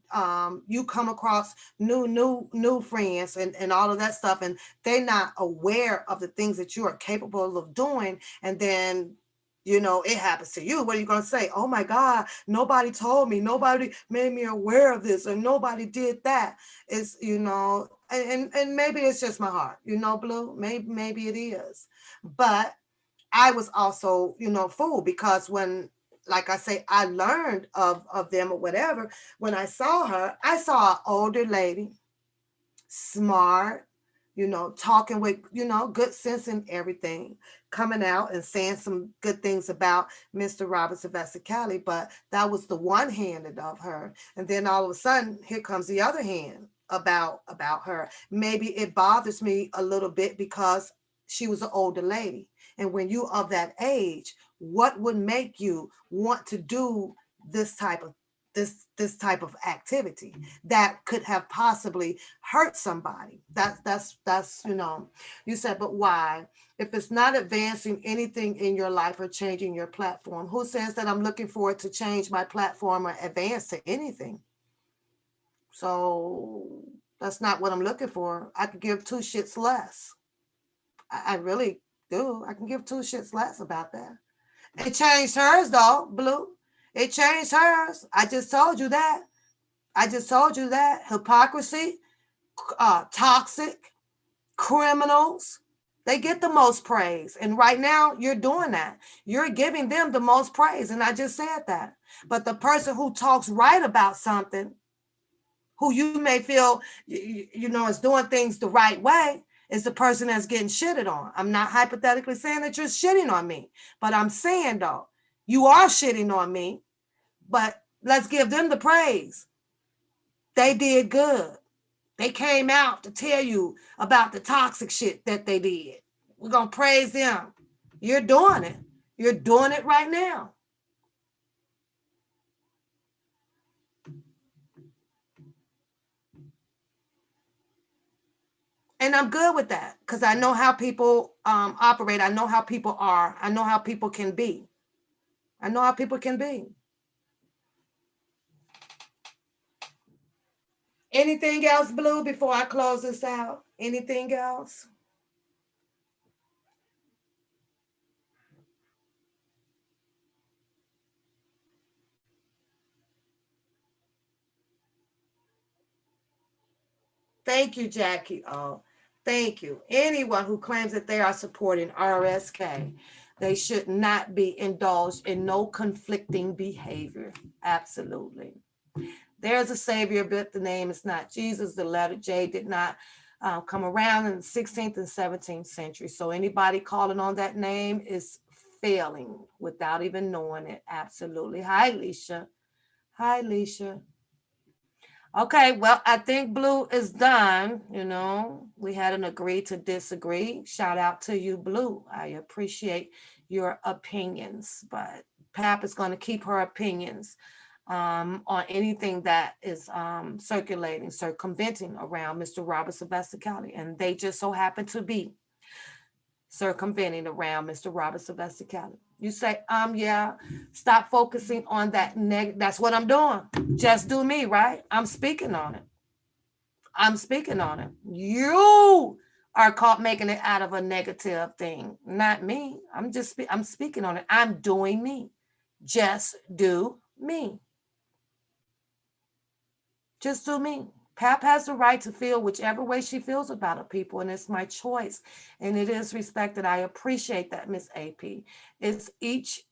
you come across new friends and all of that stuff, and they're not aware of the things that you are capable of doing, and then you know, it happens to you. What are you going to say? Oh my God, nobody told me, nobody made me aware of this, or nobody did that. It's, you know, and maybe it's just my heart, you know, Blue, maybe it is. But I was also, you know, fooled, because when, like I say, I learned of them or whatever, when I saw her, I saw an older lady, smart, you know, talking with, you know, good sense and everything, coming out and saying some good things about Mr. Robert Sylvester Kelly. But that was the one handed of her. And then all of a sudden, here comes the other hand about her. Maybe it bothers me a little bit because she was an older lady. And when you of that age, what would make you want to do this type of this type of activity that could have possibly hurt somebody? That's you know, you said, but why? If it's not advancing anything in your life or changing your platform, who says that I'm looking for it to change my platform or advance to anything? So that's not what I'm looking for. I could give two shits less. I really do. I can give two shits less about that. It changed hers though, Blue. It changed hers. I just told you that. I just told you that. Hypocrisy, toxic, criminals, they get the most praise. And right now, you're doing that. You're giving them the most praise. And I just said that. But the person who talks right about something, who you may feel, you know, is doing things the right way, is the person that's getting shitted on. I'm not hypothetically saying that you're shitting on me, but I'm saying, though, you are shitting on me, but let's give them the praise. They did good. They came out to tell you about the toxic shit that they did. We're going to praise them. You're doing it. You're doing it right now. And I'm good with that because I know how people operate. I know how people are. I know how people can be. I know how people can be. Anything else, Blue, before I close this out? Anything else? Thank you, Jackie. Oh, thank you. Anyone who claims that they are supporting RSK, they should not be indulged in no conflicting behavior. Absolutely. There's a savior, but the name is not Jesus. The letter J did not come around in the 16th and 17th century. So anybody calling on that name is failing without even knowing it. Absolutely. Hi, Leisha. Hi, Leisha. Okay, well, I think Blue is done. You know, we had an agree to disagree. Shout out to you, Blue. I appreciate your opinions, but Pap is going to keep her opinions on anything that is circumventing around Mr. Robert Sylvester County. And they just so happen to be circumventing around Mr. Robert Sylvester County. You say, yeah, stop focusing on that that's what I'm doing. Just do me, right? I'm speaking on it. I'm speaking on it. You are caught making it out of a negative thing, not me. I'm speaking on it. I'm doing me. Just do me. Just do me. Pap has the right to feel whichever way she feels about it, people, and it's my choice. And it is respected. I appreciate that, Miss AP. It's each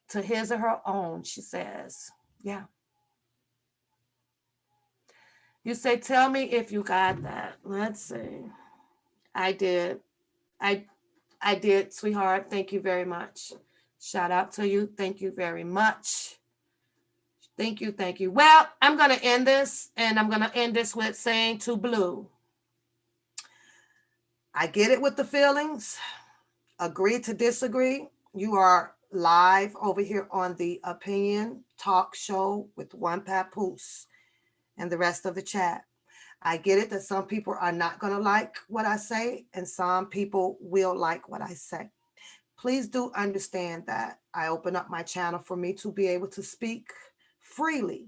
to his or her own, she says. Yeah. You say, tell me if you got that. Let's see. I did. I I did, sweetheart. Thank you very much. Shout out to you. Thank you very much. Thank you. Thank you. Well, I'm going to end this, and I'm going to end this with saying to Blue, I get it with the feelings. Agree to disagree. You are live over here on the Opinion Talk Show with One Papoose and the rest of the chat. I get it that some people are not going to like what I say, and some people will like what I say. Please do understand that I open up my channel for me to be able to speak freely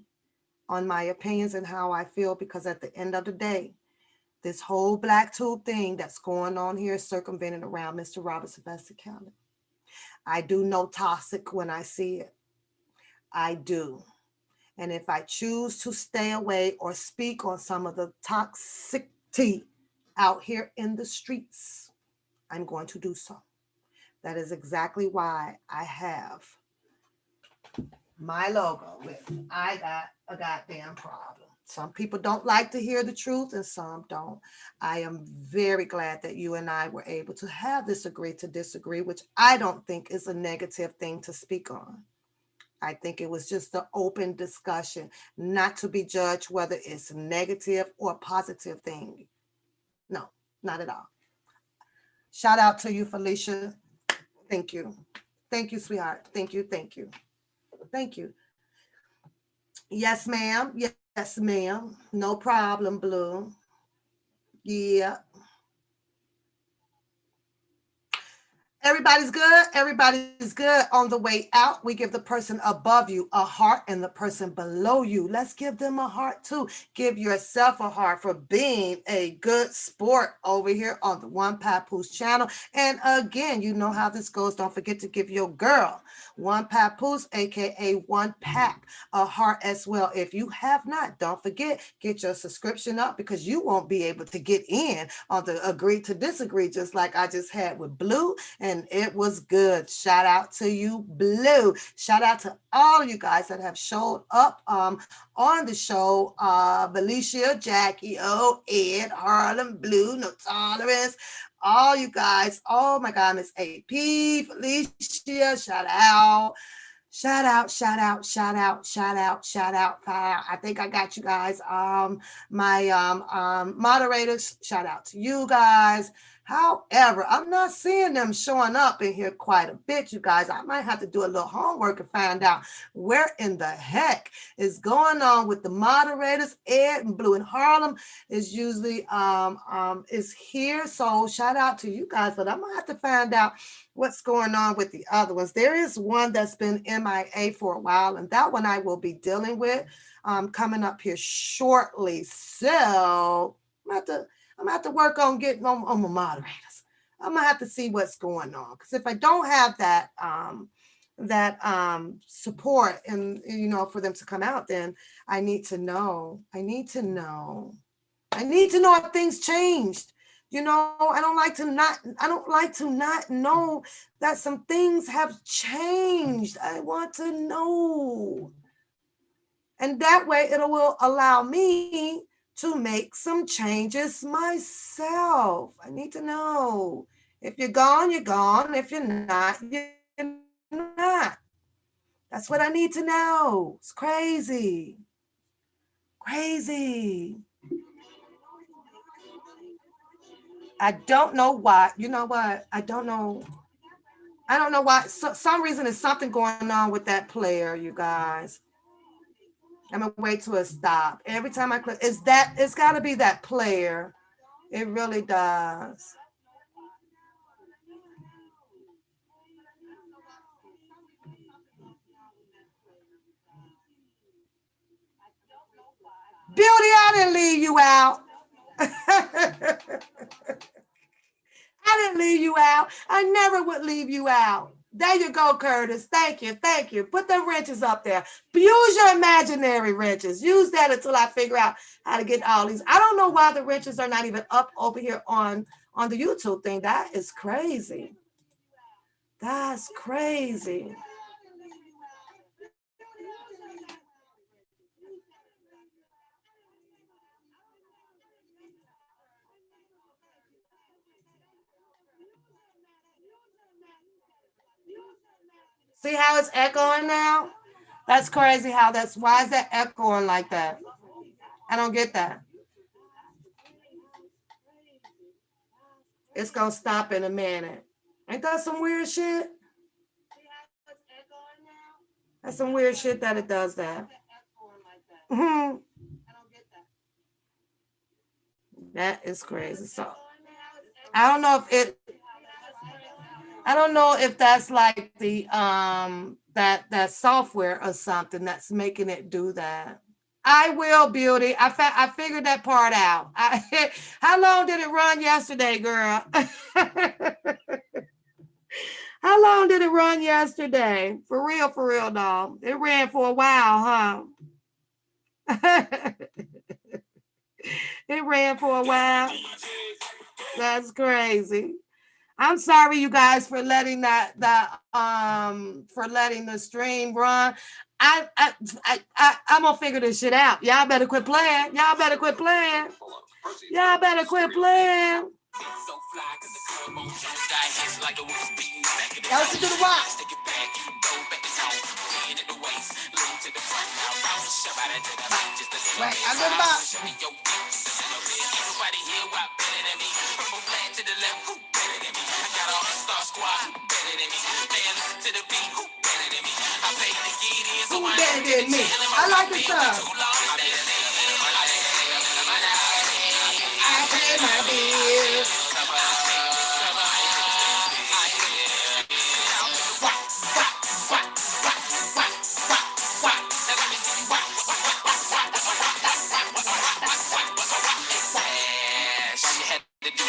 on my opinions and how I feel, because at the end of the day, this whole black tube thing that's going on here is circumventing around Mr. Roberts of Essex County. I do know toxic when I see it. I do. And if I choose to stay away or speak on some of the toxicity out here in the streets, I'm going to do so. That is exactly why I have my logo with I got a goddamn problem. Some people don't like to hear the truth and some don't. I am very glad that you and I were able to have this agree to disagree, which I don't think is a negative thing to speak on. I think it was just an open discussion, not to be judged whether it's a negative or positive thing. No, not at all. Shout out to you, Felicia. Thank you. Thank you, sweetheart. Thank you. Thank you. Thank you. Yes, ma'am. Yes, ma'am. No problem, Blue. Yeah. Everybody's good. Everybody's good. On the way out, we give the person above you a heart and the person below you, let's give them a heart too. Give yourself a heart for being a good sport over here on the One Papoose channel. And again, you know how this goes. Don't forget to give your girl One Papoose, aka One Pap, a heart as well. If you have not, don't forget, get your subscription up, because you won't be able to get in on the agree to disagree, just like I just had with Blue, and it was good. Shout out to you, Blue. Shout out to all of you guys that have showed up on the show. Felicia, Jackie, O, Ed, Harlem, Blue, No Tolerance, all you guys. Oh my God, Miss AP, Felicia, shout out. Shout out, shout out, shout out, shout out, shout out. I think I got you guys. My moderators, shout out to you guys. However, I'm not seeing them showing up in here quite a bit, you guys. I might have to do a little homework and find out where in the heck is going on with the moderators. Ed and Blue in Harlem is usually is here. So shout out to you guys, but I'm gonna have to find out what's going on with the other ones. There is one that's been MIA for a while, and that one I will be dealing with coming up here shortly. So I'm gonna have to work on getting on my moderators. I'm gonna have to see what's going on, because if I don't have that support and for them to come out, then I need to know. I need to know if things changed. I don't like to not know that some things have changed. I want to know. And that way it will allow me to make some changes myself. I need to know. If you're gone, you're gone. If you're not, you're not. That's what I need to know. It's crazy. Crazy. I don't know why. You know what? I don't know why. Some reason there's something going on with that player, you guys. I'm gonna wait till it stop. Every time I click, it's got to be that player. It really does. Beauty, I didn't leave you out. I didn't leave you out. I never would leave you out. There you go, Curtis. Thank you. Thank you. Put the wrenches up there. Use your imaginary wrenches. Use that until I figure out how to get all these. I don't know why the wrenches are not even up over here on the YouTube thing. That is crazy. That's crazy. See how it's echoing now? That's crazy how that's, why is that echoing like that? I don't get that. It's gonna stop in a minute. Ain't that some weird shit? That's some weird shit that it does that. Mhm. That is crazy. So I don't know if it, I don't know if that's like the that software or something that's making it do that. I will, beauty. I figured that part out. How long did it run yesterday, girl? How long did it run yesterday? For real, dog. It ran for a while, huh? It ran for a while. That's crazy. I'm sorry, you guys, for letting the stream run. I'm gonna figure this shit out. Y'all better quit playing. Y'all better quit playing. Y'all better quit playing. Y'all listen to the rock. Right, I'm good about. Everybody here what better than me. From a flat to the left, who better than me? I got all star squad, who better than me? Man, listen to the beat, who better than me? I paid to get in, so who better than me? I like the song. I pay my bills.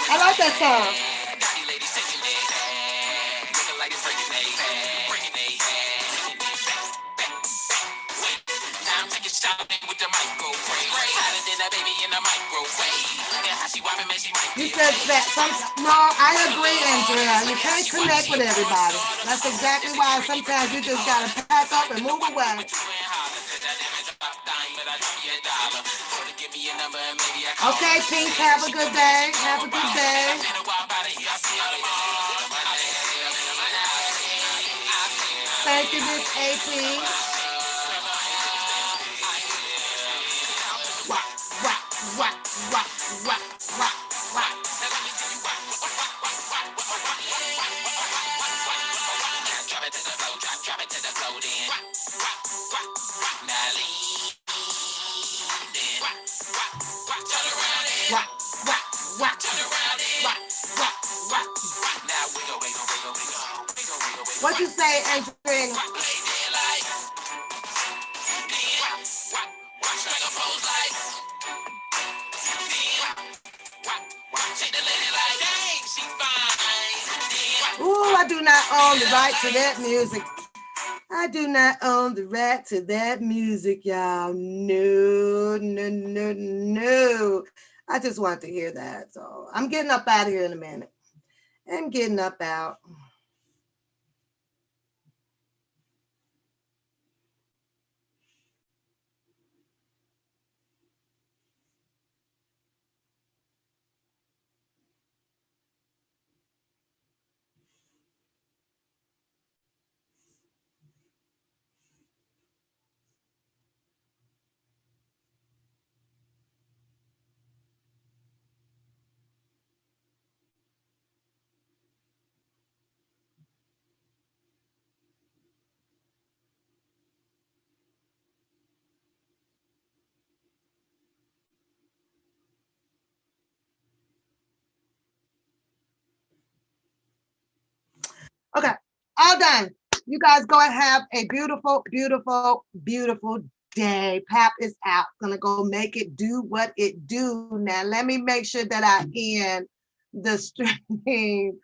I like that song. You said that no, I agree, Andrea. You can't connect with everybody. That's exactly why sometimes you just gotta pack up and move away. Okay, Pink, have a good day. Have a good day. Thank you, Miss AP. Rock, rock, rock, rock, rock, rock, rock. Drop it to the flow, drop it to the flow, then. Now lean, then. Turn around, then. Rock, turn around, then. Rock. Now wiggle, wiggle, wiggle, wiggle, wiggle, wiggle. What you say, Andrea? Ooh, I do not own the right to that music. I do not own the right to that music, y'all. No, no, no, no. I just want to hear that. So I'm getting up out of here in a minute. I'm getting up out. Okay, all done. You guys go and have a beautiful, beautiful, beautiful day. Pap is out. Gonna go make it do what it do. Now let me make sure that I end the stream.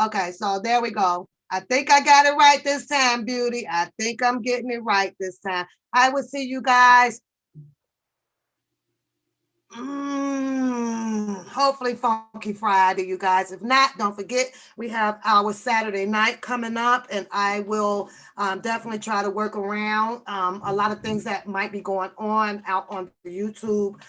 Okay, so there we go. I think I got it right this time, beauty. I think I'm getting it right this time. I will see you guys. hopefully Funky Friday, you guys. If not, don't forget we have our Saturday night coming up, and I will definitely try to work around a lot of things that might be going on out on the YouTube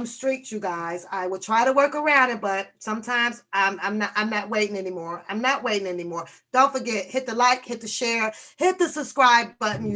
streets, you guys. I will try to work around it, but sometimes I'm not waiting anymore. I'm not waiting anymore. Don't forget, hit the like, hit the share, hit the subscribe button, you